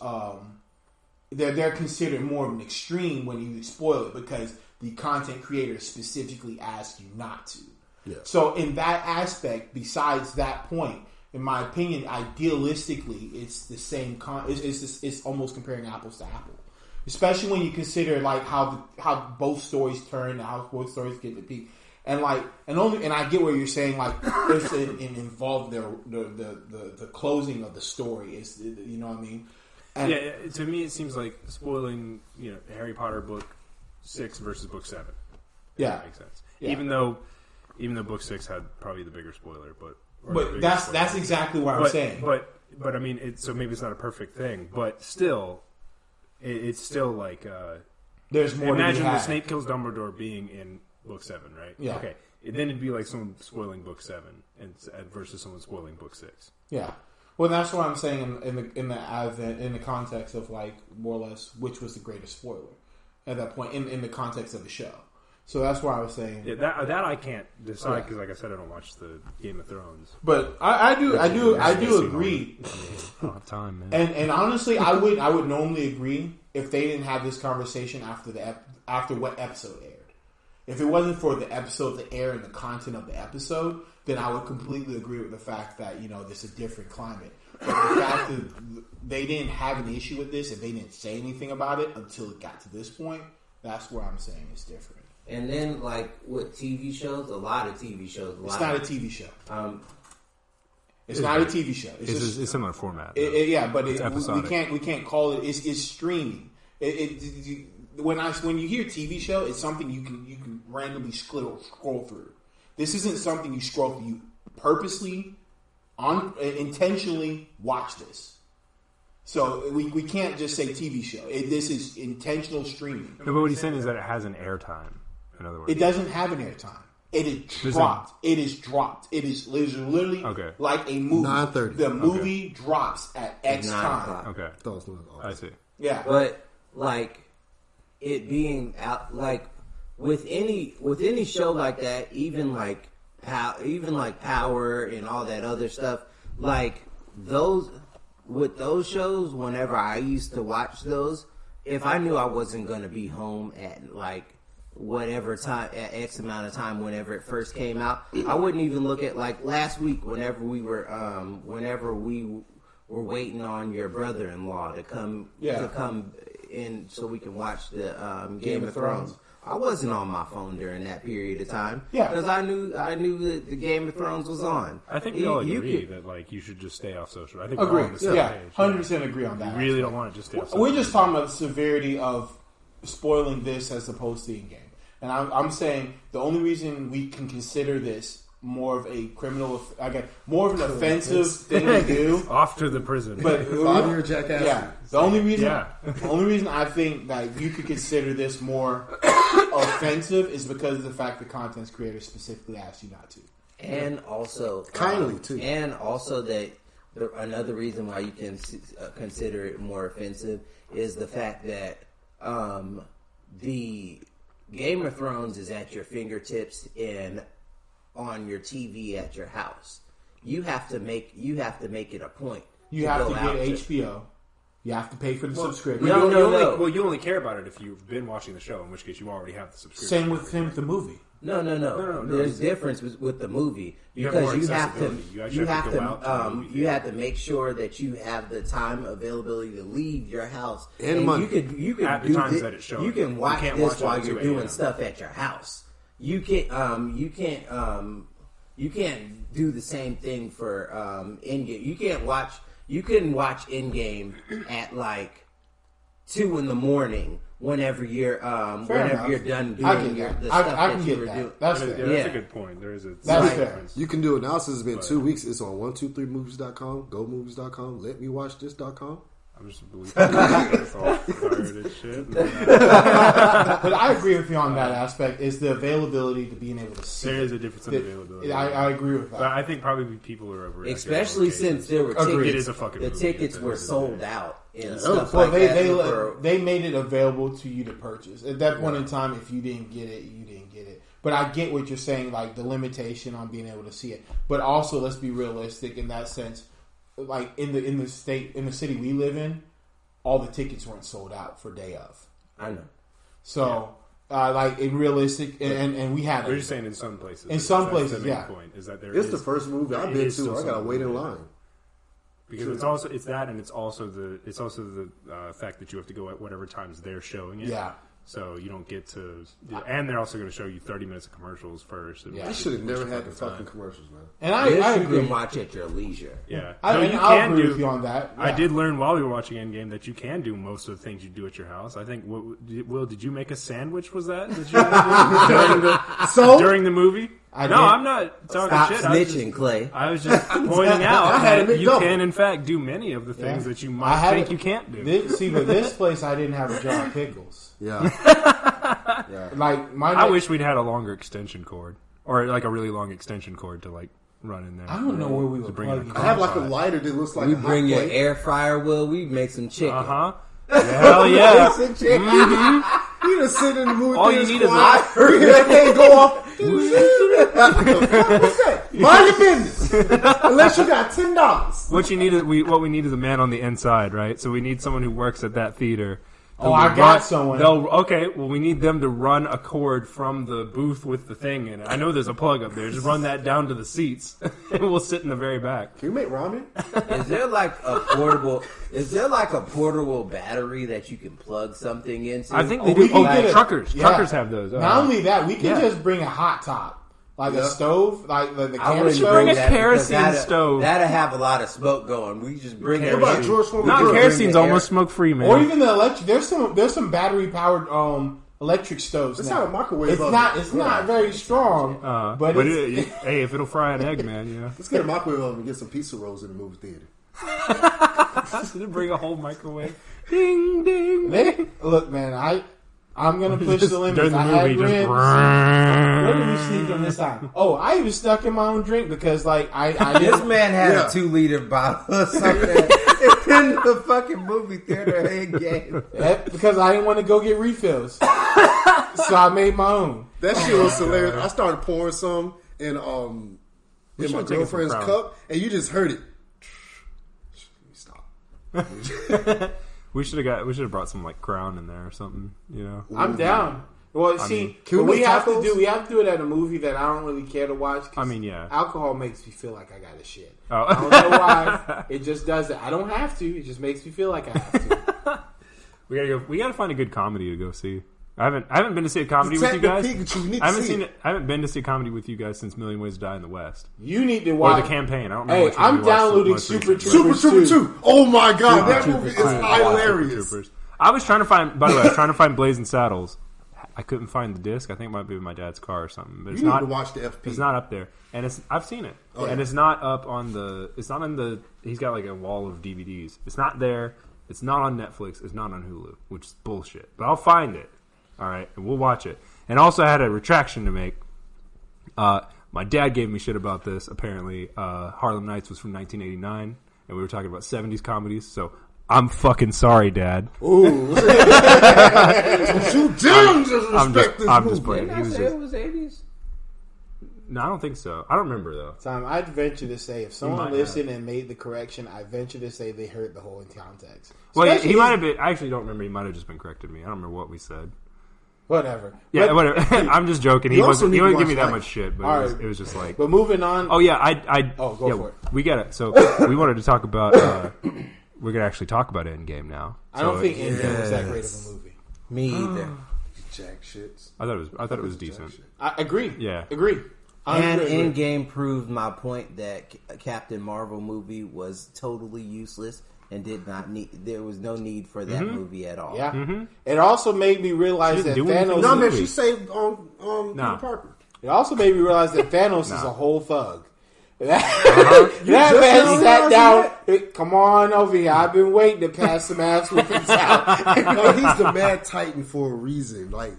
They're considered more of an extreme when you spoil it, because the content creator specifically asked you not to. Yeah. So in that aspect, besides that point, in my opinion, idealistically, it's the same. It's almost comparing apples to apples, especially when you consider how both stories turn, how both stories get to peak, and I get where you're saying it's involved the closing of the story is, you know what I mean? And to me, it seems like spoiling Harry Potter book 6 versus book 7. Yeah, that makes sense. Yeah. Even though book 6 had probably the bigger spoiler, but that's exactly what I'm saying. But I mean, so maybe it's not a perfect thing, but still, it's still there's more. Imagine the Snape kills Dumbledore being in book 7, right? Yeah. Okay. Then it'd be like someone spoiling book 7 and versus someone spoiling book 6. Yeah. Well, that's what I'm saying in the context of more or less which was the greatest spoiler at that point in the context of the show. So that's why I was saying that I can't decide, because, like I said, I don't watch the Game of Thrones. But I do agree. I don't have time, man. And honestly, I would normally agree if they didn't have this conversation after what episode aired. If it wasn't for the episode, the air, and the content of the episode, then I would completely agree with the fact that, there's a different climate. But the fact that they didn't have an issue with this and they didn't say anything about it until it got to this point, that's where I'm saying it's different. And then, like, with TV shows, a lot of TV shows. It's not a TV show. It's not a TV show. It's a similar format. But episodic. we can't call it. It's streaming. When you hear TV show, it's something you can randomly scroll through. This isn't something you scroll through. You purposely, intentionally watch this. So we can't just say TV show. This is intentional streaming. No, but what he's saying is that it has an airtime. In other words, it doesn't have an airtime. It is dropped. It is dropped. It is literally like a movie. 9:30. The movie drops at X time. Okay. I see. Yeah. But like it being out, like with any show like that, even like Power and all that other stuff, like those shows, whenever I used to watch those, if I knew I wasn't going to be home at like whatever time, at X amount of time, whenever it first came out, I wouldn't even look at, like last week, whenever we were waiting on your brother-in-law to come in so we can watch the Game of Thrones. I wasn't on my phone during that period of time. Yeah, because I knew that the Game of Thrones was on. I think we all agree that like you should just stay off social. I think agree. We're all on the same page. 100% agree on that. You really don't want to just stay off social. We're just talking about the severity of spoiling this as opposed to in-game. And I'm saying the only reason we can consider this more of a more of an offensive thing to do. Off to the prison. But 5-year jackass. Yeah. The only reason I think that you could consider this more offensive is because of the fact the content creator specifically asked you not to. And also kindly too. And also that another reason why you can consider it more offensive is the fact that the Game of Thrones is at your fingertips and on your TV at your house. You have to make it a point. You have to get HBO. You have to pay for the subscription. No. You only care about it if you've been watching the show, in which case you already have the subscription. Same with the movie. No. There's difference with the movie because you have to make sure that you have the time availability to leave your house and money. You can at the times that it's showing. You can watch this while you're doing stuff at your house. You can't do the same thing for Endgame. You couldn't watch Endgame at like 2 a.m. whenever you're done doing the stuff that you were doing. That's a good point. There is a difference. You can do it now since it's been 2 weeks. It's on 123movies.com, gomovies.com, letmewatchthis.com. I'm just believing that's all pirated shit. But I agree with you on that aspect. Is the availability to being able to see. There is a difference in availability. I agree with that. But I think probably people are overreacting. Especially since there were tickets. It is a fucking movie. Tickets were sold out and stuff like that. They made it available to you to purchase. At that point in time, if you didn't get it, you didn't get it. But I get what you're saying, like the limitation on being able to see it. But also, let's be realistic in that sense. Like in the city we live in, all the tickets weren't sold out for day of. I know. So, like in realistic, and we had. We're just saying in some places. In some places, the main point is that it's the first movie I've been to. I gotta wait in line because it's also the fact that you have to go at whatever times they're showing it. Yeah. So you don't get to, and they're also going to show you 30 minutes of commercials first. Yeah, I should have never had the fucking commercials, man. And I agree. You can watch at your leisure. Yeah, I agree with you on that. Yeah. I did learn while we were watching Endgame that you can do most of the things you do at your house. I think. Will, did you make a sandwich? Was that during the movie? I'm not talking Stop shit. Snitching, Clay. I was just pointing out that you can, in fact, do many of the things that you might think you can't do. But this place, I didn't have a jar of pickles. Yeah. Like I wish we'd had a longer extension cord, or like a really long extension cord to like run in there. I don't know where we would bring it. I have like a lighter that looks like we bring your air fryer. Will we make some chicken? Hell yeah. You just sit in the movie. All you need is that thing go off. What's that? Mind your business. Unless you got $10. What we need is a man on the inside, right? So we need someone who works at that theater I got someone. Okay, well, we need them to run a cord from the booth with the thing in it. I know there's a plug up there. Just run that down to the seats, and we'll sit in the very back. Can you make ramen? Is there like a portable battery that you can plug something into? I think they do. Truckers. Yeah. Truckers have those. Not only that, we can just bring a hot top. Like a stove, like the camera stove. Bring a kerosene stove. That'll have a lot of smoke going. We just bring it. Kerosene's almost smoke free, man. Or even the electric. There's some battery powered electric stoves. It's now. not a microwave. It's not very strong. But hey, if it'll fry an egg, man, yeah. Let's get a microwave oven and get some pizza rolls in the movie theater. Bring a whole microwave. Ding ding. Look, man, I'm gonna push the limits. During the movie, Where did we sneak on this time? Oh, I even stuck in my own drink because, like, this man had a 2-liter bottle or something in the fucking movie theater in game. Because I didn't want to go get refills, so I made my own. That shit was hilarious. I started pouring some in my girlfriend's cup, and you just heard it. Stop. We should have brought some like Crown in there or something, you know. I'm down. Well, we have to do it at a movie that I don't really care to watch. I mean, yeah. Alcohol makes me feel like I got to shit. Oh. I don't know why. It just does it. I don't have to. It just makes me feel like I have to. We gotta find a good comedy to go see. I haven't been to see a comedy with you guys. I haven't been to see a comedy with you guys since Million Ways to Die in the West. You need to watch the campaign. I don't know. Hey, I'm downloading Super Troopers 2. Oh my god, that movie is hilarious. I was trying to find. By the way, I was trying to find Blazing Saddles. I couldn't find the disc. I think it might be in my dad's car or something. But you need to watch the FP. It's not up there, and I've seen it, and it's not up on the. It's not on the. He's got like a wall of DVDs. It's not there. It's not on Netflix. It's not on Hulu, which is bullshit. But I'll find it. All right, and we'll watch it. And also, I had a retraction to make. My dad gave me shit about this. Apparently, Harlem Nights was from 1989, and we were talking about 70s comedies. So I'm fucking sorry, Dad. Ooh, you damn disrespect this I'm movie. just playing. Didn't I say it was 80s? No, I don't think so. I don't remember though. Time, I'd venture to say if someone listened and made the correction, I venture to say they heard the whole in context. Well, he might have been. I actually don't remember. He might have just been correcting me. I don't remember what we said. Whatever. Yeah, whatever. I'm just joking. He wouldn't give me that much shit, but it was just like. But moving on. Oh yeah, go for it. We get it. So we wanted to talk about. We're gonna actually talk about Endgame now. I don't think Endgame was that great of a movie. Me either. Jack shits. I thought it was decent. I agree. Yeah, agree. And Endgame proved my point that Captain Marvel movie was totally useless and did not need. There was no need for that movie at all. Yeah. It also made me realize that Thanos. No, man, she saved Peter Parker. It also made me realize that Thanos is a whole thug. That man sat down. Come on over here. I've been waiting to pass some ass whippings out. No, he's the Mad Titan for a reason. Like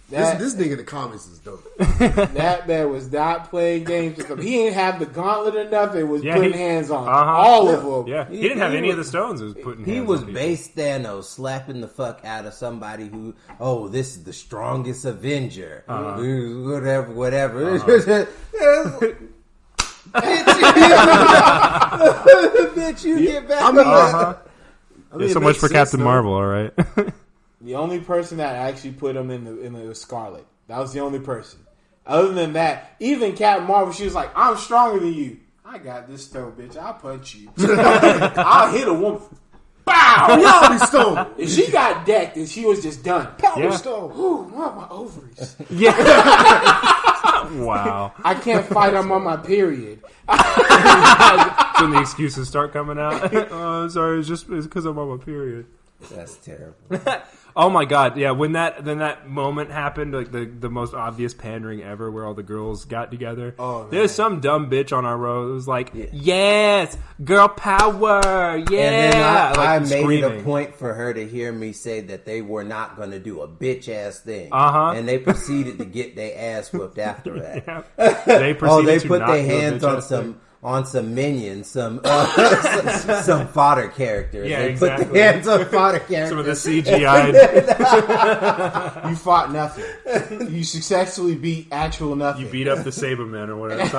this nigga in the comics is dope. That man was not playing games with them. He didn't have the gauntlet or nothing. Was putting hands on all of them. Yeah, he didn't have any of the stones. He was putting. He hands was on base Thanos, slapping the fuck out of somebody who. Oh, this is the strongest Avenger. Whatever. Bitch, you get back. So much for Captain Marvel, all right. The only person that actually put him in the Scarlet. That was the only person. Other than that, even Captain Marvel, she was like, "I'm stronger than you. I got this stone, bitch. I'll punch you. I'll hit a woman. Bow! Power stone. And she got decked, and she was just done. Power stone. Ooh, my ovaries. Yeah. Wow. I can't fight. I'm on my period. When the excuses start coming out. Sorry, it's because I'm on my period. That's terrible. Oh my god, yeah, when that moment happened, like the most obvious pandering ever where all the girls got together. Oh, there's some dumb bitch on our row that was like, yes, girl power, yeah. And then I made screaming. it a point for her to hear me say that they were not going to do a bitch ass thing. And they proceeded to get their ass whooped after that. Yeah. They proceeded put their hands on some minions, some fodder characters. Yeah, they exactly. put their hands on fodder characters. Some of the CGI. You fought nothing. You successfully beat actual nothing. You beat up the Sabremen or whatever.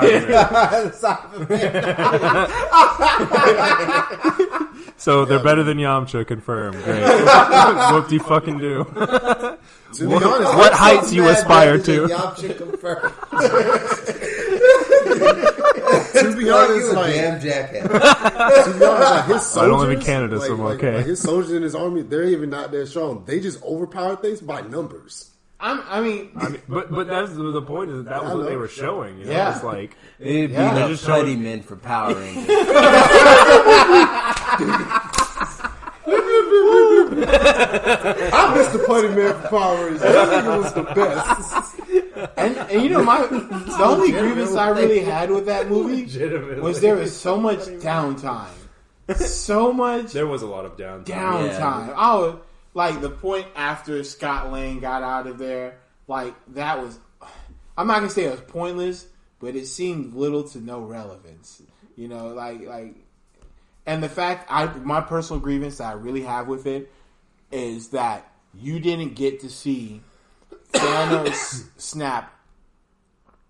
So they're better than Yamcha, confirmed. Great. Whoop-de-fucking-do. To be honest, What heights you aspire to? Yamcha confirmed. To be honest, like, damn jackass. to be honest, like his soldiers, I don't live in Canada, so I'm okay. Like his soldiers in his army, they're even not that strong. They just overpower things by numbers. I mean, but that's the point. Is that was what they were showing. You know? Yeah. It's like It'd be they're the just Putty showing. Men for Power Rangers. I missed the Putty Man for Power Rangers. That nigga was the best. and you know, the only grievance I really had with that movie was there was so much downtime. So much. There was a lot of downtime. Yeah. I was like the point after Scott Lang got out of there. Like that was. I'm not gonna say it was pointless, but it seemed little to no relevance. You know, like, and the fact my personal grievance that I really have with it is that you didn't get to see Thanos snap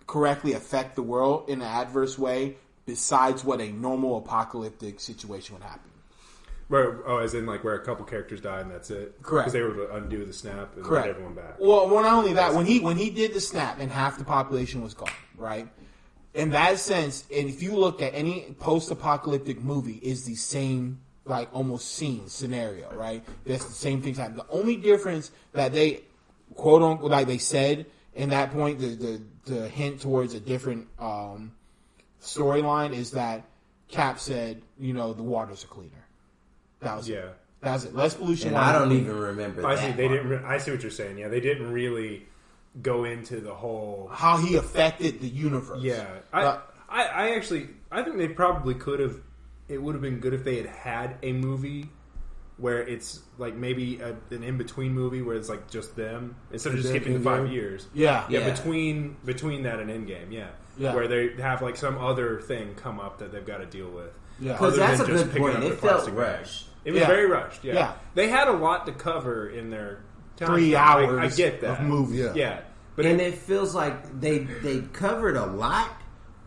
correctly affect the world in an adverse way besides what a normal apocalyptic situation would happen. As in like where a couple characters died and that's it? Correct. Because they were to undo the snap and Correct. let everyone back. Well, not only that, when he did the snap and half the population was gone, right? In that sense, and if you look at any post-apocalyptic movie, is the same, like, almost scenario, right? That's the same things happen. The only difference that they, quote unquote, like they said in that point, the hint towards a different storyline is that Cap said, you know, the waters are cleaner. That was it. That's it. Less pollution. And I don't even remember I that. see. They didn't. I see what you're saying. Yeah, they didn't really go into the whole how he affected the universe. Yeah, I actually think they probably could have. It would have been good if they had a movie where it's like maybe an in between movie where it's like just them instead of just skipping the 5 years. Yeah. Between that and Endgame. Yeah, where they have like some other thing come up that they've got to deal with. Yeah, because that's a good point. It felt rushed. It was very rushed. Yeah, they had a lot to cover in their 3 hours. I get that of movie. Yeah. But it feels like they covered a lot,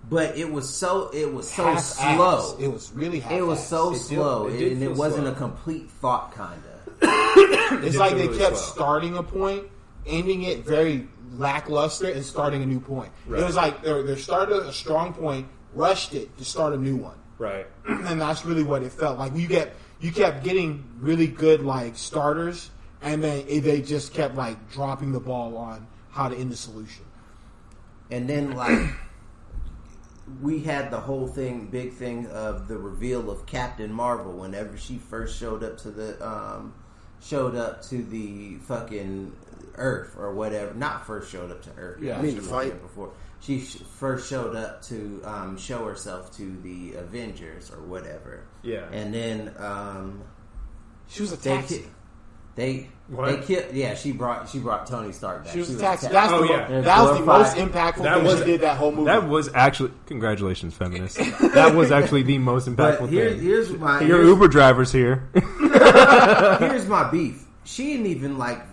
but it was so slow. It was really it was so slow, and it wasn't a complete thought, kind of. It's like they kept starting a point, ending it very lackluster, and starting a new point. Right. It was like they started a strong point, rushed it to start a new one. Right, and that's really what it felt like. You kept getting really good like starters, and then they just kept like dropping the ball on how to end the solution. And then, like, we had the whole big thing of the reveal of Captain Marvel whenever she first showed up to the fucking Earth or whatever. Not first showed up to Earth. Yeah, I mean, to fight before. She first showed up to show herself to the Avengers or whatever. Yeah, and then she was a taxi. They killed. Yeah, she brought Tony Stark back. She was a taxi. That was the most impactful thing she did that whole movie. That was actually congratulations, feminists. That was actually the most impactful thing. Here's your Uber drivers here. Here's my beef. She didn't even like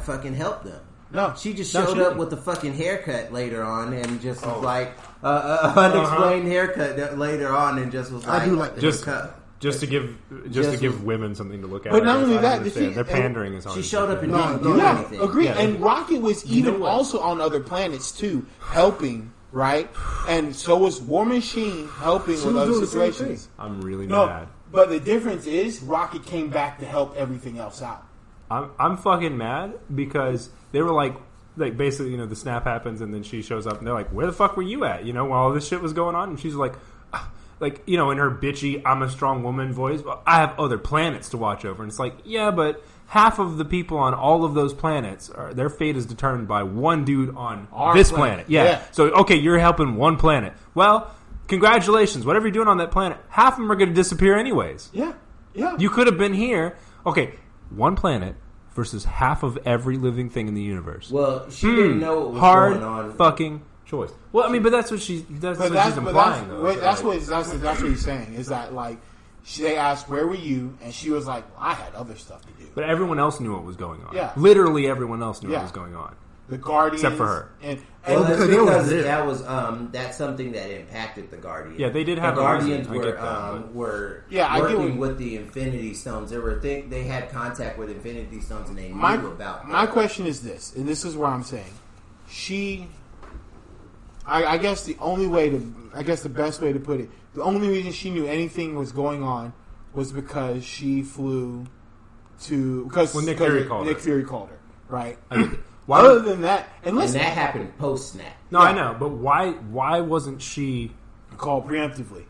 fucking help them. No, she just showed up with a fucking haircut later on, and just was like unexplained haircut later on, and just was like, I do like the haircut. Just to give women something to look at. But not only that, their pandering is on. She showed up and didn't do anything. Agreed. Yeah. And Rocket was even also on other planets too, helping. Right, and so was War Machine helping with other situations. I'm really mad. But the difference is Rocket came back to help everything else out. I'm fucking mad because they were like basically, you know, the snap happens and then she shows up and they're like, where the fuck were you at? You know, while all this shit was going on, and she's like, you know, in her bitchy, I'm a strong woman voice, well, I have other planets to watch over. And it's like, yeah, but half of the people on all of those planets, their fate is determined by one dude on this planet. Yeah. So, okay, you're helping one planet. Well, congratulations. Whatever you're doing on that planet, half of them are going to disappear anyways. Yeah. Yeah. You could have been here. Okay, one planet versus half of every living thing in the universe. Well, she didn't know what was going on. Hard fucking choice. Well, I mean, but that's what she's implying, though. That's what he's saying. Is that like they asked, "Where were you?" and she was like, well, "I had other stuff to do." But everyone else knew what was going on. Yeah, literally everyone else knew what was going on. the Guardians, except for her. Well, that's because that was that's something that impacted the Guardians. Yeah, they did have the Guardians were working with the Infinity Stones. They had contact with Infinity Stones, and they knew about. My question is this, and this is what I'm saying. I guess the best way to put it, the only reason she knew anything was going on was because she flew because Nick Fury called her, right? Other than that, and that happened post snap. No, yeah. I know, but why wasn't she called preemptively?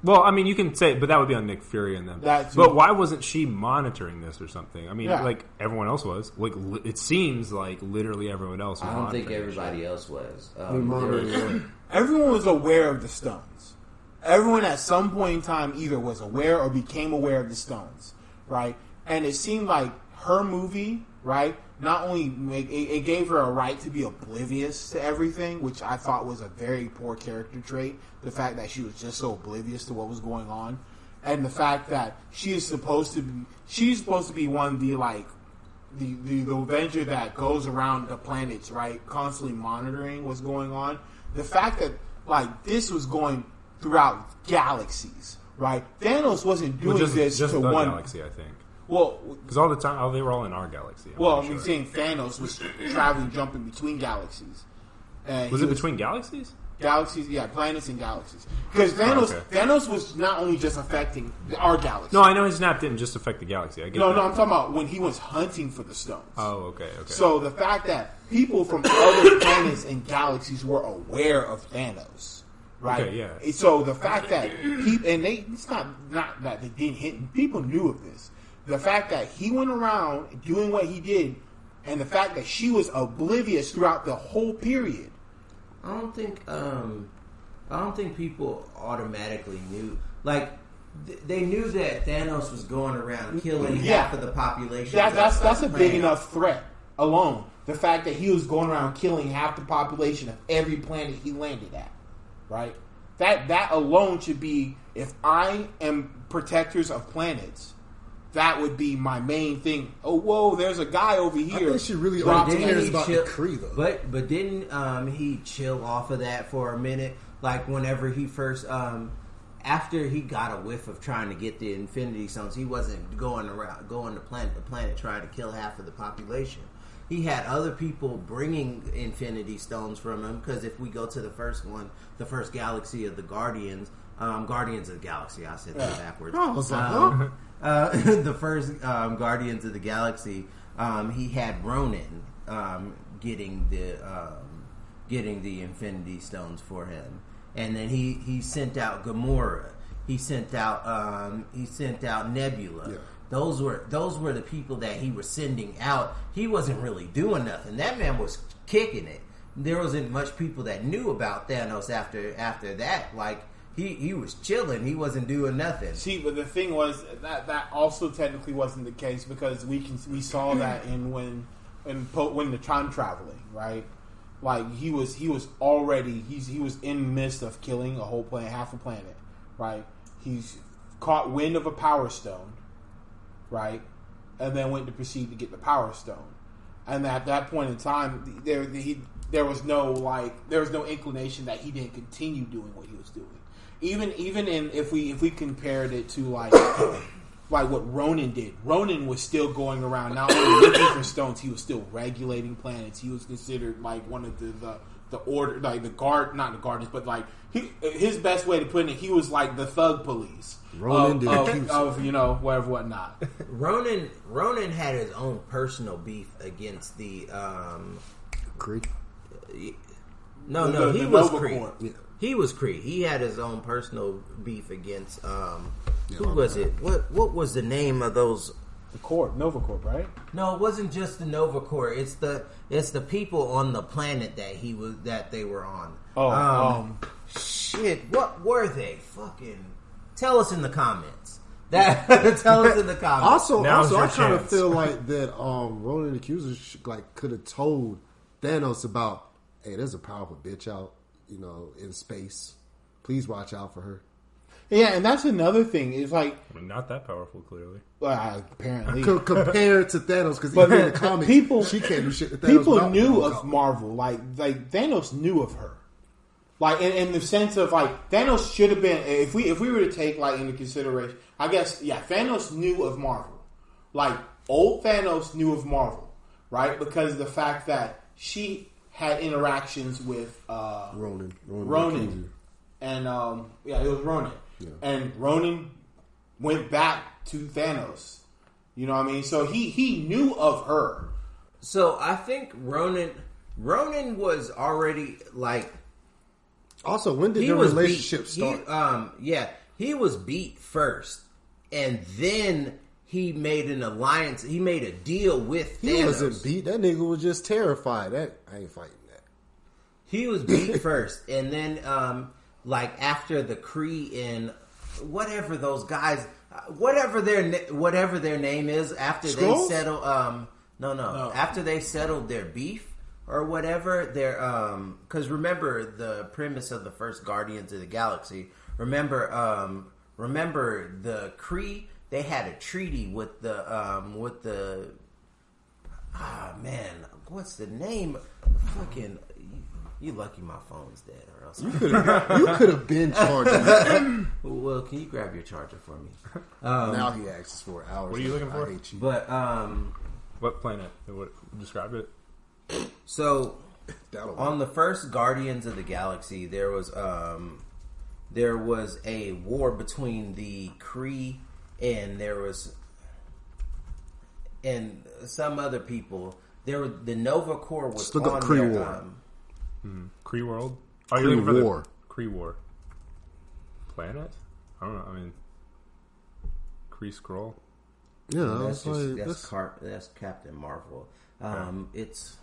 Well, I mean, you can say, but that would be on Nick Fury and them. But why wasn't she monitoring this or something? I mean, like everyone else was. Like it seems like literally everyone else was. I don't think everybody else was. Everyone was aware of the stones. Everyone at some point in time either was aware or became aware of the stones, right? And it seemed like her movie, right? Not only it gave her a right to be oblivious to everything, which I thought was a very poor character trait. The fact that she was just so oblivious to what was going on, and the fact that she's supposed to be one of the the Avenger that goes around the planets, right, constantly monitoring what's going on. The fact that this was going throughout galaxies, right? Thanos wasn't doing this just to one galaxy, I think. Well, because all the time, they were all in our galaxy. I'm saying Thanos was traveling, jumping between galaxies. Was it between galaxies? Galaxies, yeah, planets and galaxies. Because Thanos was not only just affecting our galaxy. No, I know his snap didn't just affect the galaxy. I get No, I'm talking about when he was hunting for the stones. Oh, okay. So the fact that people from other planets and galaxies were aware of Thanos, right? Okay, yeah. So the fact that it's not that they didn't hit. People knew of this. The fact that he went around doing what he did, and the fact that she was oblivious throughout the whole period. I don't think people automatically knew. They knew that Thanos was going around killing half of the population. That's a big enough threat alone. The fact that he was going around killing half the population of every planet he landed at, right? That alone should be, if I am protectors of planets, that would be my main thing. Oh, whoa, there's a guy over here. I think she really cares about the Kree, though. But didn't he chill off of that for a minute? Like, whenever he first... after he got a whiff of trying to get the Infinity Stones, he wasn't going to planet to planet trying to kill half of the population. He had other people bringing Infinity Stones from him, because if we go to the first one, the first galaxy of the Guardians of the Galaxy, I said that backwards. I was like, the first Guardians of the Galaxy, he had Ronan getting the Infinity Stones for him, and then he sent out Gamora. He sent out Nebula. Yeah. Those were the people that he was sending out. He wasn't really doing nothing. That man was kicking it. There wasn't much people that knew about Thanos after that. Like, he was chilling. He wasn't doing nothing. See, but the thing was that also technically wasn't the case, because we saw that when the time traveling, right? Like, he was already he was in the midst of killing a whole planet, half a planet, right? He's caught wind of a power stone, right? And then went to proceed to get the power stone. And at that point in time, there was no inclination that he didn't continue doing what he was doing. Even if we compared it to like what Ronan did. Ronan was still going around not only looking for stones, he was still regulating planets. He was considered like one of the order, like the guard, not the guardians, but like his best way to put it, he was like the thug police. Ronan of whatever whatnot. Ronan had his own personal beef against the Kree. No, he was Kree. Yeah. He was Kree. He had his own personal beef against who was it? What was the name of those? The Corp, Nova Corp, right? No, it wasn't just the Nova Corp. It's the people on the planet that they were on. Shit, what were they? Fucking tell us in the comments. Tell us in the comments. Also, I kind of feel like that Ronan the Accuser could have told Thanos about, hey, there's a powerful bitch out, in space. Please watch out for her. Yeah, and that's another thing. It's like not that powerful, clearly. Apparently, compared to Thanos, because even in the comics, she can't do shit. To Thanos people knew of Marvel, like Thanos knew of her, like in the sense of like Thanos should have been. If we were to take like into consideration, I guess Thanos knew of Marvel, like old Thanos knew of Marvel, right? Because of the fact that she had interactions with Ronan. And it was Ronan. Yeah. And Ronan went back to Thanos. You know what I mean? So he knew of her. So I think Ronan was already like. Also, when did the relationship start? He was beat first, and then he made an alliance. He made a deal with Thanos. He wasn't beat. That nigga was just terrified. I ain't fighting that. He was beat first, and then like after the Kree and whatever those guys, whatever their name is, after Skrulls? they settle, no, after they settled their beef or whatever, their because remember the premise of the first Guardians of the Galaxy. Remember the Kree. They had a treaty with the what's the name? Fucking. You lucky my phone's dead, or else you could have been charging. Well, can you grab your charger for me? Now he asks for hours. What are you looking for? I hate you. But what planet? What describe it? So on the first Guardians of the Galaxy, there was a war between the Kree and some other people. The Nova Corps was look up Kree War. Kree World? Kree War. Kree War. Planet? I don't know. I mean, Kree Skrull? Yeah, that's Captain Marvel. It's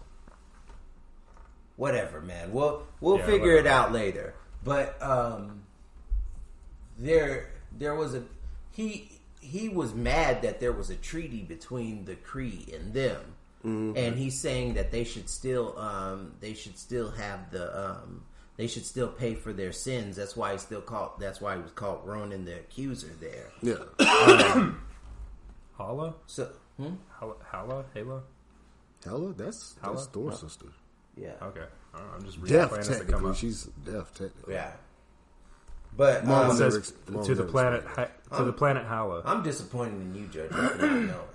whatever, man. We'll figure it out later. But there was he was mad that there was a treaty between the Kree and them. Mm-hmm. And he's saying that they should still pay for their sins. That's why he was called Ronan the Accuser there. Yeah. Hala? So Hala? That's Thor's sister. Yeah. Okay. I'm just reading deaf planets that come up. She's deaf technically. Yeah. But it says to the planet Hala. I'm disappointed in you, Jojo, for not knowing.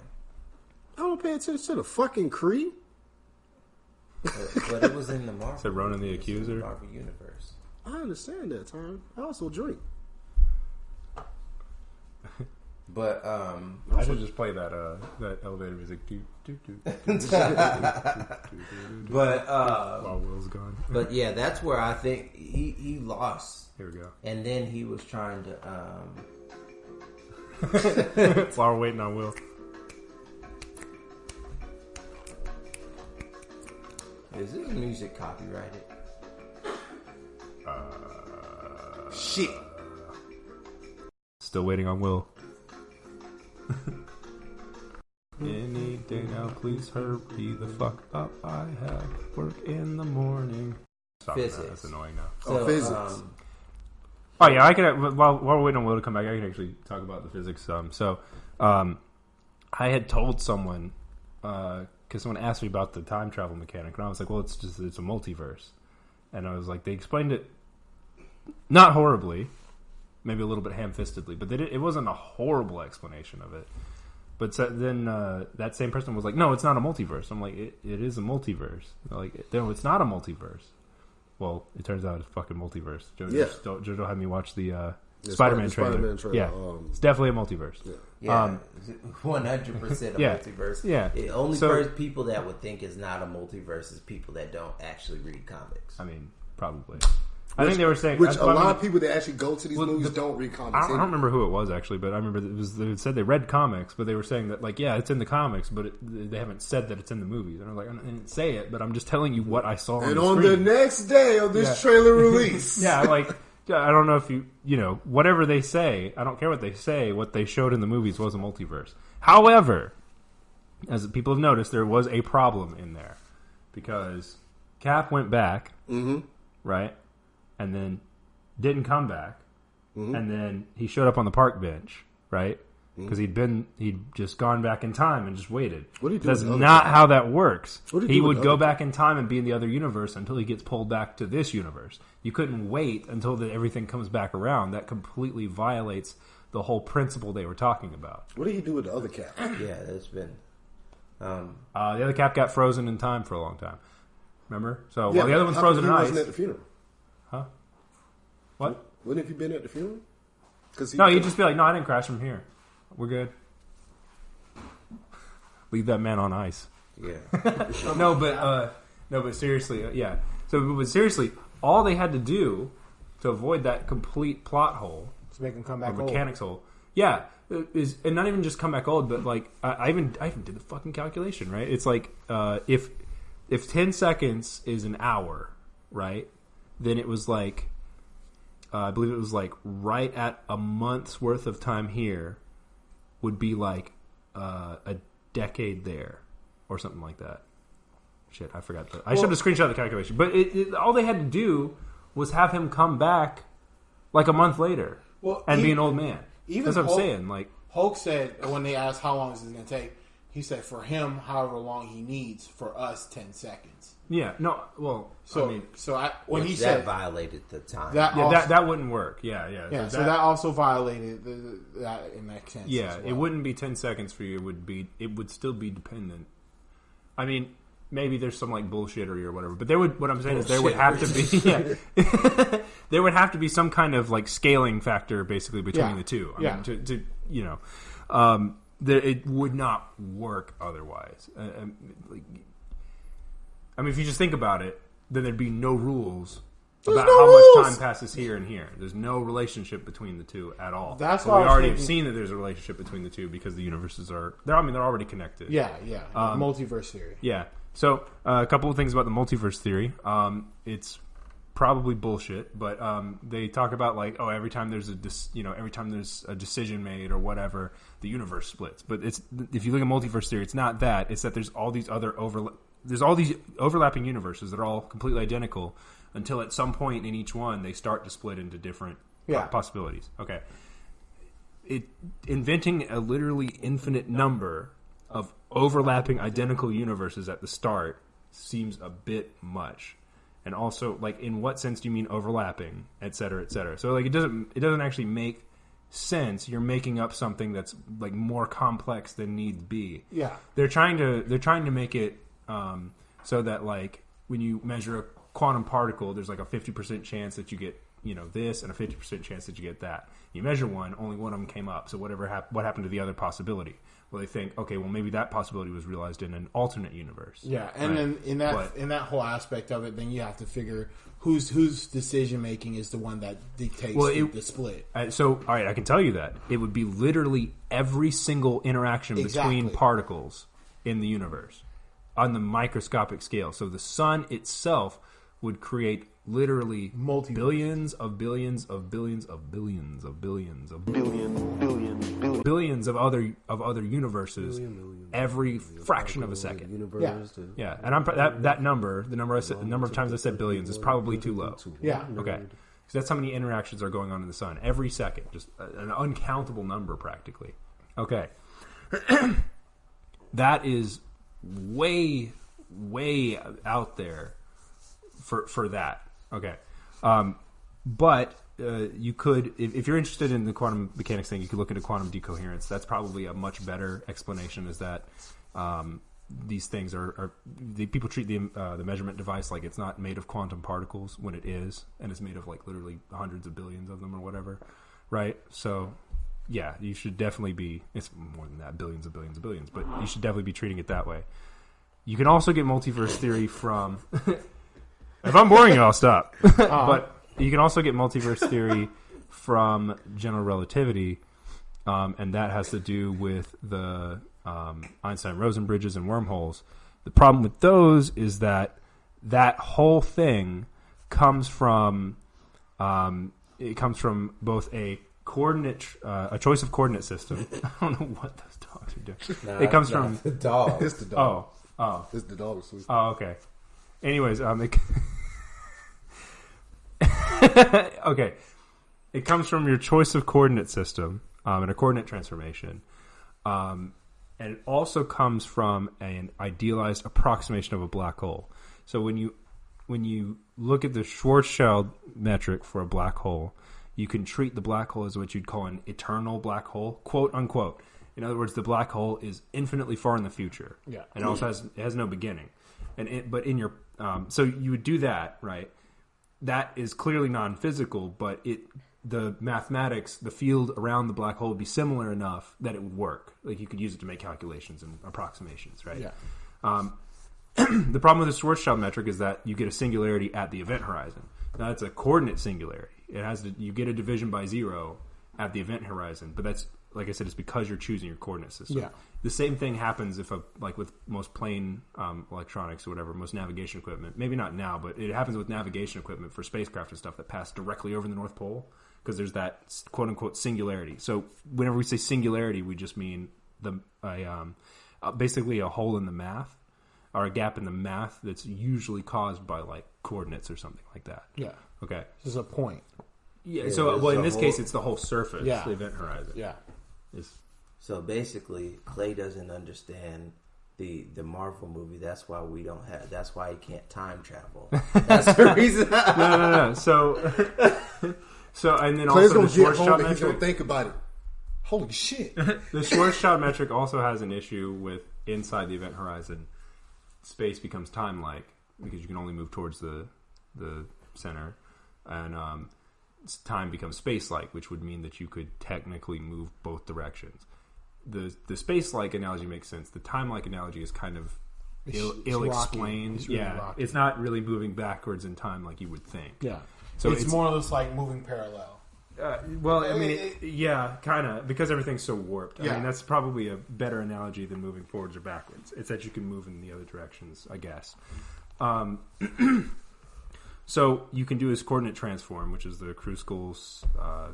I don't pay attention to the fucking Kree. But it was in the Marvel. Said Ronan the Accuser. Marvel universe. I understand that, Tyme. I also drink. But I should just play that elevator music. But while Will's gone. But yeah, that's where I think he lost. Here we go. And then he was trying to while we're waiting on Will. Is this music copyrighted? Shit. Still waiting on Will. Any day now, please hurry the fuck up. I have work in the morning. Stop that. That's annoying now. So, physics. Oh yeah, I can. While we're waiting on Will to come back, I can actually talk about the physics. I had told someone because someone asked me about the time travel mechanic, and I was like, "Well, it's a multiverse," and I was like, they explained it not horribly, maybe a little bit ham-fistedly, but it wasn't a horrible explanation of it. But then that same person was like, "No, it's not a multiverse." I'm like, "It is a multiverse." They're like, "No, it's not a multiverse." Well, it turns out it's fucking multiverse. Jojo had me watch the Spider-Man trailer. Yeah, it's definitely a multiverse. Yeah, 100% a multiverse. Yeah, the only people that would think is not a multiverse is people that don't actually read comics. I mean, probably. I think they were saying... Which a lot of people that actually go to these movies don't read comics. I don't remember who it was, actually, but I remember they said they read comics, but they were saying that, like, yeah, it's in the comics, but they haven't said that it's in the movies. And I was like, I didn't say it, but I'm just telling you what I saw on the screen. And on the next day of this trailer release... Yeah, like, I don't know if whatever they say, I don't care what they say, what they showed in the movies was a multiverse. However, as people have noticed, there was a problem in there. Because Cap went back, right? And then didn't come back, and then he showed up on the park bench, right? Because he'd just gone back in time and just waited. That's not how that works. He would go back in time and be in the other universe until he gets pulled back to this universe. You couldn't wait until everything comes back around. That completely violates the whole principle they were talking about. What did he do with the other cat? Yeah, there's been... the other cat got frozen in time for a long time. Remember? So the other one's frozen in ice. He wasn't at the funeral. Huh? What? Wouldn't have you been at the funeral? No, you'd just be like, no, I didn't crash from here. We're good. Leave that man on ice. Yeah. No, but seriously, yeah. But seriously, all they had to do to avoid that complete plot hole, to make him come back or mechanics hole, yeah, is, and not even just come back old, but like I even did the fucking calculation, right? It's like if 10 seconds is an hour, right? Then it was like I believe it was like right at a month's worth of time here would be like a decade there or something like that. Shit, I forgot that. I should have screenshot the calculation. But all they had to do was have him come back like a month later and be an old man. That's what I'm saying. Like Hulk said when they asked how long is this going to take, he said for him, however long he needs, for us, 10 seconds. Yeah, no, well, when he said that violated the time. That wouldn't work. Yeah. So that also violated that in that sense. Yeah, as well. It wouldn't be 10 seconds for you. It would still be dependent. I mean, maybe there's some like bullshittery or whatever, but what I'm saying is there would have to be there would have to be some kind of like scaling factor basically between the two. I mean, it would not work otherwise. I mean, if you just think about it, then there'd be no rules about how much time passes here and here. There's no relationship between the two at all. That's why we already have seen that there's a relationship between the two because the universes they're already connected. Yeah. Multiverse theory. Yeah. So a couple of things about the multiverse theory. It's probably bullshit, but they talk about like, every time there's a decision made or whatever, the universe splits. But if you look at multiverse theory, it's not that. It's that there's all these overlapping universes that are all completely identical until at some point in each one they start to split into different possibilities. Okay. Inventing a literally infinite number of overlapping identical universes at the start seems a bit much. And also, like, in what sense do you mean overlapping, et cetera, et cetera? So, like, it doesn't actually make sense. You're making up something that's like more complex than needs be. Yeah, they're trying to make it so that like when you measure a quantum particle, there's like a 50% chance that you get this and a 50% chance that you get that. You measure one, only one of them came up. So what happened to the other possibility? Well, they think, okay, well maybe that possibility was realized in an alternate universe. Yeah, and then in that whole aspect of it, then you have to figure whose decision making is the one that dictates the split. So, all right, I can tell you that it would be literally every single interaction between particles in the universe on the microscopic scale. So the sun itself would create literally billions of billions of billions of billions of billions of billions of other universes every fraction of a second. Yeah, and that number, the number of times I said billions is probably too low. Yeah. Okay. So that's how many interactions are going on in the sun every second, just an uncountable number practically. Okay. That is way out there for that. Okay. But you could, if you're interested in the quantum mechanics thing, you could look into quantum decoherence. That's probably a much better explanation, is that these things people treat the measurement device like it's not made of quantum particles when it is, and it's made of like literally hundreds of billions of them or whatever, right? So yeah, you should definitely be, it's more than that, billions of billions of billions, but you should definitely be treating it that way. You can also get multiverse theory from if I'm boring you, I'll stop. But you can also get multiverse theory from general relativity, and that has to do with the Einstein-Rosen bridges and wormholes. The problem with those is that whole thing comes from both a choice of coordinate system. I don't know what those dogs are doing. It comes from the dog. It's the dog. Oh, it's the dog. Oh, okay. Anyways, okay. It comes from your choice of coordinate system and a coordinate transformation. And it also comes from an idealized approximation of a black hole. So when you look at the Schwarzschild metric for a black hole, you can treat the black hole as what you'd call an eternal black hole, quote unquote. In other words, the black hole is infinitely far in the future. Yeah. And it also has no beginning. But in your so you would do that, right? That is clearly non-physical, but the mathematics, the field around the black hole would be similar enough that it would work. Like you could use it to make calculations and approximations, right? Yeah. The problem with the Schwarzschild metric is that you get a singularity at the event horizon. Now that's a coordinate singularity. You get a division by 0 at the event horizon, but that's, like I said, it's because you're choosing your coordinate system. Yeah. The same thing happens like with most plane electronics or whatever, most navigation equipment. Maybe not now, but it happens with navigation equipment for spacecraft and stuff that pass directly over the North Pole because there's that quote unquote singularity. So whenever we say singularity, we just mean basically a hole in the math or a gap in the math that's usually caused by like coordinates or something like that. Yeah. Okay. This is a point. Yeah. So in this case, it's the whole surface, the event horizon. Yeah. So basically, Clay doesn't understand the Marvel movie. That's why we don't have. That's why he can't time travel. That's the reason. No. So and then Clay's also the Schwarzschild metric. He's gonna think about it. Holy shit! The Schwarzschild metric also has an issue with inside the event horizon. Space becomes time-like because you can only move towards the center, and time becomes space-like, which would mean that you could technically move both directions. The space-like analogy makes sense. The time-like analogy is kind of ill-explained. It's really rocky. It's not really moving backwards in time like you would think. Yeah, so it's more or less like moving parallel. Well, I mean, kind of, because everything's so warped. I mean, that's probably a better analogy than moving forwards or backwards. It's that you can move in the other directions, I guess. So you can do his coordinate transform, which is the Kruskal. I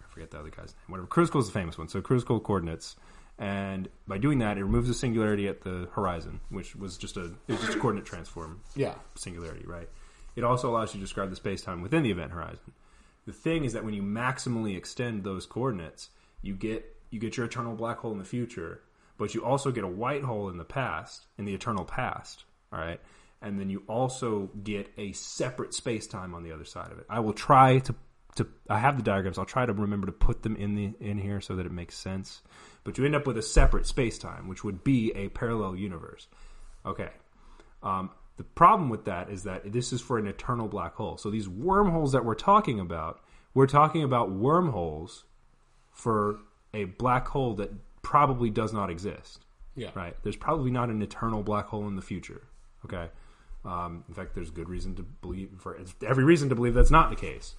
forget the other guy's name. Whatever. Kruskal is the famous one. So Kruskal coordinates, and by doing that, it removes the singularity at the horizon, which was just a coordinate transform. Yeah. Singularity, right? It also allows you to describe the space-time within the event horizon. The thing is that when you maximally extend those coordinates, you get your eternal black hole in the future, but you also get a white hole in the past, in the eternal past. All right. And then you also get a separate space-time on the other side of it. I will try to I have the diagrams. I'll try to remember to put them in here so that it makes sense. But you end up with a separate space-time, which would be a parallel universe. Okay. The problem with that is that this is for an eternal black hole. So these wormholes that we're talking about wormholes for a black hole that probably does not exist. Yeah. Right? There's probably not an eternal black hole in the future. Okay. In fact, there's every reason to believe that's not the case.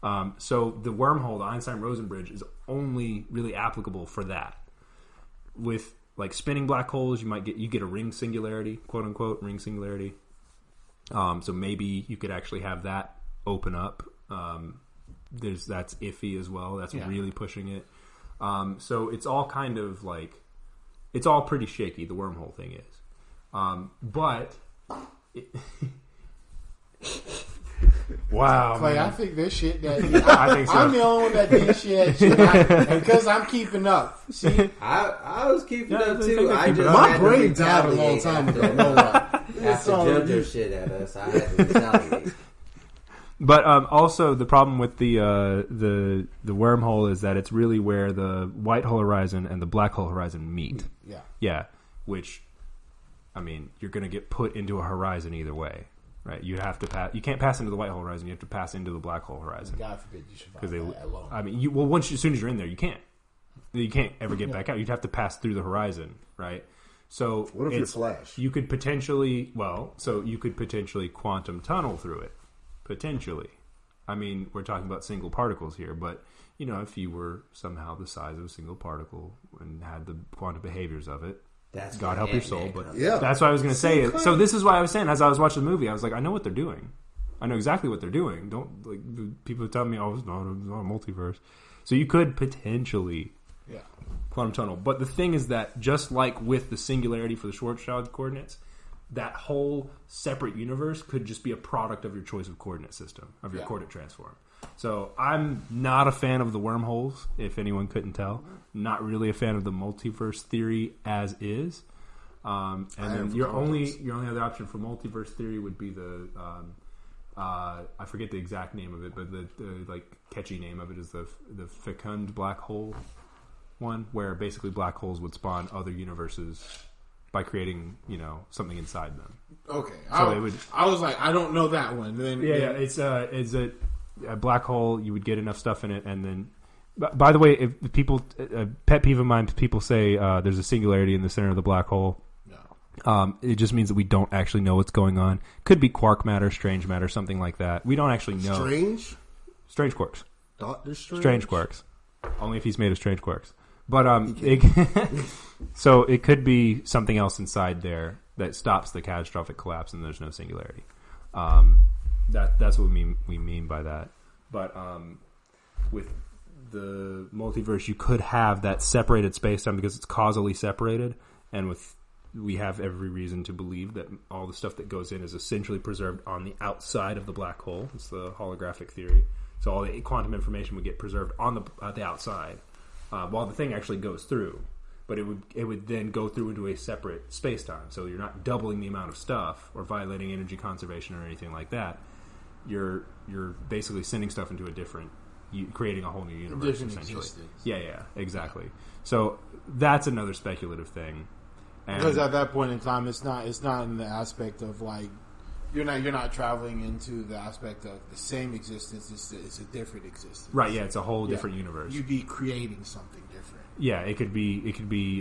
So the wormhole, the Einstein-Rosen bridge, is only really applicable for that. With like spinning black holes, you get a ring singularity, quote unquote ring singularity. So maybe you could actually have that open up. That's iffy as well. That's really pushing it. So it's all kind of like it's all pretty shaky. The wormhole thing is, but. Wow, Clay, man. I think this shit that I think so. I'm the only one that did shit, and because I'm keeping up. See, I was keeping up too. My brain died a long time ago. No lie. After Jojo shit at us, I had to retaliate. But also the problem with the wormhole is that it's really where the white hole horizon and the black hole horizon meet. Yeah. Yeah. Which, I mean, you're going to get put into a horizon either way, right? You have to pass. You can't pass into the white hole horizon. You have to pass into the black hole horizon. God forbid you survive that alone. I mean, as soon as you're in there, you can't. You can't ever get back out. You'd have to pass through the horizon, right? So what if you're Flash? You could potentially quantum tunnel through it. Potentially. I mean, we're talking about single particles here, but, you know, if you were somehow the size of a single particle and had the quantum behaviors of it, God help your soul. But that's what I was going to say. So this is why I was saying, as I was watching the movie, I was like, I know what they're doing. I know exactly what they're doing. Don't, like, people tell me, oh, it's not a multiverse. So you could potentially quantum tunnel. But the thing is that just like with the singularity for the Schwarzschild coordinates, that whole separate universe could just be a product of your choice of coordinate system, of your coordinate transform. So I'm not a fan of the wormholes, if anyone couldn't tell. Not really a fan of the multiverse theory as is. And then your only other option for multiverse theory would be the I forget the exact name of it, but the like catchy name of it is the fecund black hole one, where basically black holes would spawn other universes by creating, something inside them. Okay, So I was like, I don't know that one. Then it's a black hole. You would get enough stuff in it, and then. By the way, if people pet peeve of mine, people say there's a singularity in the center of the black hole. No, it just means that we don't actually know what's going on. Could be quark matter, strange matter, something like that. We don't actually know. Strange quarks. Doctor Strange. Strange quarks. Only if he's made of strange quarks. But so it could be something else inside there that stops the catastrophic collapse, and there's no singularity. That's what we mean by that. But with the multiverse, you could have that separated space-time because it's causally separated, and we have every reason to believe that all the stuff that goes in is essentially preserved on the outside of the black hole. It's the holographic theory. So all the quantum information would get preserved on the outside, while the thing actually goes through. But it would then go through into a separate space-time. So you're not doubling the amount of stuff or violating energy conservation or anything like that. You're basically sending stuff into a different, creating a whole new universe, essentially. Existence. Yeah, exactly. So that's another speculative thing. And because at that point in time, it's not in the aspect of like you're not traveling into the aspect of the same existence. It's a different existence. Right. Yeah, it's a whole different universe. You'd be creating something different. Yeah, it could be,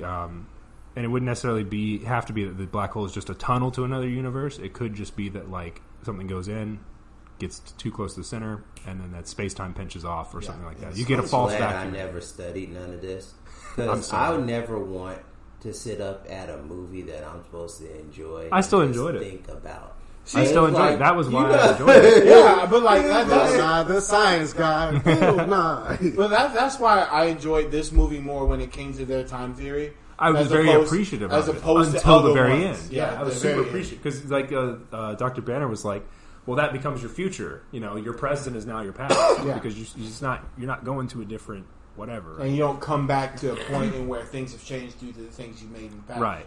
and it wouldn't necessarily have to be that the black hole is just a tunnel to another universe. It could just be that like something goes in, gets too close to the center, and then that space-time pinches off or something like that. You get a false vacuum. I never studied none of this because I would never want to sit up at a movie that I'm supposed to enjoy. I still enjoyed it. Think about. I still enjoyed it. That was why I enjoyed it. Yeah, but like that's the science guy. But that's why I enjoyed this movie more when it came to their time theory. I was very appreciative of it until the very end. Yeah, I was super appreciative because like Dr. Banner was like, well, that becomes your future. Your present is now your past because you're not going to a different whatever. And you don't come back to a point in where things have changed due to the things you made in the past. Right.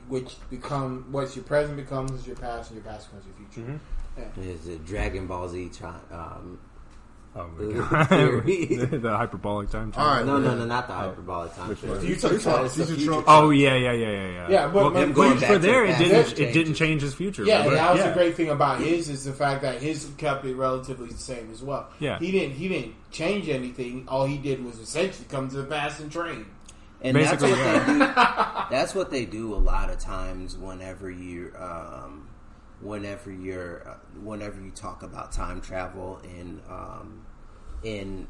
What your present becomes is your past, and your past becomes your future. Mm-hmm. Yeah. It's a Dragon Ball Z oh my god! The hyperbolic time travel. All right, no, not the hyperbolic time travel. Oh yeah. Yeah, but for there, it didn't change his future. Yeah, that was the great thing about his is the fact that his kept it relatively the same as well. Yeah, he didn't change anything. All he did was essentially come to the past and train. And basically, that's what they do a lot of times whenever you talk about time travel in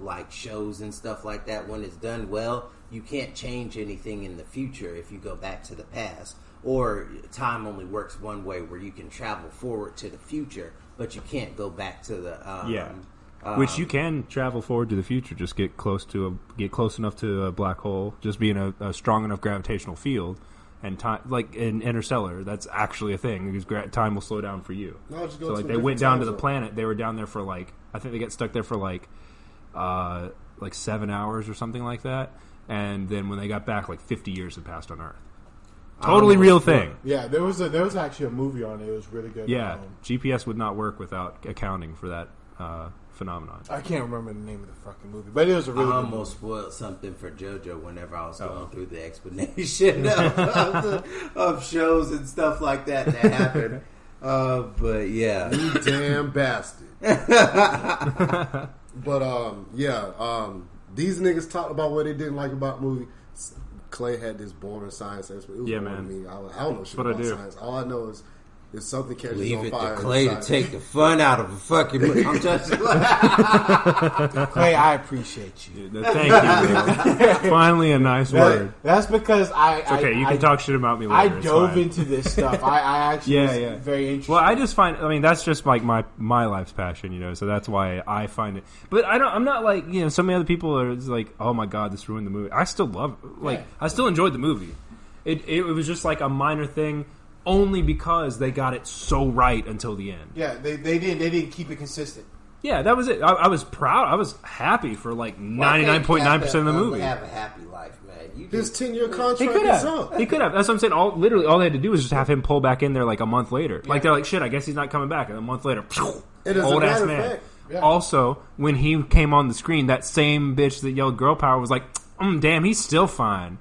like shows and stuff like that. When it's done well, you can't change anything in the future if you go back to the past. Or time only works one way, where you can travel forward to the future, but you can't go back to the which you can travel forward to the future. Just get close enough to a black hole. Just be in a strong enough gravitational field. And time, like in Interstellar, that's actually a thing because time will slow down for you. No, so like they went down to the planet. They were down there for I think they got stuck there for like 7 hours or something like that. And then when they got back, 50 years had passed on Earth. Totally real thing. Yeah, there was actually a movie on it. It was really good. Yeah, GPS would not work without accounting for that phenomenon. I can't remember the name of the fucking movie, but it was a really good movie. Spoiled something for Jojo whenever I was going through the explanation of shows and stuff like that happened. But yeah, you damn bastard. But these niggas talked about what they didn't like about the movie. Clay had this boring science expert. It was boring to me. I don't know shit about science. All I know is if something catches on fire, leave it to Clay to take the fun out of a fucking movie. I'm just Clay, I appreciate you. Thank you, man. Finally a nice word. That's because it's okay. You can talk shit about me later. I dove into this stuff. I actually was very interested. Well, I just find, that's just like my life's passion, so that's why I find it. But I'm not like, so many other people are like, oh my god, this ruined the movie. I still love it. I still enjoyed the movie. It was just like a minor thing. Only because they got it so right until the end. Yeah, they didn't keep it consistent. Yeah, that was it. I was proud. I was happy for like 99.9% of the movie. Have a happy life, man. His 10-year contract He could is up. have. He could have. That's what I'm saying. All they had to do was just have him pull back in there like a month later. Like they're like, shit, I guess he's not coming back. And a month later, old ass man. Yeah. Also, when he came on the screen, that same bitch that yelled "girl power" was like, "Damn, he's still fine."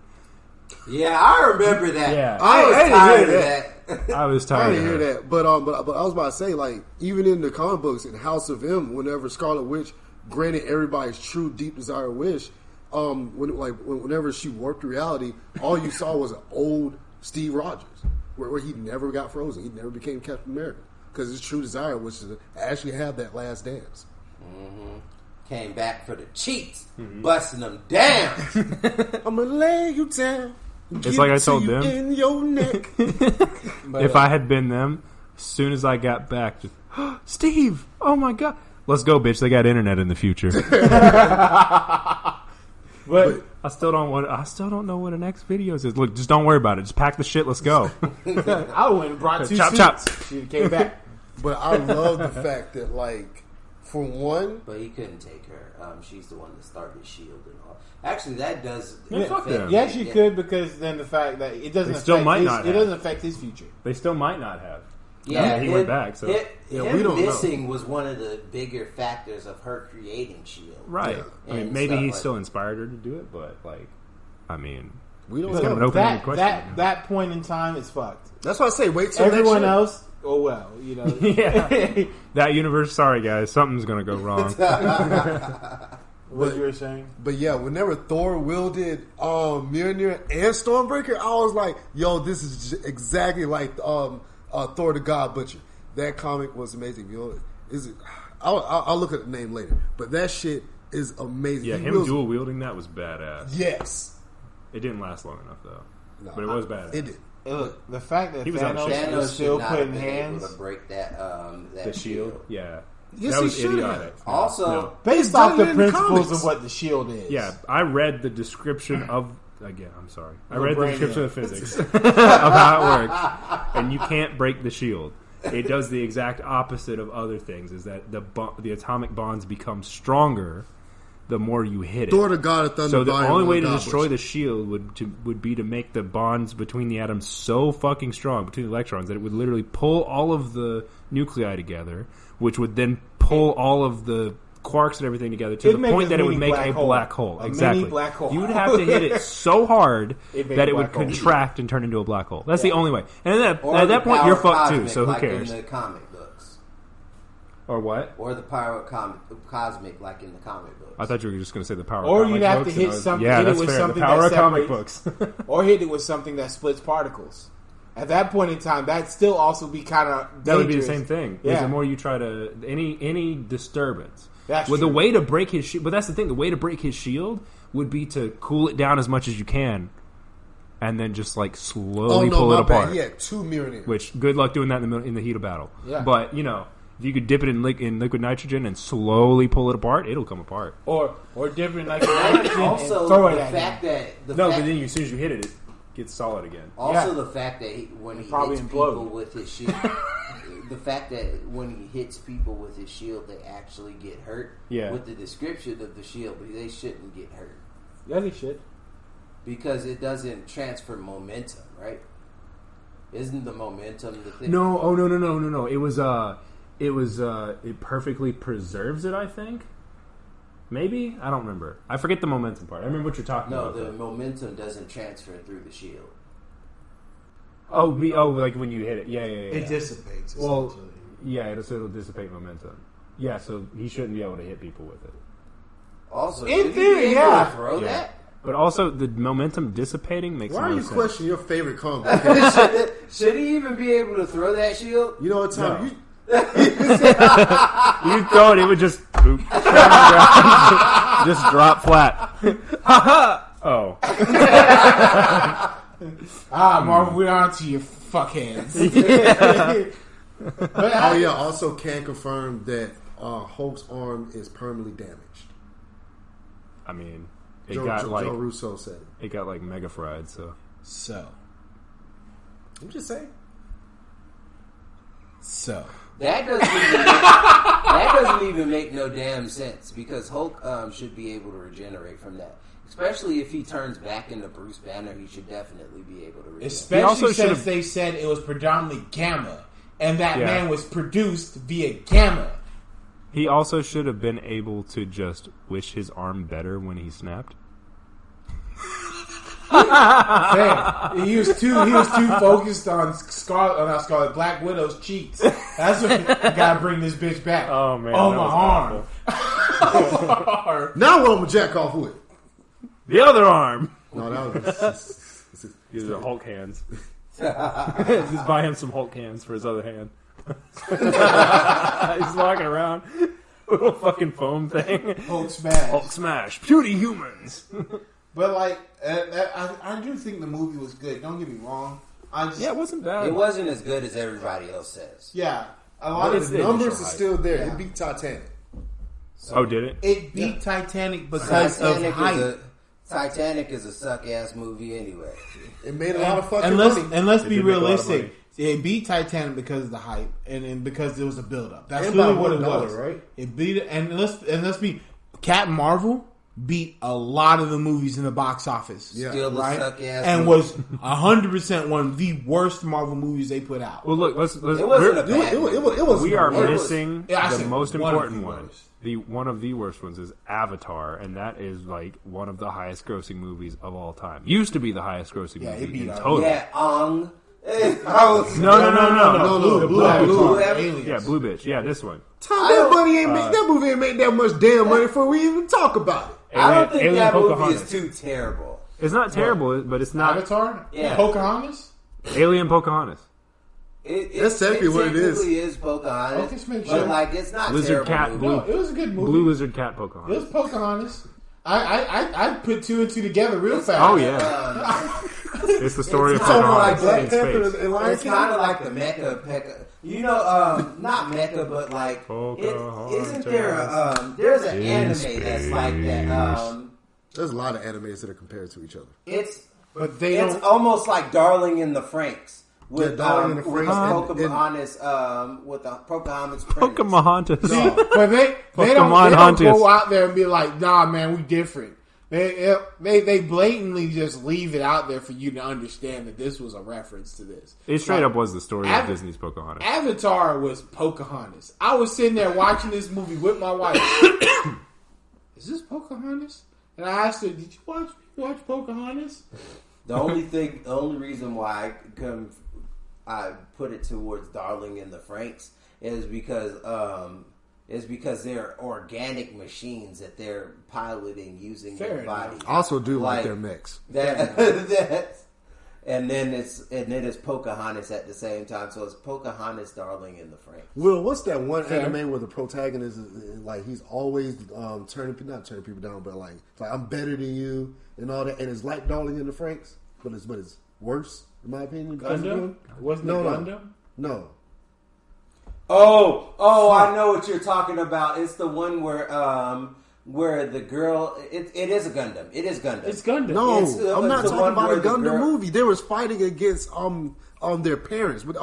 Yeah, I remember that. Yeah. I was tired of that. I was I tired. didn't of hear her. that, but I was about to say, like, even in the comic books in House of M, whenever Scarlet Witch granted everybody's true deep desire wish, whenever she warped reality, all you saw was an old Steve Rogers, where he never got frozen, he never became Captain America, because his true desire was to actually have that last dance. Mm-hmm. Came back for the cheats, busting them down. I'm gonna lay you down. It's like I told them. In your neck. If I had been them, as soon as I got back, just, Steve, oh my god, let's go, bitch. They got internet in the future. But I still don't know what an X videos is. Look, just don't worry about it. Just pack the shit. Let's go. I went and brought 2 Chop, suits. chop. She came back. But I love the fact that, like, for one, But he couldn't take her. She's the one that started S.H.I.E.L.D. and all. Actually, that does. Yeah, fuck them. Yes, you could, because then the fact that it doesn't They still affect might his, not it have. doesn't affect his future. They still might not have. Yeah, he went back. So him we don't know. missing was one of the bigger factors of her creating S.H.I.E.L.D. right. Yeah. I mean, And maybe stuff he like still that. inspired her to do it, but like, I mean, we don't It's kind of an know. open-ended question. That point in time is fucked. That's why I say wait till Everyone next year. else, oh well, you know. yeah, that universe. Sorry, guys, something's gonna go wrong. What you were saying? But yeah, whenever Thor wielded Mjolnir and Stormbreaker, I was like, yo, this is exactly like Thor the God Butcher. That comic was amazing. You know, I'll look at the name later. But that shit is amazing. Yeah, He him wields- dual wielding that was badass. Yes. It didn't last long enough though, No, but it was badass. It did. Look, the fact that He was on Thanos shit. Thanos was still should not have putting been hands able to break that The shield. Yeah, Yes, that he was should idiotic. have. Also, No. based It's off done the in the principles comics. of what the shield is. Yeah, I read the description of. Again, I'm sorry. I read the brain description of physics of how it works, and you can't break the shield. It does the exact opposite of other things. Is that the atomic bonds become stronger the more you hit it. Thor the God of Thunder. So the Volume only 1 way to God destroy Butcher. the shield would be to make the bonds between the atoms so fucking strong between the electrons that it would literally pull all of the nuclei together, which would then pull all of the quarks and everything together to It'd the make point a that it would mini make a black black hole. hole. A Exactly. mini black hole. You would have to hit it so hard It'd make that a it would black hole. contract and turn into a black hole. That's the only way. And then or at the that point, power you're fucked too. cosmic, So who like cares? in the comic books, Or what? or the power cosmic, like in the comic books. I thought you were just going to say the power. Or of comic you'd have to books, hit and I was- something- Yeah, hit it that's with fair. something The power that of comic separates- books. Or hit it with something that splits particles. At that point in time, that'd still also be kind of That would be the same thing. Yeah. The more you try to any disturbance. That's well, the true. way to break his shield, but that's the thing. The way to break his shield would be to cool it down as much as you can, and then just like slowly pull it apart. He had 2 Mjolnir. Which good luck doing that in the heat of battle. Yeah. But you know, if you could dip it in liquid nitrogen and slowly pull it apart, it'll come apart. Or different like nitrogen Also, and throw it the at fact him. that No, but then as soon as you hit it, it gets solid again. Also, Yeah. the fact that when he probably hits implode. people with his shield, the fact that when he hits people with his shield, they actually get hurt. Yeah. With the description of the shield, but they shouldn't get hurt Yeah, they should. because it doesn't transfer momentum, right? Isn't the momentum the thing? No, oh no. It perfectly preserves it, I think. Maybe? I don't remember. I forget the momentum part. I remember what you're talking No, about. the though. momentum doesn't transfer through the shield. Like when you hit it. Yeah. It dissipates. Well, essentially. yeah, it'll dissipate momentum. Yeah, so he shouldn't be able to hit people with it. Also, In should he theory, be able yeah. to throw Yeah. that? But also, the momentum dissipating makes Why no are you sense. questioning your favorite comic book? Should he even be able to throw that shield? You know what time? No. You, You throw it, it would just boop, just drop flat. Oh, Marvel, we're on to your fuck hands. oh yeah. Also, can confirm that Hulk's arm is permanently damaged. I mean, it Joe got like Russo said it. it got like mega fried. So So, I'm just saying. so That doesn't mean That doesn't even make no damn sense because Hulk should be able to regenerate from that. Especially if he turns back into Bruce Banner, he should definitely be able to regenerate. Especially since they said it was predominantly gamma, and that man was produced via gamma. He also should have been able to just wish his arm better when he snapped. He was too focused on Black Widow's cheeks. That's what I gotta bring this bitch back. Oh man! Oh, my arm. Now what I'm gonna jack off with? The other arm. No, that was These are Hulk hands. Just buy him some Hulk hands for his other hand. He's walking around with a fucking foam thing. Hulk smash. Hulk smash. Puny humans. But like, I do think the movie was good. Don't get me wrong. It wasn't bad. It wasn't as good as everybody else says. Yeah, a lot of the numbers are still there. It beat Titanic. So, did it? It beat Titanic because of hype. Titanic is a suck ass movie anyway. It made a lot of fucking money. And let's be realistic. It beat Titanic because of the hype and because there was a build up. That's and really what it was, right? It beat it, and let's be Captain Marvel beat a lot of the movies in the box office. Yeah. Still the right? suck ass And movie. was 100% one of the worst Marvel movies they put out. Well, look, let's It wasn't a bad movie. we are it was- missing Yeah, I the said most one of important the one. worst. One of the worst ones is Avatar, and that is like one of the highest grossing movies of all time. Used to be the highest grossing Yeah, it movie beat in out. total. Yeah, No. Blue Aliens. Yeah, Blue Bitch. Yeah, this one. That movie ain't make that much damn money before we even talk about it. I don't think Alien that movie Pocahontas. is too terrible. It's not terrible, but it's not. Avatar? Yeah. Pocahontas? Alien Pocahontas. That's technically what it is. Technically is Pocahontas, Okay, just make but sure. like it's not Lizard terrible cat, movie. blue, No, it was a good movie. blue lizard cat It Pocahontas. was Pocahontas. I put two and two together real fast. Oh yeah, it's the story of It's kinda Pocahontas like in Black space. It's kind of like the Mecca. You know, not Mecca, but like, isn't there? There's an anime that's like that. There's a lot of animes that are compared to each other. It's they it's don't. almost like Darling in the Franxx. With Darling in the with Franxx Pocahontas, with the Pocahontas prince. Pocahontas. But they don't go out there and be like, nah, man, we different. They blatantly just leave it out there for you to understand that this was a reference to this. It straight up was the story of Disney's Pocahontas. Avatar was Pocahontas. I was sitting there watching this movie with my wife. Is this Pocahontas? And I asked her, did you watch Pocahontas? The only reason why I put it towards Darling in the Franxx is because they're organic machines that they're piloting using Fair their body. I also do like their mix. And then it's Pocahontas at the same time. So it's Pocahontas, Darling in the Franxx. Will, what's that one anime where the protagonist is like he's always not turning people down, but like I'm better than you and all that, and it's like Darling in the Franxx, but it's worse in my opinion. Gundam? Wasn't it Gundam? No. Oh, I know what you're talking about. It's the one where the girl it is a Gundam. It is Gundam. It's Gundam. No, It's I'm not the talking one about where a the Gundam girl- movie. They was fighting against their parents, but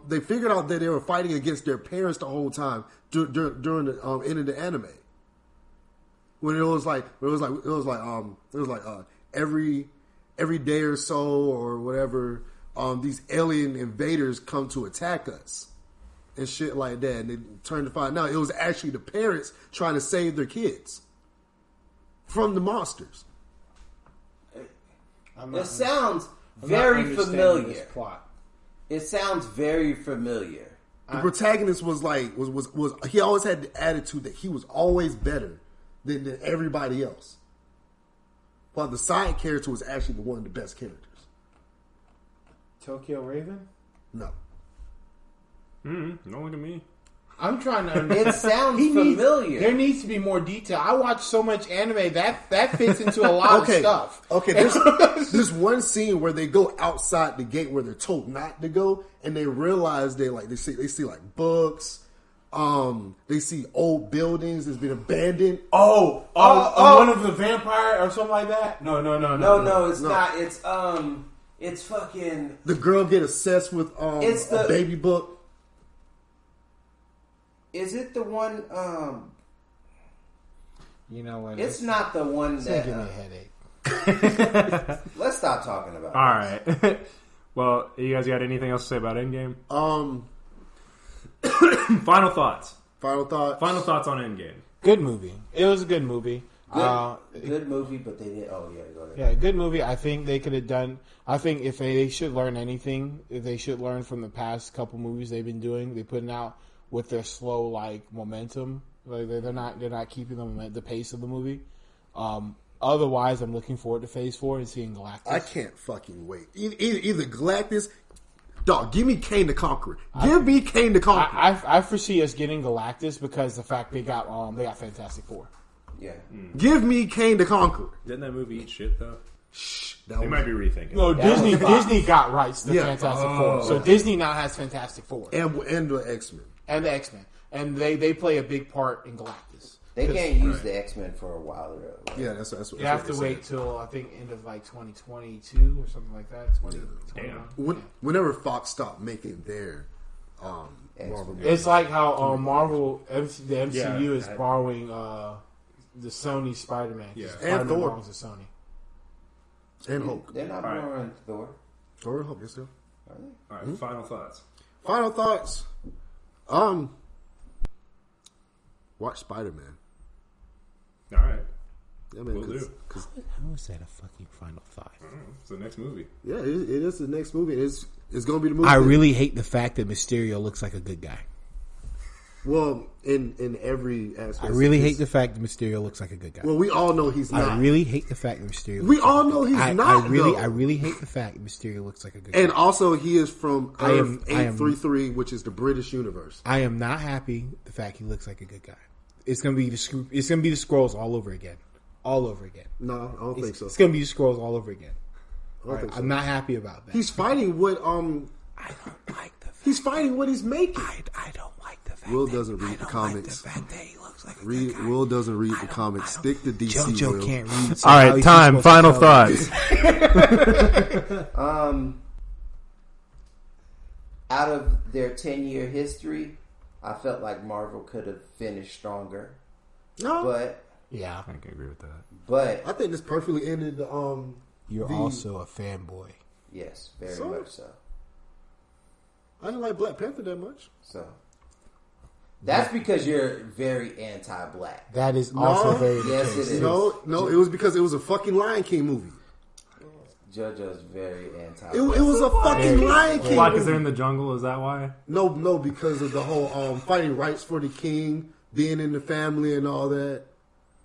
they figured out that they were fighting against their parents the whole time during the end of the anime. When it was like every day or so or whatever, these alien invaders come to attack us and shit like that, and they turned to find out it was actually the parents trying to save their kids from the monsters. It sounds very familiar. This plot. It sounds very familiar. The protagonist was he always had the attitude that he was always better than everybody else, while the side character was actually one of the best characters. Tokyo Raven? No. Don't look at me. I'm trying to understand. It sounds familiar. There needs to be more detail. I watch so much anime that fits into a lot of stuff. Okay, there's one scene where they go outside the gate where they're told not to go, and they realize they see like books, they see old buildings that's been abandoned. One of the vampire or something like that. No, it's not. It's fucking. The girl get obsessed with a baby book. Is it the one? You know what? It's not the one that. Give me a headache. Let's stop talking about. All right. Well, you guys got anything else to say about Endgame? Final thoughts. Final thoughts on Endgame. Good movie. It was a good movie. Good movie, but they did. Oh yeah, go ahead. Yeah, good movie. I think they could have done. I think if they should learn anything, if they should learn from the past couple movies they've been doing, they putting out with their slow momentum. Like they're not keeping the pace of the movie. Otherwise, I'm looking forward to Phase 4 and seeing Galactus. I can't fucking wait. Either Galactus, dog. Give me Kane the Conqueror. Give me Kane the Conqueror. I foresee us getting Galactus because the fact they got Fantastic Four. Yeah. Give me Kane the Conqueror. Didn't that movie eat shit though? They might be rethinking. No, Disney got rights to Fantastic Four, so Disney now has Fantastic Four and the X-Men and they play a big part in Galactus. They can't use the X-Men for a while. Right? Yeah, that's what you have to wait till I think end of 2022 or something like that. 2021. Whenever Fox stopped making their Marvel, it's like how Marvel the MCU is borrowing the Sony Spider-Man. Yeah, Spider-Man and Thor belongs to Sony. And Hulk. They're not borrowing Thor. Thor and Hulk, yes, still. All right. Final thoughts. Watch Spider-Man. All right. Yeah, man, Will do. How is that a fucking final thought? It's the next movie. Yeah, it is the next movie. It's going to be the movie. I really hate the fact that Mysterio looks like a good guy. Well, in every aspect. I really hate the fact that Mysterio looks like a good guy. Well, we all know he's not. I really hate the fact that Mysterio. We all know he's not. I really hate the fact that Mysterio looks like a good guy. And also, he is from Earth 833, which is the British universe. I am not happy the fact he looks like a good guy. It's gonna be the Skrulls all over again. All over again. No, I don't think so. It's gonna be the Skrulls all over again. I don't think so. I'm not happy about that. He's fighting what I don't like the fact. He's fighting what he's making. I don't like the fact. Will doesn't read the comics. Like the fact that he looks like a good guy. Will doesn't read the comics. Stick to DC. Jojo Will. can't read. So all right, Tyme. Final thoughts. Out of their 10-year history, I felt like Marvel could have finished stronger. No, but yeah, I can agree with that. But I think this perfectly ended. You're also a fanboy. Yes, very much so. I didn't like Black Panther that much. So that's because you're very anti-black. That is also very yes, it is. No, it was because it was a fucking Lion King movie. JoJo's very anti-black. It was a fucking Lion King. Why? Because they're in the jungle. Is that why? No, because of the whole fighting rights for the king, being in the family, and all that.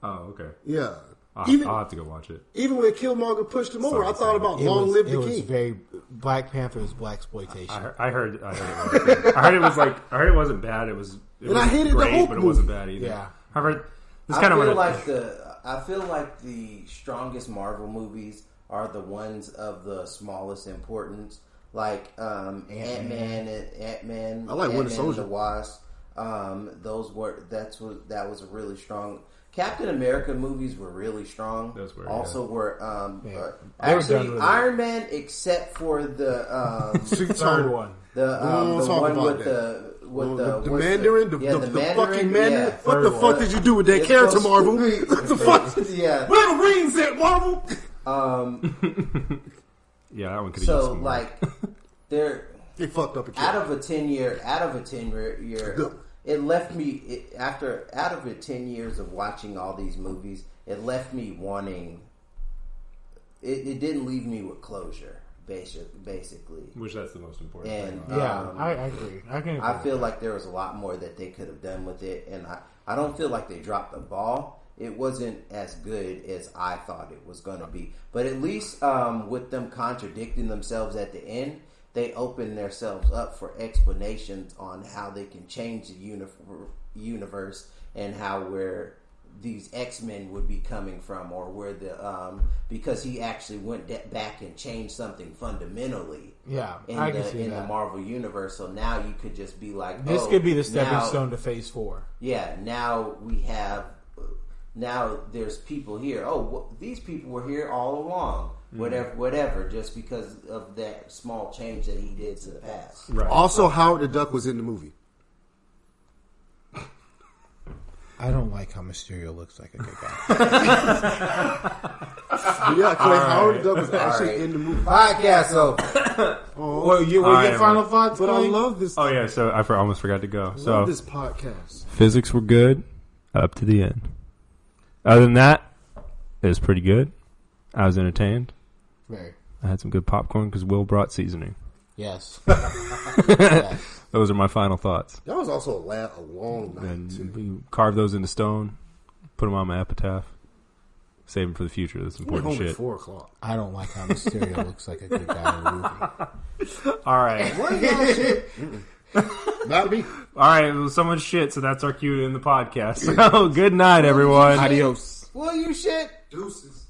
Oh, okay. Yeah. I'll have to go watch it. Even when Killmonger pushed him over, I thought about Long Live the King. It was very Black Panther is blaxploitation. I heard it wasn't bad. I hated great, the Hulk but it wasn't bad either. Yeah. I feel like the strongest Marvel movies are the ones of the smallest importance, like Ant-Man. I like Winter Soldier. The Wasp. That was a really strong. Captain America movies were really strong. Those were, actually Iron Man, except for the third one, the one with the Mandarin, the fucking Mandarin. Yeah. What the fuck did you do with that character, Marvel? What the fuck? Yeah, where the rings at, Marvel? Yeah, that one could have used some more. They fucked up. Out of a 10 year, it left me out of the 10 years of watching all these movies. It left me wanting. It didn't leave me with closure, basically. Which that's the most important and, thing. I agree. I feel like there was a lot more that they could have done with it, and I don't feel like they dropped the ball. It wasn't as good as I thought it was going to be, but at least with them contradicting themselves at the end, they open themselves up for explanations on how they can change the universe and where these X-Men would be coming from, or where because he actually went back and changed something fundamentally. Yeah, in the Marvel universe. So now you could just be like, this could be the stepping stone to Phase 4. Yeah, now we have. Now there's people here. These people were here all along. Whatever, just because of that small change that he did to the past. Right. Also, Howard the Duck was in the movie. I don't like how Mysterio looks like a good guy. Yeah, Clay Howard was actually in the movie. Podcast over. What your final thoughts? But Clay? I love this. Oh yeah, so I almost forgot to go. I So love this podcast. physics were good up to the end. Other than that, it was pretty good. I was entertained. Very. I had some good popcorn because Will brought seasoning. Yes. Yes. Those are my final thoughts. That was also a long night And too. we carved those into stone, put them on my epitaph, save them for the future. That's We went important home at shit. 4:00. I don't like how Mysterio looks like a good guy in the movie. All right. Not me. All right. Well, someone's shit, so that's our cue to end the podcast. So good night, everyone. Adios. Will you shit? Deuces.